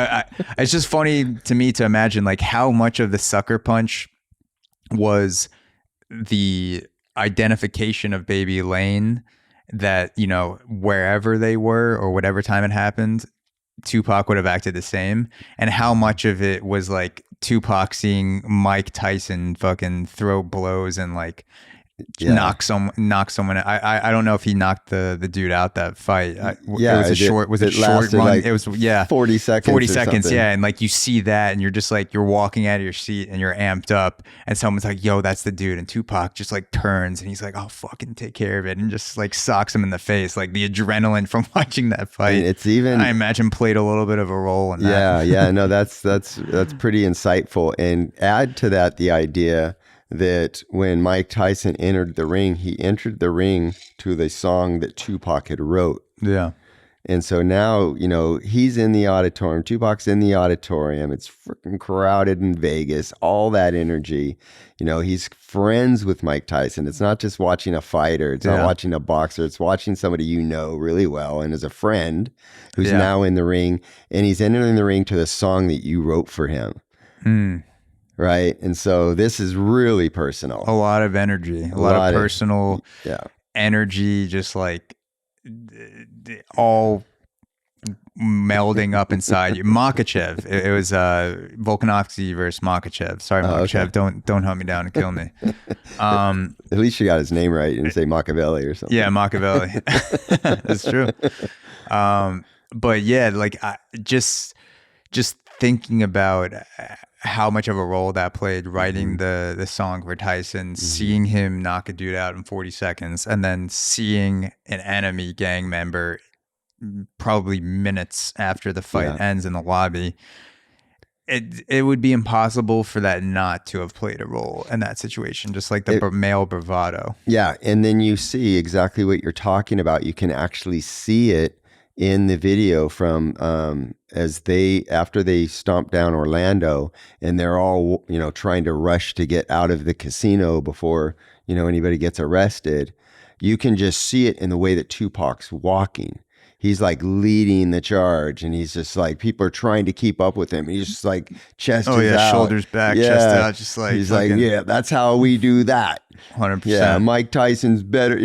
it's just funny to me to imagine like how much of the sucker punch was the identification of Baby Lane, that, wherever they were or whatever time it happened, Tupac would have acted the same, and how much of it was like Tupac seeing Mike Tyson fucking throw blows and like knock someone. I don't know if he knocked the dude out that fight. It was a short run. Like it was 40 seconds. 40 seconds, yeah. And like you see that, and you're just like, you're walking out of your seat and you're amped up, and someone's like, "Yo, that's the dude," and Tupac just like turns and he's like, "I'll fucking take care of it," and just like socks him in the face. Like the adrenaline from watching that fight, and it's even, I imagine, played a little bit of a role in that. Yeah. No, that's pretty insightful. And add to that the idea that when Mike Tyson entered the ring, he entered the ring to the song that Tupac had wrote. Yeah. And so now, he's in the auditorium. Tupac's in the auditorium. It's freaking crowded in Vegas, all that energy. He's friends with Mike Tyson. It's not just watching a fighter. It's not watching a boxer. It's watching somebody really well and is a friend who's now in the ring. And he's entering the ring to the song that you wrote for him. Right. And so this is really personal. A lot of energy, a lot of personal energy, just like all melding up inside you. Makachev. It was Volkanovski versus Makachev. Sorry, Makachev. Okay. Don't hunt me down and kill me. At least you got his name right and say Machiavelli or something. Yeah, Machiavelli. That's true. But yeah, like just thinking about how much of a role that played, writing the song for Tyson, seeing him knock a dude out in 40 seconds, and then seeing an enemy gang member probably minutes after the fight ends in the lobby. It would be impossible for that not to have played a role in that situation, just like the male bravado. Yeah, and then you see exactly what you're talking about. You can actually see it in the video from after they stomp down Orlando, and they're all trying to rush to get out of the casino before anybody gets arrested. You can just see it in the way that Tupac's walking. He's like leading the charge, and he's just like, people are trying to keep up with him. He's just like chest is out, shoulders back, chest out, just like he's fucking, like, that's how we do that. 100%. Yeah, Mike Tyson's better.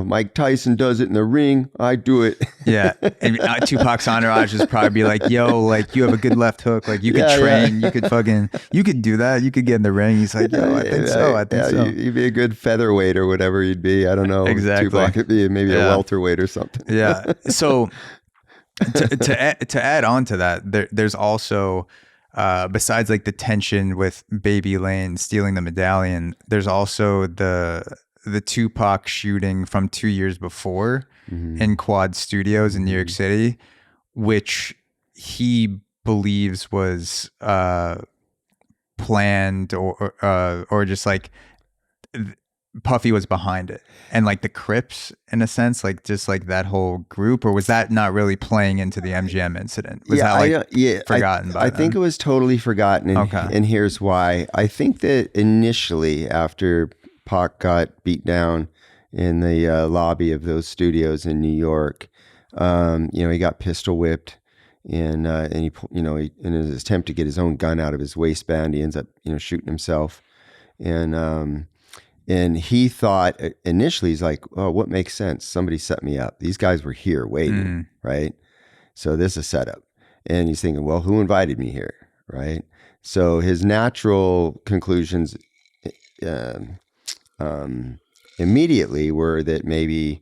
Mike Tyson does it in the ring. I do it. Yeah, and Tupac's entourage is probably be like, "Yo, like you have a good left hook. Like you could train. You could do that. You could get in the ring." He's like, "Yo, I think so. You'd be a good featherweight or whatever you'd be. I don't know. Exactly. Tupac could be maybe a welterweight or something." Yeah. So to add on to that, there's also, besides like the tension with Baby Lane stealing the medallion, there's also the Tupac shooting from 2 years before in Quad Studios in New York City, which he believes was planned or just like Puffy was behind it, and like the Crips in a sense, like just like that whole group, or was that not really playing into the MGM incident? Was that forgotten by them? I think it was totally forgotten, and here's why. I think that initially, after Pac got beat down in the lobby of those studios in New York, he got pistol whipped, and he in his attempt to get his own gun out of his waistband, he ends up shooting himself, and he thought initially, he's like, "Oh, what makes sense? Somebody set me up. These guys were here waiting, right? So this is a setup." And he's thinking, "Well, who invited me here, right?" So his natural conclusions immediately were that maybe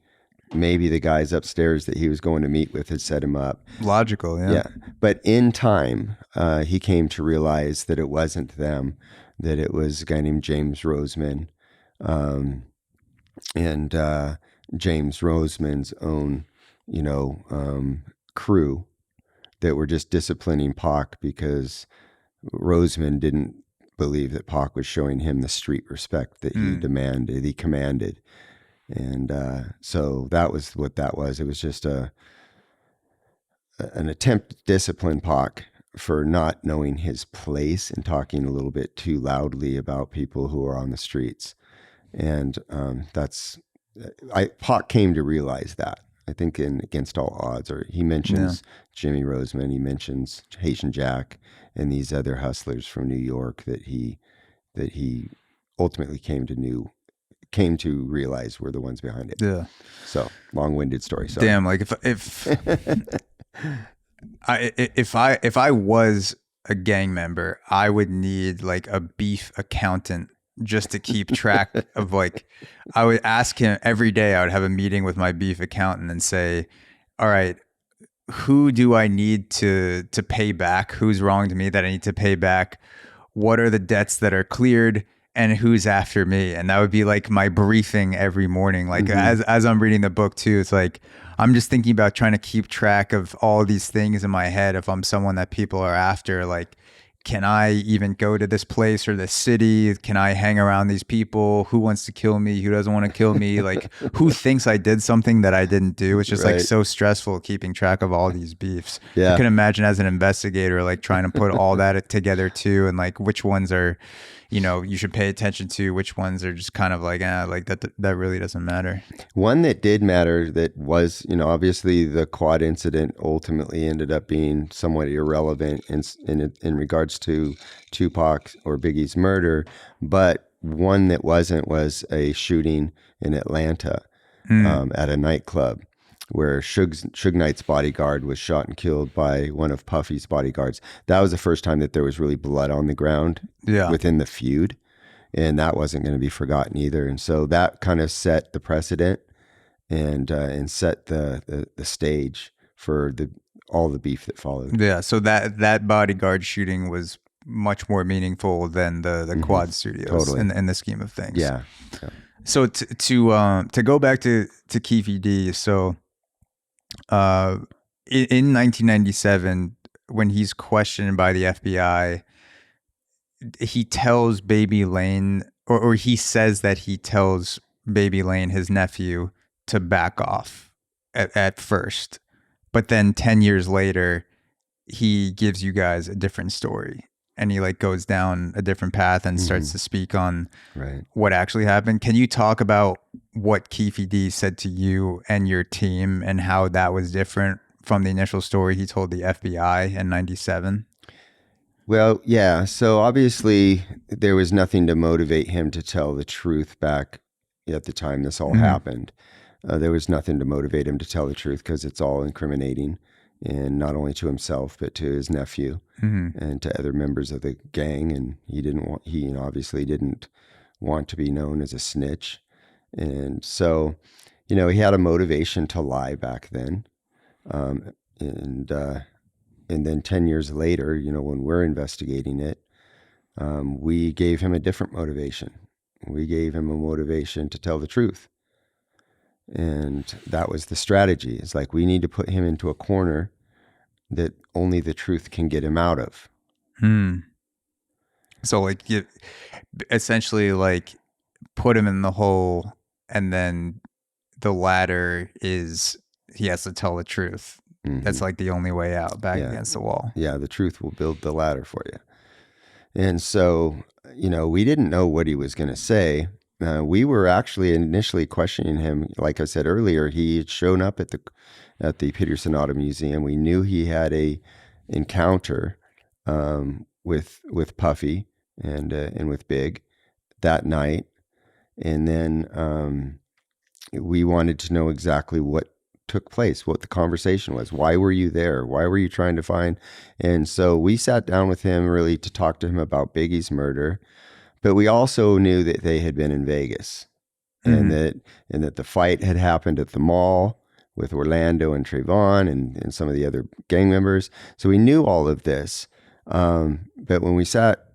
the guys upstairs that he was going to meet with had set him up. Logical, yeah. Yeah. But in time, he came to realize that it wasn't them, that it was a guy named James Roseman, and James Roseman's own, crew that were just disciplining Pac because Roseman didn't believe that Pac was showing him the street respect that he commanded. And so that was what that was. It was just an attempt to discipline Pac for not knowing his place and talking a little bit too loudly about people who are on the streets. And Pac came to realize that. I think in Against All Odds, or he mentions Jimmy Roseman, he mentions Haitian Jack, and these other hustlers from New York that he ultimately came to realize were the ones behind it. Yeah. So long-winded story. So. Damn, like if I was a gang member, I would need like a beef accountant just to keep track of, like, I would ask him every day. I would have a meeting with my beef accountant and say, all right, who do I need to pay back? Who's wronged me that I need to pay back? What are the debts that are cleared? And who's after me? And that would be like my briefing every morning. Like as I'm reading the book too, it's like, I'm just thinking about trying to keep track of all these things in my head. If I'm someone that people are after, like, can I even go to this place or this city? Can I hang around these people? Who wants to kill me? Who doesn't want to kill me? Like, who thinks I did something that I didn't do? It's just like so stressful keeping track of all these beefs. Yeah. I can imagine as an investigator, like trying to put all that together too. And like which ones are, you should pay attention to, which ones are just kind of like, like that really doesn't matter. One that did matter that was, obviously the quad incident ultimately ended up being somewhat irrelevant in regards to Tupac or Biggie's murder, but one that wasn't was a shooting in Atlanta at a nightclub where Suge Knight's bodyguard was shot and killed by one of Puffy's bodyguards. That was the first time that there was really blood on the ground within the feud, and that wasn't going to be forgotten either. And so that kind of set the precedent and set the stage for all the beef that followed. Yeah, so that bodyguard shooting was much more meaningful than the quad studios in the scheme of things. Yeah. So to go back to Keefe D, so in 1997, when he's questioned by the FBI, he tells Baby Lane, or he says that he tells Baby Lane, his nephew, to back off at first. But then 10 years later, he gives you guys a different story. And he like goes down a different path and starts to speak on what actually happened. Can you talk about what Keefe D said to you and your team and how that was different from the initial story he told the FBI in 97? Well, yeah. So obviously there was nothing to motivate him to tell the truth back at the time this all happened. There was nothing to motivate him to tell the truth because it's all incriminating. And not only to himself, but to his nephew and to other members of the gang. And he obviously didn't want to be known as a snitch. And so, he had a motivation to lie back then. And then 10 years later, when we're investigating it, we gave him a different motivation. We gave him a motivation to tell the truth. And that was the strategy. It's like, we need to put him into a corner that only the truth can get him out of. So like you essentially like put him in the hole, and then the ladder is he has to tell the truth. That's like the only way out, back against the wall. Yeah, the truth will build the ladder for you. And so, we didn't know what he was going to say. We were actually initially questioning him. Like I said earlier, he had shown up at the Peterson Auto Museum. We knew he had a encounter with Puffy and with Big that night, and then we wanted to know exactly what took place, what the conversation was. Why were you there? Why were you trying to find? And so we sat down with him really to talk to him about Biggie's murder, But we also knew that they had been in Vegas, and that the fight had happened at the mall with Orlando and Trayvon and some of the other gang members. So we knew all of this. But when we sat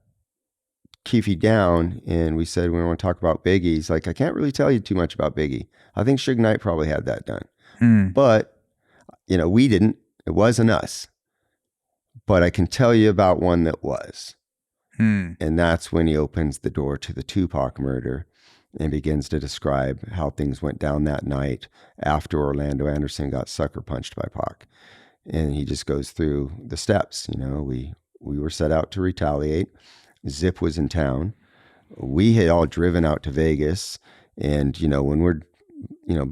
Keefe down and we said we want to talk about Biggie, he's like, I can't really tell you too much about Biggie. I think Suge Knight probably had that done. But, we didn't. It wasn't us. But I can tell you about one that was. And that's when he opens the door to the Tupac murder and begins to describe how things went down that night after Orlando Anderson got sucker punched by Pac. And he just goes through the steps. We were set out to retaliate. Zip was in town. We had all driven out to Vegas. And, when we're, a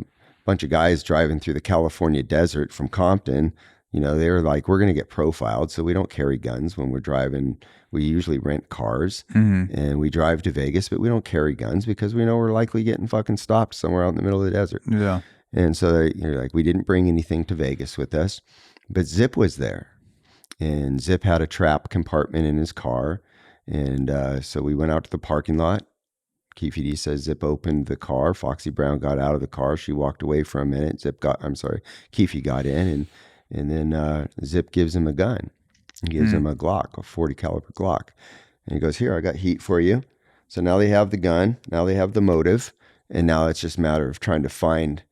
bunch of guys driving through the California desert from Compton, they were like, we're going to get profiled. So we don't carry guns when we're driving. We usually rent cars and we drive to Vegas, but we don't carry guns because we know we're likely getting fucking stopped somewhere out in the middle of the desert. Yeah. And so we didn't bring anything to Vegas with us, but Zip was there, and Zip had a trap compartment in his car. And so we went out to the parking lot. Keefe D says Zip opened the car. Foxy Brown got out of the car. She walked away for a minute. Keefe got in, and then Zip gives him a gun. He gives him a Glock, a 40 caliber Glock. And he goes, here, I got heat for you. So now they have the gun. Now they have the motive. And now it's just a matter of trying to find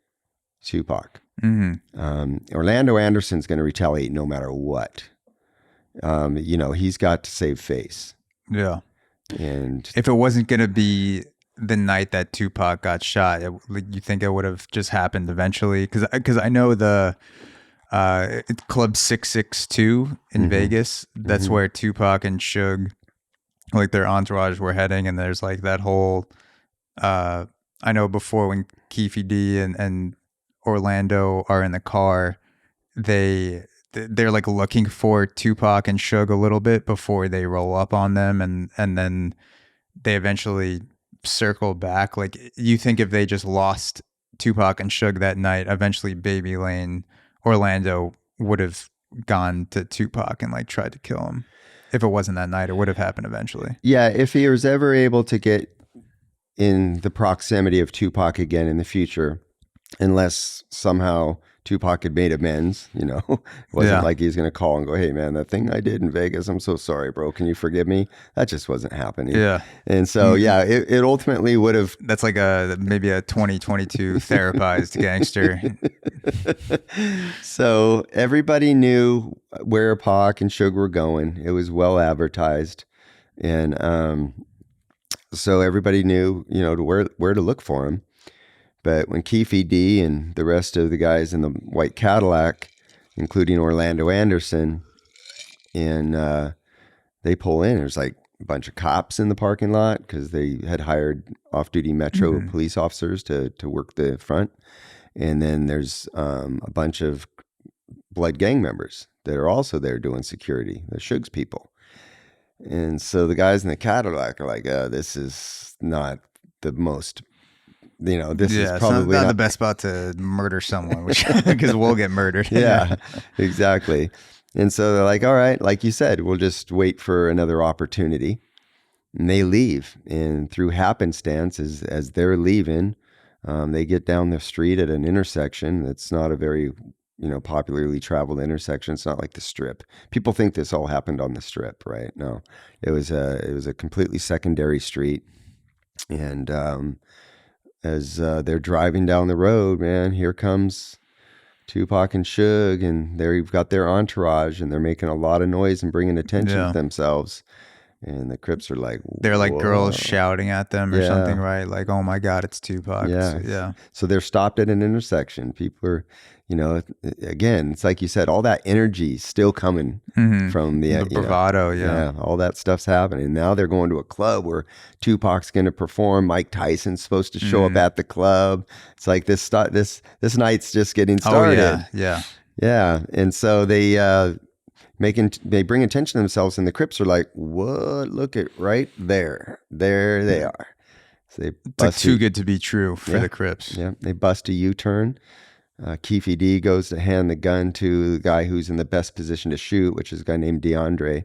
Tupac. Orlando Anderson's going to retaliate no matter what. He's got to save face. Yeah. And if it wasn't going to be the night that Tupac got shot, you think it would have just happened eventually? Because I know the Club 662 in Vegas, that's where Tupac and Suge, like their entourage, were heading. And there's like that whole, I know before when Keefe D and Orlando are in the car, they're like looking for Tupac and Suge a little bit before they roll up on them. And then they eventually circle back. Like, you think if they just lost Tupac and Suge that night, eventually Baby Lane, Orlando would have gone to Tupac and like tried to kill him. If it wasn't that night, it would have happened eventually. Yeah, if he was ever able to get in the proximity of Tupac again in the future, unless somehow Tupac had made amends, it wasn't like he's going to call and go, hey man, that thing I did in Vegas, I'm so sorry, bro. Can you forgive me? That just wasn't happening. Yeah. And so, it ultimately would have. That's like maybe a 2022 therapized gangster. So everybody knew where Pac and Suge were going. It was well advertised. And so everybody knew, where to look for him. But when Keefe D and the rest of the guys in the white Cadillac, including Orlando Anderson, and they pull in, there's like a bunch of cops in the parking lot because they had hired off-duty Metro police officers to work the front. And then there's a bunch of blood gang members that are also there doing security, the Suge's people. And so the guys in the Cadillac are like, this is not the most... this is probably not the best spot to murder someone, because we'll get murdered. Yeah, exactly. And so they're like, all right, like you said, we'll just wait for another opportunity. And they leave. And through happenstance, as they're leaving, they get down the street at an intersection that's not a very, popularly traveled intersection. It's not like the Strip. People think this all happened on the Strip, right? No, it was a completely secondary street. And as they're driving down the road, man, here comes Tupac and Suge, and they've got their entourage, and they're making a lot of noise and bringing attention to themselves. And the Crips are like, they're like whoa. Girls shouting at them or something, right? Like, oh my God, it's Tupac. Yeah. So they're stopped at an intersection. People are, again, it's like you said, all that energy still coming from the bravado. All that stuff's happening. Now they're going to a club where Tupac's going to perform. Mike Tyson's supposed to show up at the club. It's like this night's just getting started. Oh, yeah. And so they bring attention to themselves, and the Crips are like, what? Look at right there. There they are. So they it's like too good to be true for the Crips. Yeah. They bust a U-turn. Keefe D goes to hand the gun to the guy who's in the best position to shoot, which is a guy named DeAndre.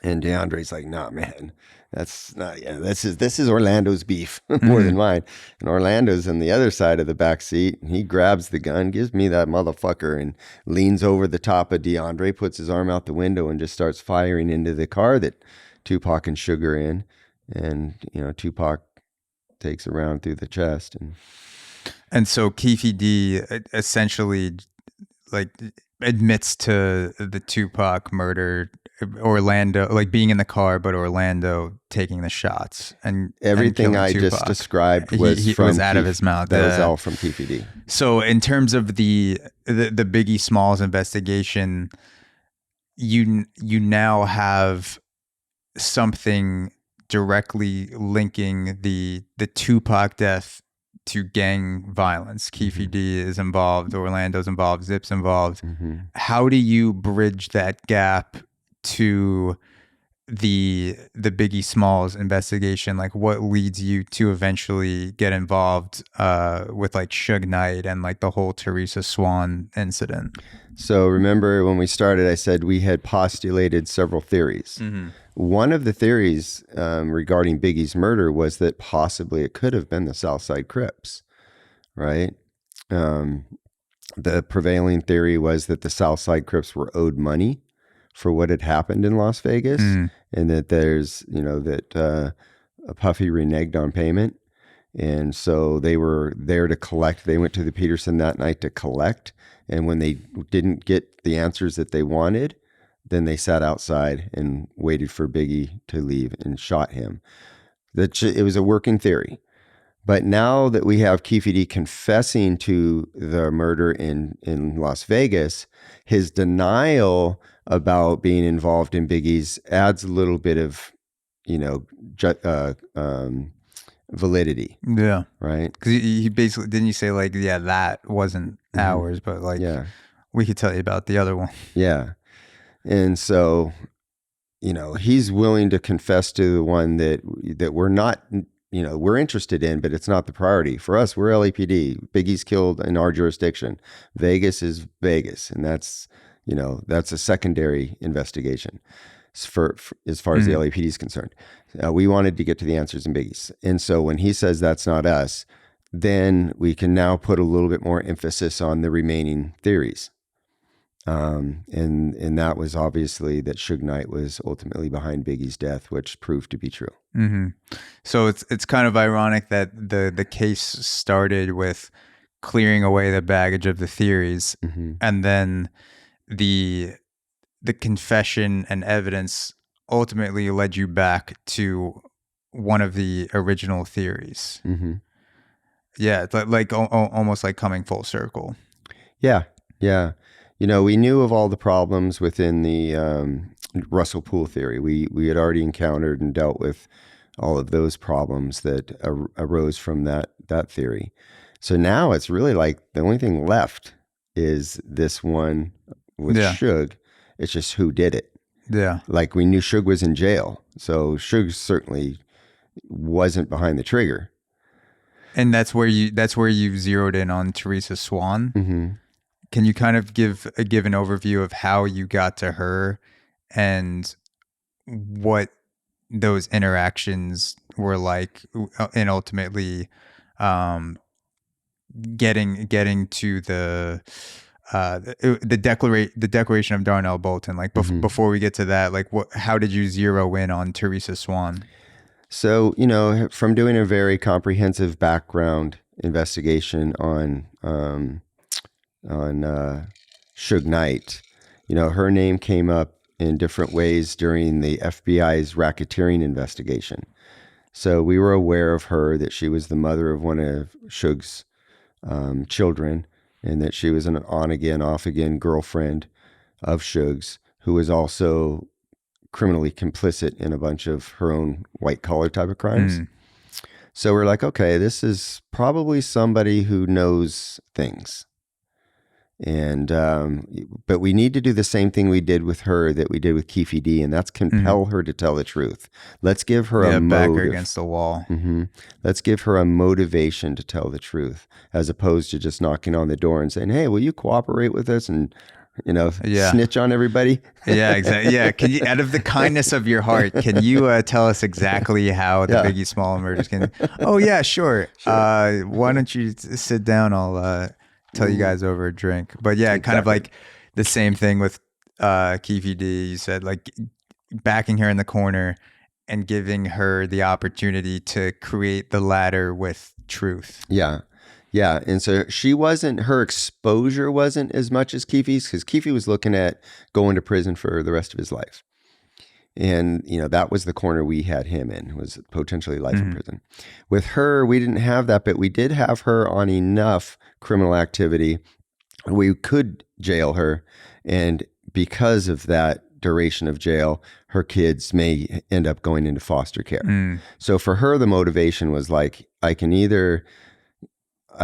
And DeAndre's like, nah, man, that's not, yeah, this is Orlando's beef more than mine. And Orlando's on the other side of the back seat, and he grabs the gun, gives me that motherfucker, and leans over the top of DeAndre, puts his arm out the window, and just starts firing into the car that Tupac and Suge are in. And, you know, Tupac takes a round through the chest. And so Keefe D essentially like admits to the Tupac murder, Orlando, like being in the car, but Orlando taking the shots, and everything I Tupac. just described was he from was out of his mouth. That was all from Keefe D. So in terms of the Biggie Smalls investigation, you now have something directly linking the Tupac death to gang violence. Keefe D is involved, Orlando's involved, Zip's involved. How do you bridge that gap to the Biggie Smalls investigation? Like, what leads you to eventually get involved with like Suge Knight and like the whole Theresa Swann incident? So remember when we started, I said we had postulated several theories. One of the theories regarding Biggie's murder was that possibly it could have been the Southside Crips, right? The prevailing theory was that the Southside Crips were owed money for what had happened in Las Vegas, and that there's, you know, that Puffy reneged on payment. And so they were there to collect. They went to the Peterson that night to collect. And when they didn't get the answers that they wanted, then they sat outside and waited for Biggie to leave and shot him. It was a working theory. But now that we have Keefe D confessing to the murder in Las Vegas, his denial about being involved in Biggie's adds a little bit of, you know, validity. Yeah. Right? Because he basically, didn't you say like, yeah, that wasn't ours, but like, we could tell you about the other one. Yeah. And so, you know, he's willing to confess to the one that we're not, you know, we're interested in, but it's not the priority. For us, we're LAPD. Biggie's killed in our jurisdiction. Vegas is Vegas. And that's, you know, that's a secondary investigation for as far as the LAPD is concerned. We wanted to get to the answers in Biggie's. And so when he says that's not us, then we can now put a little bit more emphasis on the remaining theories. And that was obviously that Suge Knight was ultimately behind Biggie's death, which proved to be true. So it's kind of ironic that the case started with clearing away the baggage of the theories, and then the confession and evidence ultimately led you back to one of the original theories. Yeah, like almost like coming full circle. Yeah. You know, we knew of all the problems within the Russell Poole theory. We had already encountered and dealt with all of those problems that arose from that theory. So now it's really like the only thing left is this one with Suge. It's just who did it. Yeah. Like we knew Suge was in jail. So Suge certainly wasn't behind the trigger. And that's where you zeroed in on Theresa Swann. Can you kind of give an overview of how you got to her and what those interactions were like, and ultimately getting to the declaration of Darnell Bolton? Like before we get to that, like how did you zero in on Theresa Swann? So, you know, from doing a very comprehensive background investigation on Suge Knight, you know, her name came up in different ways during the FBI's racketeering investigation. So we were aware of her, that she was the mother of one of Suge's children, and that she was an on-again, off-again girlfriend of Suge's, who was also criminally complicit in a bunch of her own white-collar type of crimes. So we're like, okay, this is probably somebody who knows things. And but we need to do the same thing we did with her that we did with Keefe D, and that's compel her to tell the truth. Let's give her a back motive. her against the wall. Let's give her a motivation to tell the truth, as opposed to just knocking on the door and saying, "Hey, will you cooperate with us and snitch on everybody?" Yeah, exactly. Yeah, can you, out of the kindness of your heart, can you tell us exactly how the Biggie Smalls murders came? Oh yeah, sure. Why don't you sit down? I'll tell you guys over a drink. But yeah, kind of like the same thing with Keefe D. You said like backing her in the corner and giving her the opportunity to create the ladder with truth. Yeah. And so her exposure wasn't as much as Keefe's, because Keefe was looking at going to prison for the rest of his life. And, that was the corner we had him in, was potentially life in prison. With her, we didn't have that, but we did have her on enough criminal activity. We could jail her. And because of that duration of jail, her kids may end up going into foster care. So for her, the motivation was like, I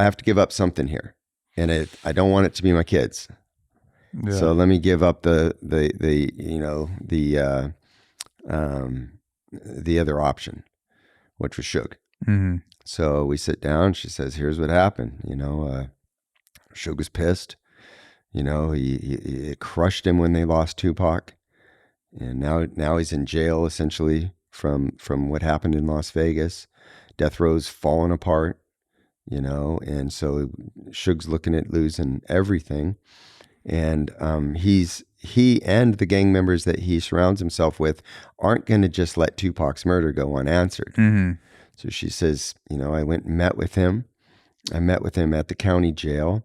have to give up something here, and I don't want it to be my kids. Yeah. So let me give up the other option, which was Suge. So we sit down. She says, "Here's what happened. Suge was pissed. It crushed him when they lost Tupac, and now he's in jail essentially from what happened in Las Vegas. Death row's fallen apart." And so Suge's looking at losing everything. And he and the gang members that he surrounds himself with aren't going to just let Tupac's murder go unanswered. So she says, I went and met with him. I met with him at the county jail.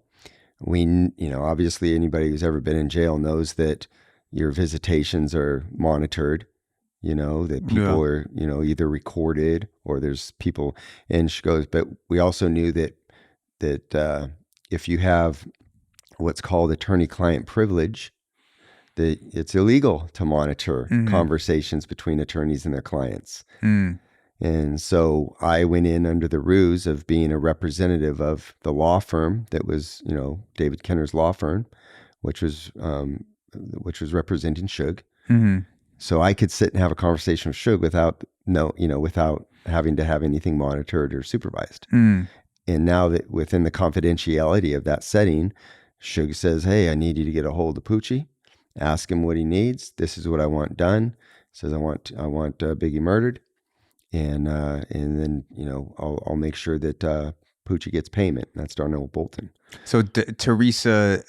Obviously anybody who's ever been in jail knows that your visitations are monitored. That people are, either recorded or there's people. And she goes, but we also knew that if you have what's called attorney-client privilege, that it's illegal to monitor conversations between attorneys and their clients. And so I went in under the ruse of being a representative of the law firm that was, David Kenner's law firm, which was representing Suge. So I could sit and have a conversation with Suge without having to have anything monitored or supervised. And now that within the confidentiality of that setting, Suge says, "Hey, I need you to get a hold of Poochie, ask him what he needs. This is what I want done." Says, I want Biggie murdered, and then I'll make sure that Poochie gets payment. That's Darnell Bolton. So Theresa,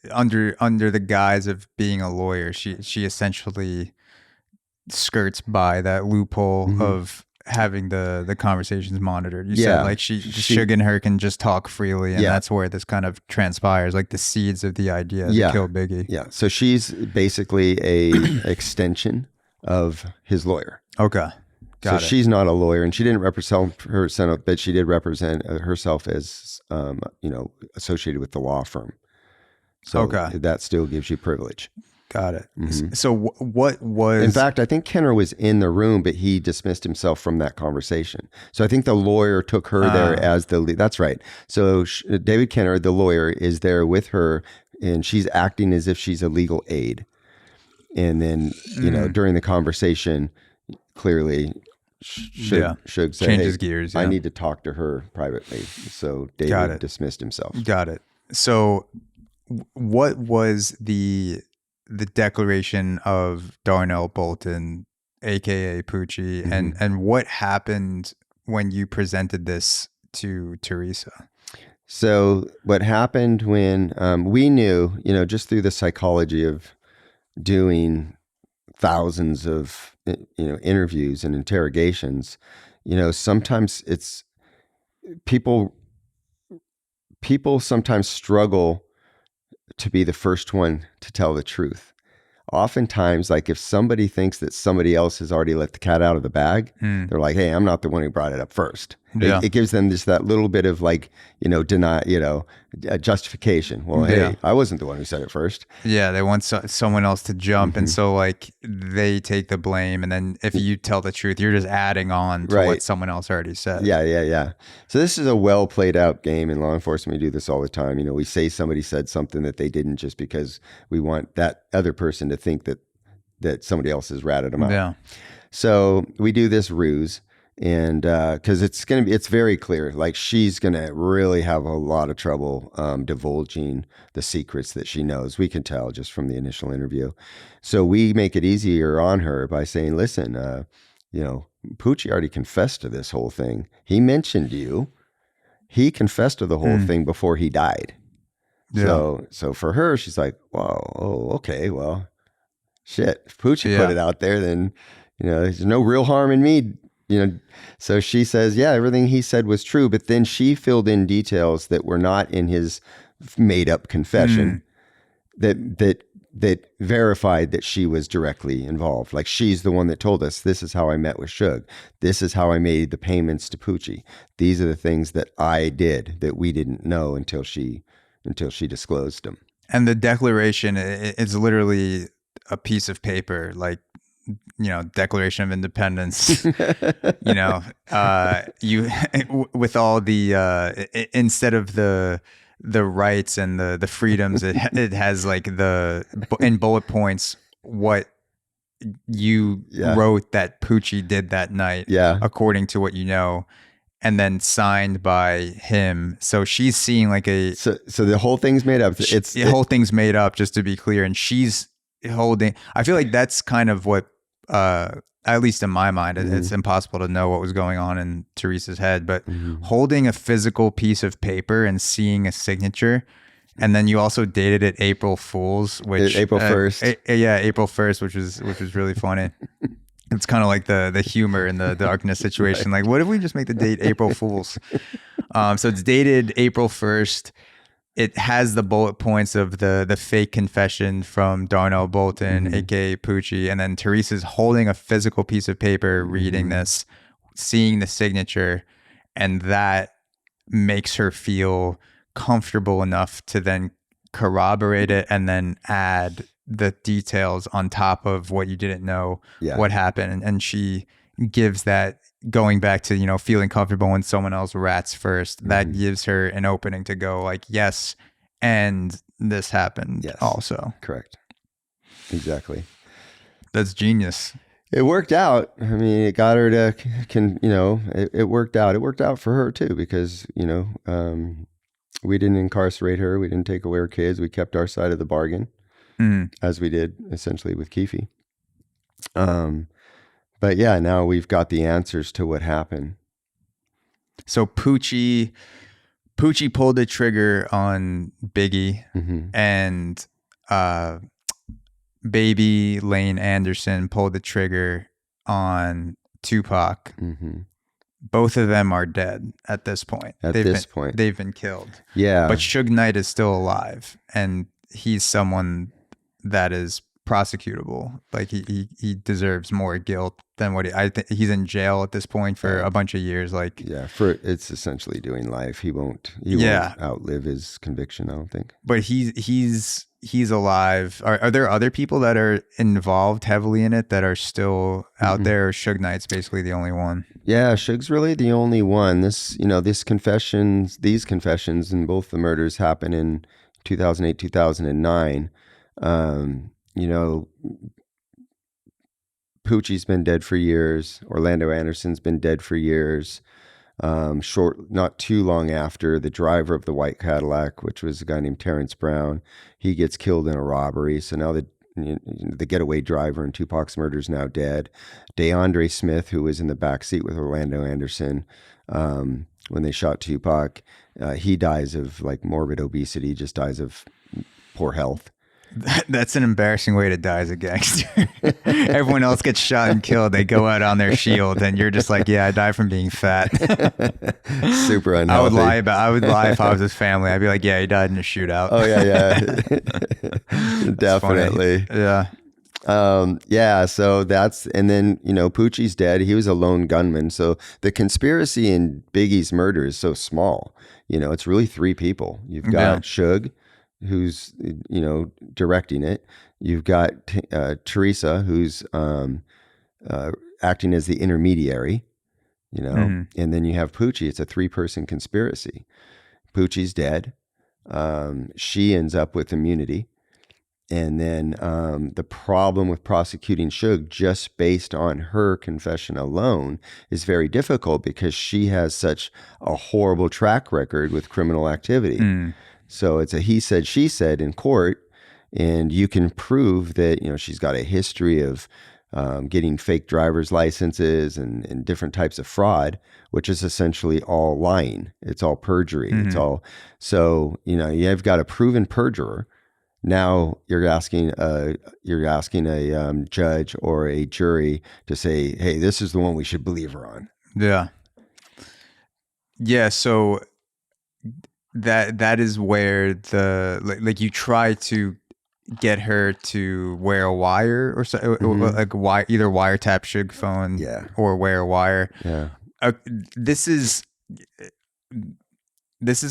under the guise of being a lawyer, she essentially skirts by that loophole of having the conversations monitored. You said like she Suge and her can just talk freely, and that's where this kind of transpires, like the seeds of the idea to kill Biggie. Yeah. So she's basically a extension of his lawyer. Okay. Got it. She's not a lawyer, and she didn't represent herself, but she did represent herself as associated with the law firm. So that still gives you privilege. Got it. So what was... In fact, I think Kenner was in the room, but he dismissed himself from that conversation. So I think the lawyer took her there as the lead. That's right. So David Kenner, the lawyer, is there with her, and she's acting as if she's a legal aid. And then, during the conversation, clearly... Suge said, changes gears. I need to talk to her privately. So David dismissed himself. Got it. So what was the declaration of Darnell Bolton, aka Poochie, and what happened when you presented this to Theresa? So what happened when we knew, just through the psychology of doing thousands of interviews and interrogations, sometimes it's people sometimes struggle to be the first one to tell the truth. Oftentimes, like if somebody thinks that somebody else has already let the cat out of the bag, they're like, "Hey, I'm not the one who brought it up first." Yeah. It gives them just that little bit of like, deny, justification. Well, hey, I wasn't the one who said it first. Yeah, they want someone else to jump, and so like they take the blame, and then if you tell the truth, you're just adding on to what someone else already said. Yeah. So this is a well played out game in law enforcement. We do this all the time. We say somebody said something that they didn't just because we want that other person to think that somebody else has ratted them out. Yeah. So we do this ruse. And because it's very clear, like she's gonna really have a lot of trouble divulging the secrets that she knows. We can tell just from the initial interview. So we make it easier on her by saying, "Listen, Poochie already confessed to this whole thing. He mentioned you. He confessed to the whole thing before he died. Yeah. So for her, she's like, well, okay, well, shit. If Poochie put it out there, then there's no real harm in me." So she says, yeah, everything he said was true, but then she filled in details that were not in his made up confession that verified that she was directly involved. Like she's the one that told us, this is how I met with Suge. This is how I made the payments to Poochie. These are the things that I did that we didn't know until she disclosed them. And the declaration is literally a piece of paper, like, Declaration of Independence, you with all the instead of the rights and the freedoms, it has like in bullet points what you wrote that Poochie did that night, according to what and then signed by him. So she's seeing like so the whole thing's made up. The whole thing's made up, just to be clear, and she's holding. I feel like that's kind of what. At least in my mind, it's impossible to know what was going on in Theresa's head, but holding a physical piece of paper and seeing a signature, and then you also dated it April Fool's, which April 1st. April 1st, which was really funny. It's kind of like the humor in the darkness situation. Like, what if we just make the date April Fool's? So it's dated April 1st. It has the bullet points of the fake confession from Darnell Bolton, aka Poochie, and then Theresa's holding a physical piece of paper, reading this, seeing the signature, and that makes her feel comfortable enough to then corroborate it and then add the details on top of what you didn't know what happened. And she gives that, going back to, feeling comfortable when someone else rats first, that gives her an opening to go like, yes, and this happened also. Correct. Exactly. That's genius. It worked out. I mean, it got her to, it worked out. It worked out for her too, because, we didn't incarcerate her. We didn't take away her kids. We kept our side of the bargain, as we did essentially with Keefe. But yeah, now we've got the answers to what happened. So Poochie pulled the trigger on Biggie, and baby Lane Anderson pulled the trigger on Tupac. Both of them are dead at this point. They've been killed. Yeah. But Suge Knight is still alive, and he's someone that is prosecutable. Like he deserves more guilt than what I think. He's in jail at this point for a bunch of years. Like, it's essentially doing life. He won't outlive his conviction, I don't think. But he's alive. Are there other people that are involved heavily in it that are still out there? Or Suge Knight's basically the only one? Yeah, Suge's really the only one. These confessions in both the murders happen in 2008, 2009. Poochie's been dead for years. Orlando Anderson's been dead for years. Not too long after, the driver of the white Cadillac, which was a guy named Terrence Brown, he gets killed in a robbery. So now the getaway driver in Tupac's murder is now dead. DeAndre Smith, who was in the backseat with Orlando Anderson when they shot Tupac, he dies of like morbid obesity, just dies of poor health. That's an embarrassing way to die as a gangster. Everyone else gets shot and killed. They go out on their shield, and you're just like, yeah, I died from being fat. Super unhealthy. I would lie if I was his family. I'd be like, yeah, he died in a shootout. Oh yeah. Definitely. Yeah. Yeah, so that's, and then, Poochie's dead. He was a lone gunman. So the conspiracy in Biggie's murder is so small. It's really three people. You've Yeah. got Suge, who's, directing it. You've got Theresa, who's acting as the intermediary, Mhm. and then you have Poochie. It's a three-person conspiracy. Poochie's dead. She ends up with immunity. And then the problem with prosecuting Suge just based on her confession alone is very difficult because she has such a horrible track record with criminal activity. Mm. So it's a he said, she said in court. And you can prove that, she's got a history of getting fake driver's licenses and different types of fraud, which is essentially all lying. It's all perjury. It's all, so, you've got a proven perjurer. Now you're asking a judge or a jury to say, hey, this is the one we should believe her on. Yeah. Yeah. So that is where like you try to get her to wear a wire or so, like either wiretap Suge phone or wear a wire. Yeah. This is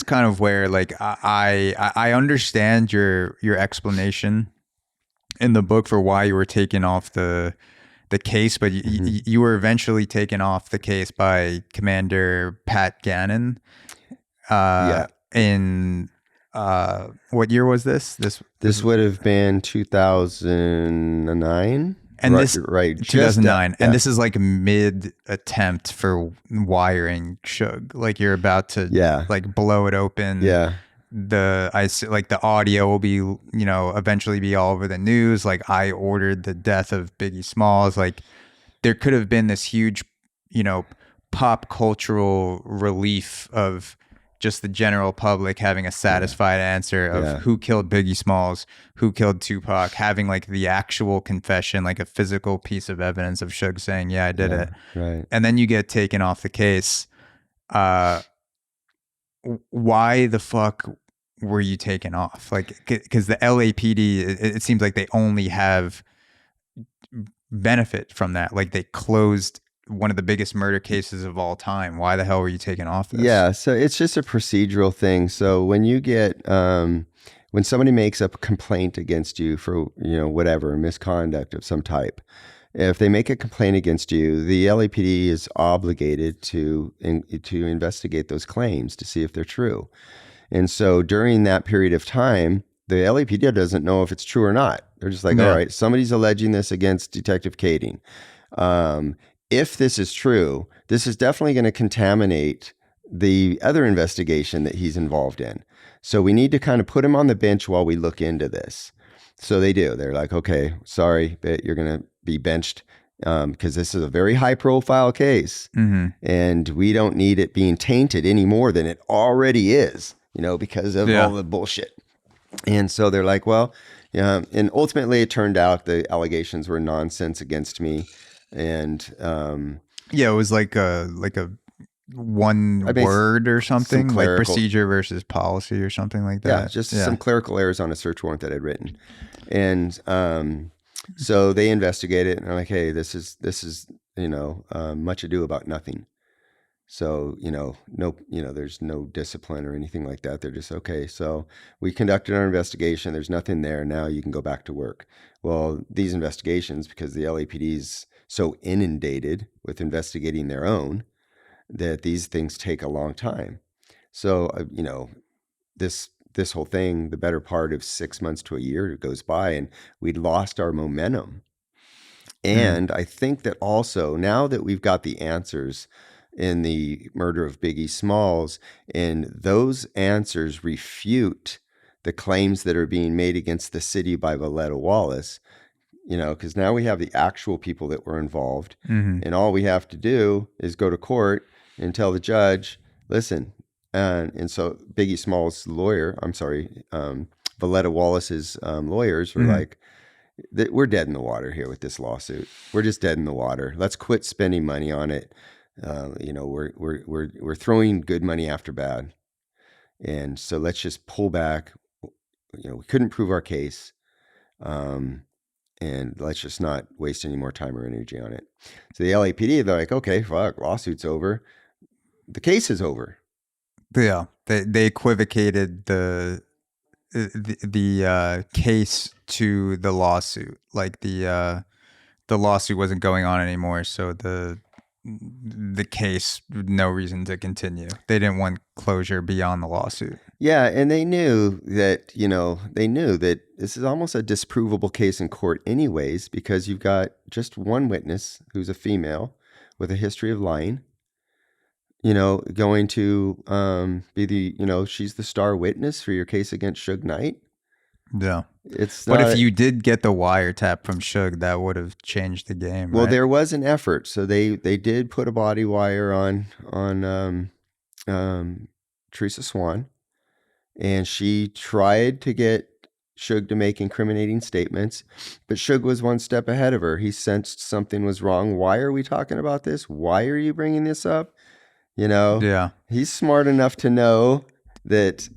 kind of where like I understand your explanation in the book for why you were taken off the case, but you were eventually taken off the case by Commander Pat Gannon. In what year was this? This would have been 2009. And right, this right 2009, and this is like mid attempt for wiring Suge. Like you're about to like blow it open. Yeah. The audio will be, eventually be all over the news. Like I ordered the death of Biggie Smalls. Like there could have been this huge, pop cultural relief of just the general public having a satisfied answer of who killed Biggie Smalls, who killed Tupac, having like the actual confession, like a physical piece of evidence of Suge saying, yeah, I did it. Right. And then you get taken off the case. Why the fuck were you taken off? Like, because the LAPD, it seems like they only have benefit from that. Like they closed one of the biggest murder cases of all time. Why the hell were you taken off this? Yeah, so it's just a procedural thing. So when you get when somebody makes a complaint against you for whatever misconduct of some type, if they make a complaint against you, the LAPD is obligated to investigate those claims to see if they're true. And so during that period of time, the LAPD doesn't know if it's true or not. They're just like, all right, somebody's alleging this against Detective Kading. If this is true, this is definitely going to contaminate the other investigation that he's involved in. So we need to kind of put him on the bench while we look into this. So they do. They're like, okay, sorry, but you're going to be benched because this is a very high profile case. And we don't need it being tainted any more than it already is, because of all the bullshit. And so they're like, well, and ultimately it turned out the allegations were nonsense against me. And it was like a one word or something, like procedure versus policy or something like that. Yeah, just some clerical errors on a search warrant that I'd written. And so they investigate it and they're like, hey, this is much ado about nothing. So, there's no discipline or anything like that. They're just, okay, so we conducted our investigation. There's nothing there. Now you can go back to work. Well, these investigations, because the LAPD's so inundated with investigating their own, that these things take a long time. So, this whole thing, the better part of 6 months to a year goes by and we'd lost our momentum. And I think that also now that we've got the answers in the murder of Biggie Smalls, and those answers refute the claims that are being made against the city by Valletta Wallace, because now we have the actual people that were involved. And all we have to do is go to court and tell the judge, listen. And so Biggie Smalls' Valletta Wallace's lawyers were like, we're dead in the water here with this lawsuit. We're just dead in the water. Let's quit spending money on it. We're throwing good money after bad. And so let's just pull back. We couldn't prove our case. and let's just not waste any more time or energy on it. So the LAPD, they're like, okay, fuck, lawsuit's over. The case is over. Yeah, they equivocated the case to the lawsuit. Like the lawsuit wasn't going on anymore, so the case, no reason to continue. They didn't want closure beyond the lawsuit. Yeah, and they knew that, this is almost a disprovable case in court anyways, because you've got just one witness who's a female with a history of lying, going to be she's the star witness for your case against Suge Knight. Yeah. But if you did get the wiretap from Suge, that would have changed the game. Well, right? there was an effort. So they did put a body wire on Theresa Swann, and she tried to get Suge to make incriminating statements, but Suge was one step ahead of her. He sensed something was wrong. Why are we talking about this? Why are you bringing this up? Yeah. He's smart enough to know that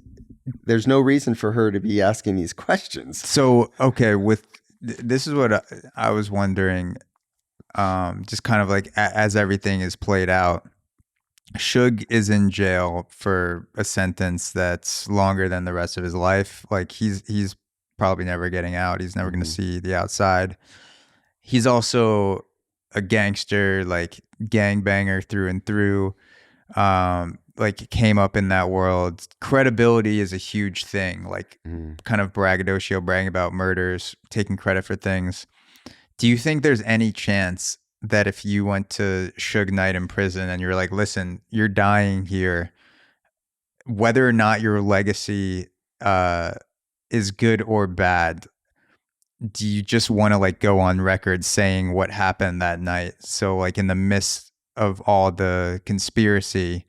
there's no reason for her to be asking these questions. So, okay, this is what I was wondering, just kind of like as everything is played out, Suge is in jail for a sentence that's longer than the rest of his life. Like he's probably never getting out. He's never going to see the outside. He's also a gangster, like gangbanger through and through. Like came up in that world. Credibility is a huge thing, like kind of braggadocio, bragging about murders, taking credit for things. Do you think there's any chance that if you went to Suge Knight in prison and you're like, listen, you're dying here, whether or not your legacy is good or bad, do you just want to like go on record saying what happened that night? So like in the midst of all the conspiracy,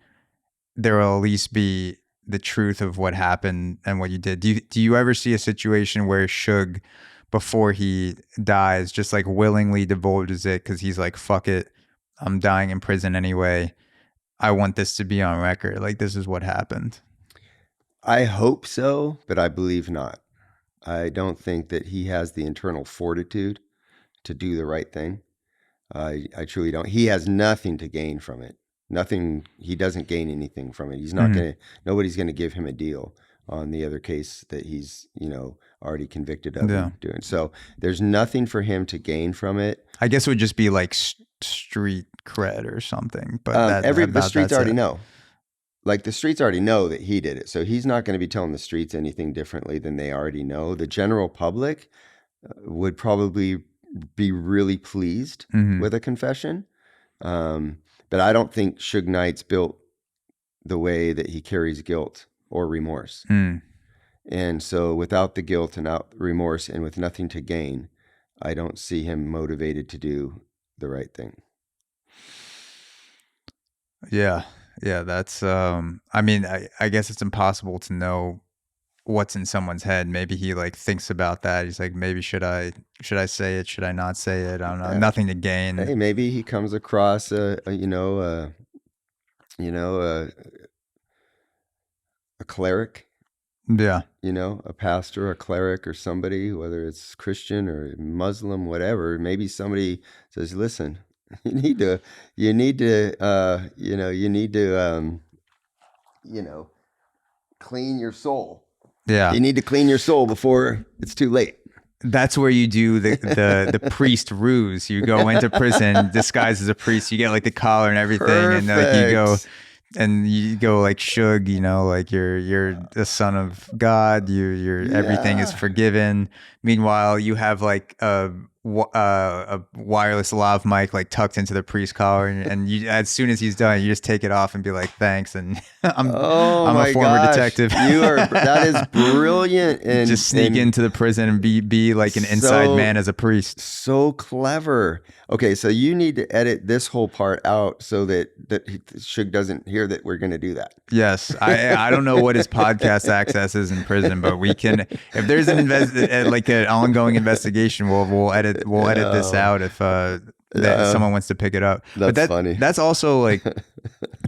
there will at least be the truth of what happened and what you did. Do you ever see a situation where Suge, before he dies, just like willingly divulges it because he's like, fuck it, I'm dying in prison anyway, I want this to be on record, like this is what happened? I hope so, but I believe not. I don't think that he has the internal fortitude to do the right thing. I truly don't. He has nothing to gain from it. Nothing. He doesn't gain anything from it. He's not nobody's going to give him a deal on the other case that he's, already convicted of doing. So there's nothing for him to gain from it. I guess it would just be like street cred or something. But the streets already know. Like the streets already know that he did it. So he's not going to be telling the streets anything differently than they already know. The general public would probably be really pleased with a confession. But I don't think Suge Knight's built the way that he carries guilt or remorse. And so without the guilt and out remorse and with nothing to gain, I don't see him motivated to do the right thing. Yeah. That's, I mean, I guess it's impossible to know what's in someone's head. Maybe he like thinks about that. He's like, maybe should I say it? Should I not say it? I don't know. Nothing to gain. Hey, maybe he comes across a cleric. Yeah. A pastor, a cleric, or somebody, whether it's Christian or Muslim, whatever. Maybe somebody says, listen, you need to clean your soul. Yeah. You need to clean your soul before it's too late. That's where you do the priest ruse. You go into prison disguised as a priest. You get like the collar and everything. Perfect. And you go like Suge, like you're the son of God. You're everything is forgiven. Meanwhile, you have like a wireless lav mic like tucked into the priest collar, and you, as soon as he's done, you just take it off and be like, thanks. And I'm a former detective. That is brilliant. And just sneak into the prison and be like an inside man as a priest. So clever. Okay, so you need to edit this whole part out so that Suge doesn't hear that we're going to do that. Yes, I don't know what his podcast access is in prison, but we can. If there's an ongoing investigation, we'll edit this out if someone wants to pick it up. That's funny. That's also like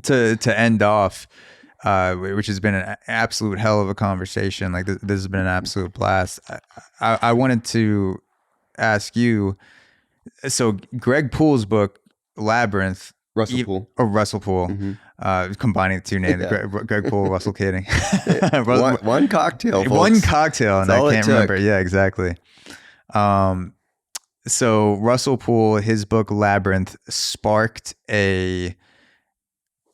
to end off, which has been an absolute hell of a conversation. Like this has been an absolute blast. I wanted to ask you. So Greg Poole's book, Labyrinth. Russell Poole. Oh, Russell Poole. Combining the two names, Yeah. Greg Poole, Russell Kading. one cocktail, folks. One cocktail, and That's all I it can't took. remember. Yeah, exactly. So Russell Poole, his book Labyrinth sparked a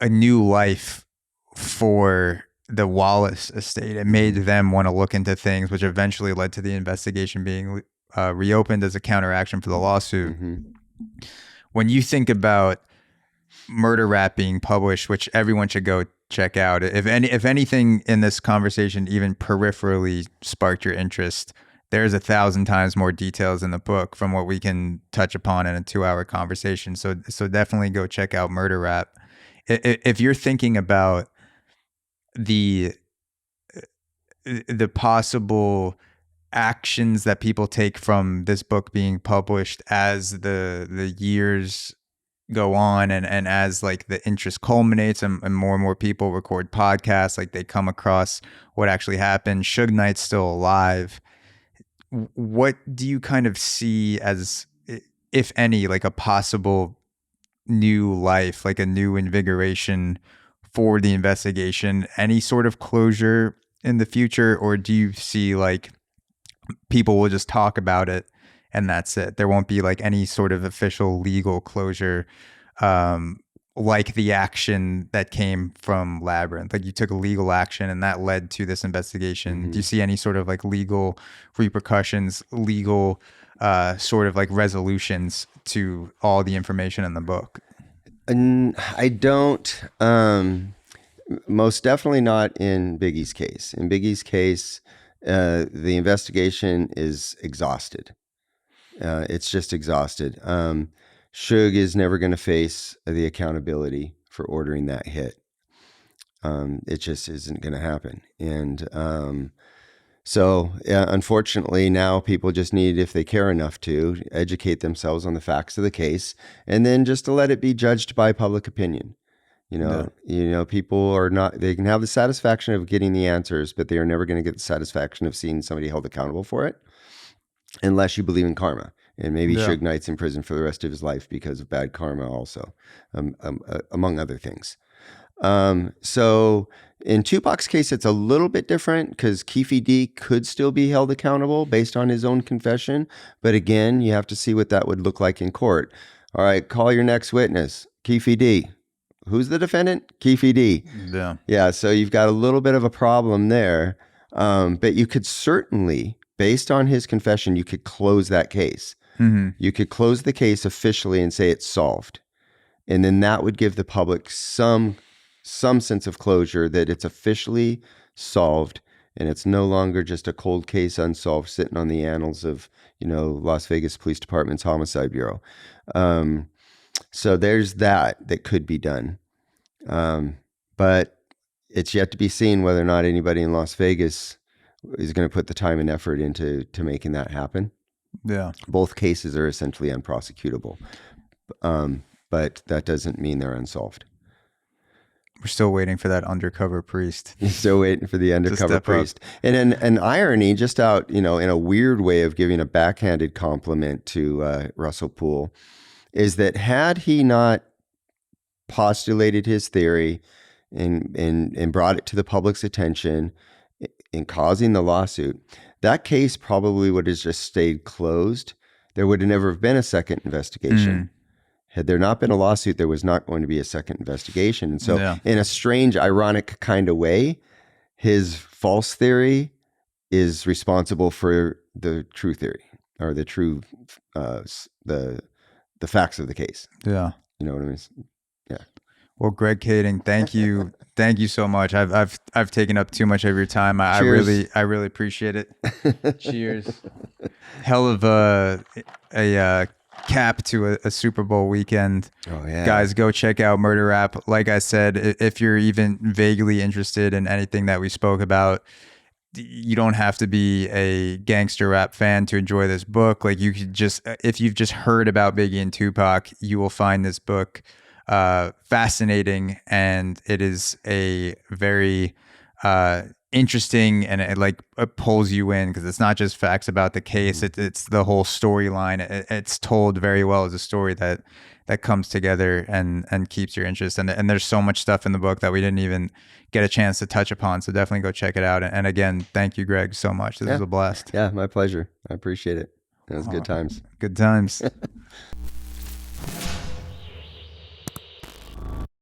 new life for the Wallace estate. It made them want to look into things, which eventually led to the investigation being reopened as a counteraction for the lawsuit. When you think about Murder Rap being published, which everyone should go check out, if anything in this conversation even peripherally sparked your interest, there's 1,000 times more details in the book from what we can touch upon in a 2-hour conversation. So definitely go check out Murder Rap. If you're thinking about the possible actions that people take from this book being published as the years go on and as like the interest culminates and more people record podcasts, like they come across what actually happened. Suge Knight's still alive. What do you kind of see as, if any, like a possible new life, like a new invigoration for the investigation? Any sort of closure in the future, or do you see like people will just talk about it and that's it? There won't be like any sort of official legal closure, like the action that came from Labyrinth. Like you took a legal action and that led to this investigation. Do you see any sort of like legal repercussions, legal sort of like resolutions to all the information in the book? And I don't, most definitely not in Biggie's case. In Biggie's case, the investigation is exhausted. It's just exhausted. Suge is never going to face the accountability for ordering that hit. It just isn't going to happen. And so unfortunately, now people just need, if they care enough to, educate themselves on the facts of the case, and then just to let it be judged by public opinion. You know, people are not, they can have the satisfaction of getting the answers, but they are never going to get the satisfaction of seeing somebody held accountable for it, unless you believe in karma. And maybe Suge Knight's in prison for the rest of his life because of bad karma also, among other things. So in Tupac's case, it's a little bit different because Keefe D could still be held accountable based on his own confession. But again, you have to see what that would look like in court. All right, call your next witness, Keefe D. Who's the defendant? Keefe D. Yeah. Yeah, so you've got a little bit of a problem there. But you could certainly, based on his confession, you could close that case. You could close the case officially and say it's solved. And then that would give the public some sense of closure that it's officially solved and it's no longer just a cold case unsolved sitting on the annals of, Las Vegas Police Department's Homicide Bureau. So there's that could be done. But it's yet to be seen whether or not anybody in Las Vegas is going to put the time and effort into making that happen. Yeah. Both cases are essentially unprosecutable. But that doesn't mean they're unsolved. We're still waiting for that undercover priest. You're still waiting for the undercover priest. And an irony, just out, in a weird way of giving a backhanded compliment to Russell Poole, is that had he not postulated his theory and brought it to the public's attention in causing the lawsuit, that case probably would have just stayed closed. There would have never been a second investigation. Had there not been a lawsuit, there was not going to be a second investigation. And so in a strange, ironic kind of way, his false theory is responsible for the true theory, or the true, the facts of the case. Yeah. You know what I mean? Yeah. Well, Greg Kading, thank you. Thank you so much. I've taken up too much of your time. I really appreciate it. Cheers. Hell of a cap to a Super Bowl weekend. Oh yeah. Guys, go check out Murder Rap. Like I said, if you're even vaguely interested in anything that we spoke about, you don't have to be a gangster rap fan to enjoy this book. Like you could just, if you've just heard about Biggie and Tupac, you will find this book fascinating, and it is a very interesting, and it pulls you in because it's not just facts about the case. It's the whole storyline. It's told very well as a story that comes together and keeps your interest. And there's so much stuff in the book that we didn't even get a chance to touch upon. So definitely go check it out. And again, thank you, Greg, so much. This was a blast. Yeah, my pleasure. I appreciate it. It was good times. Good times.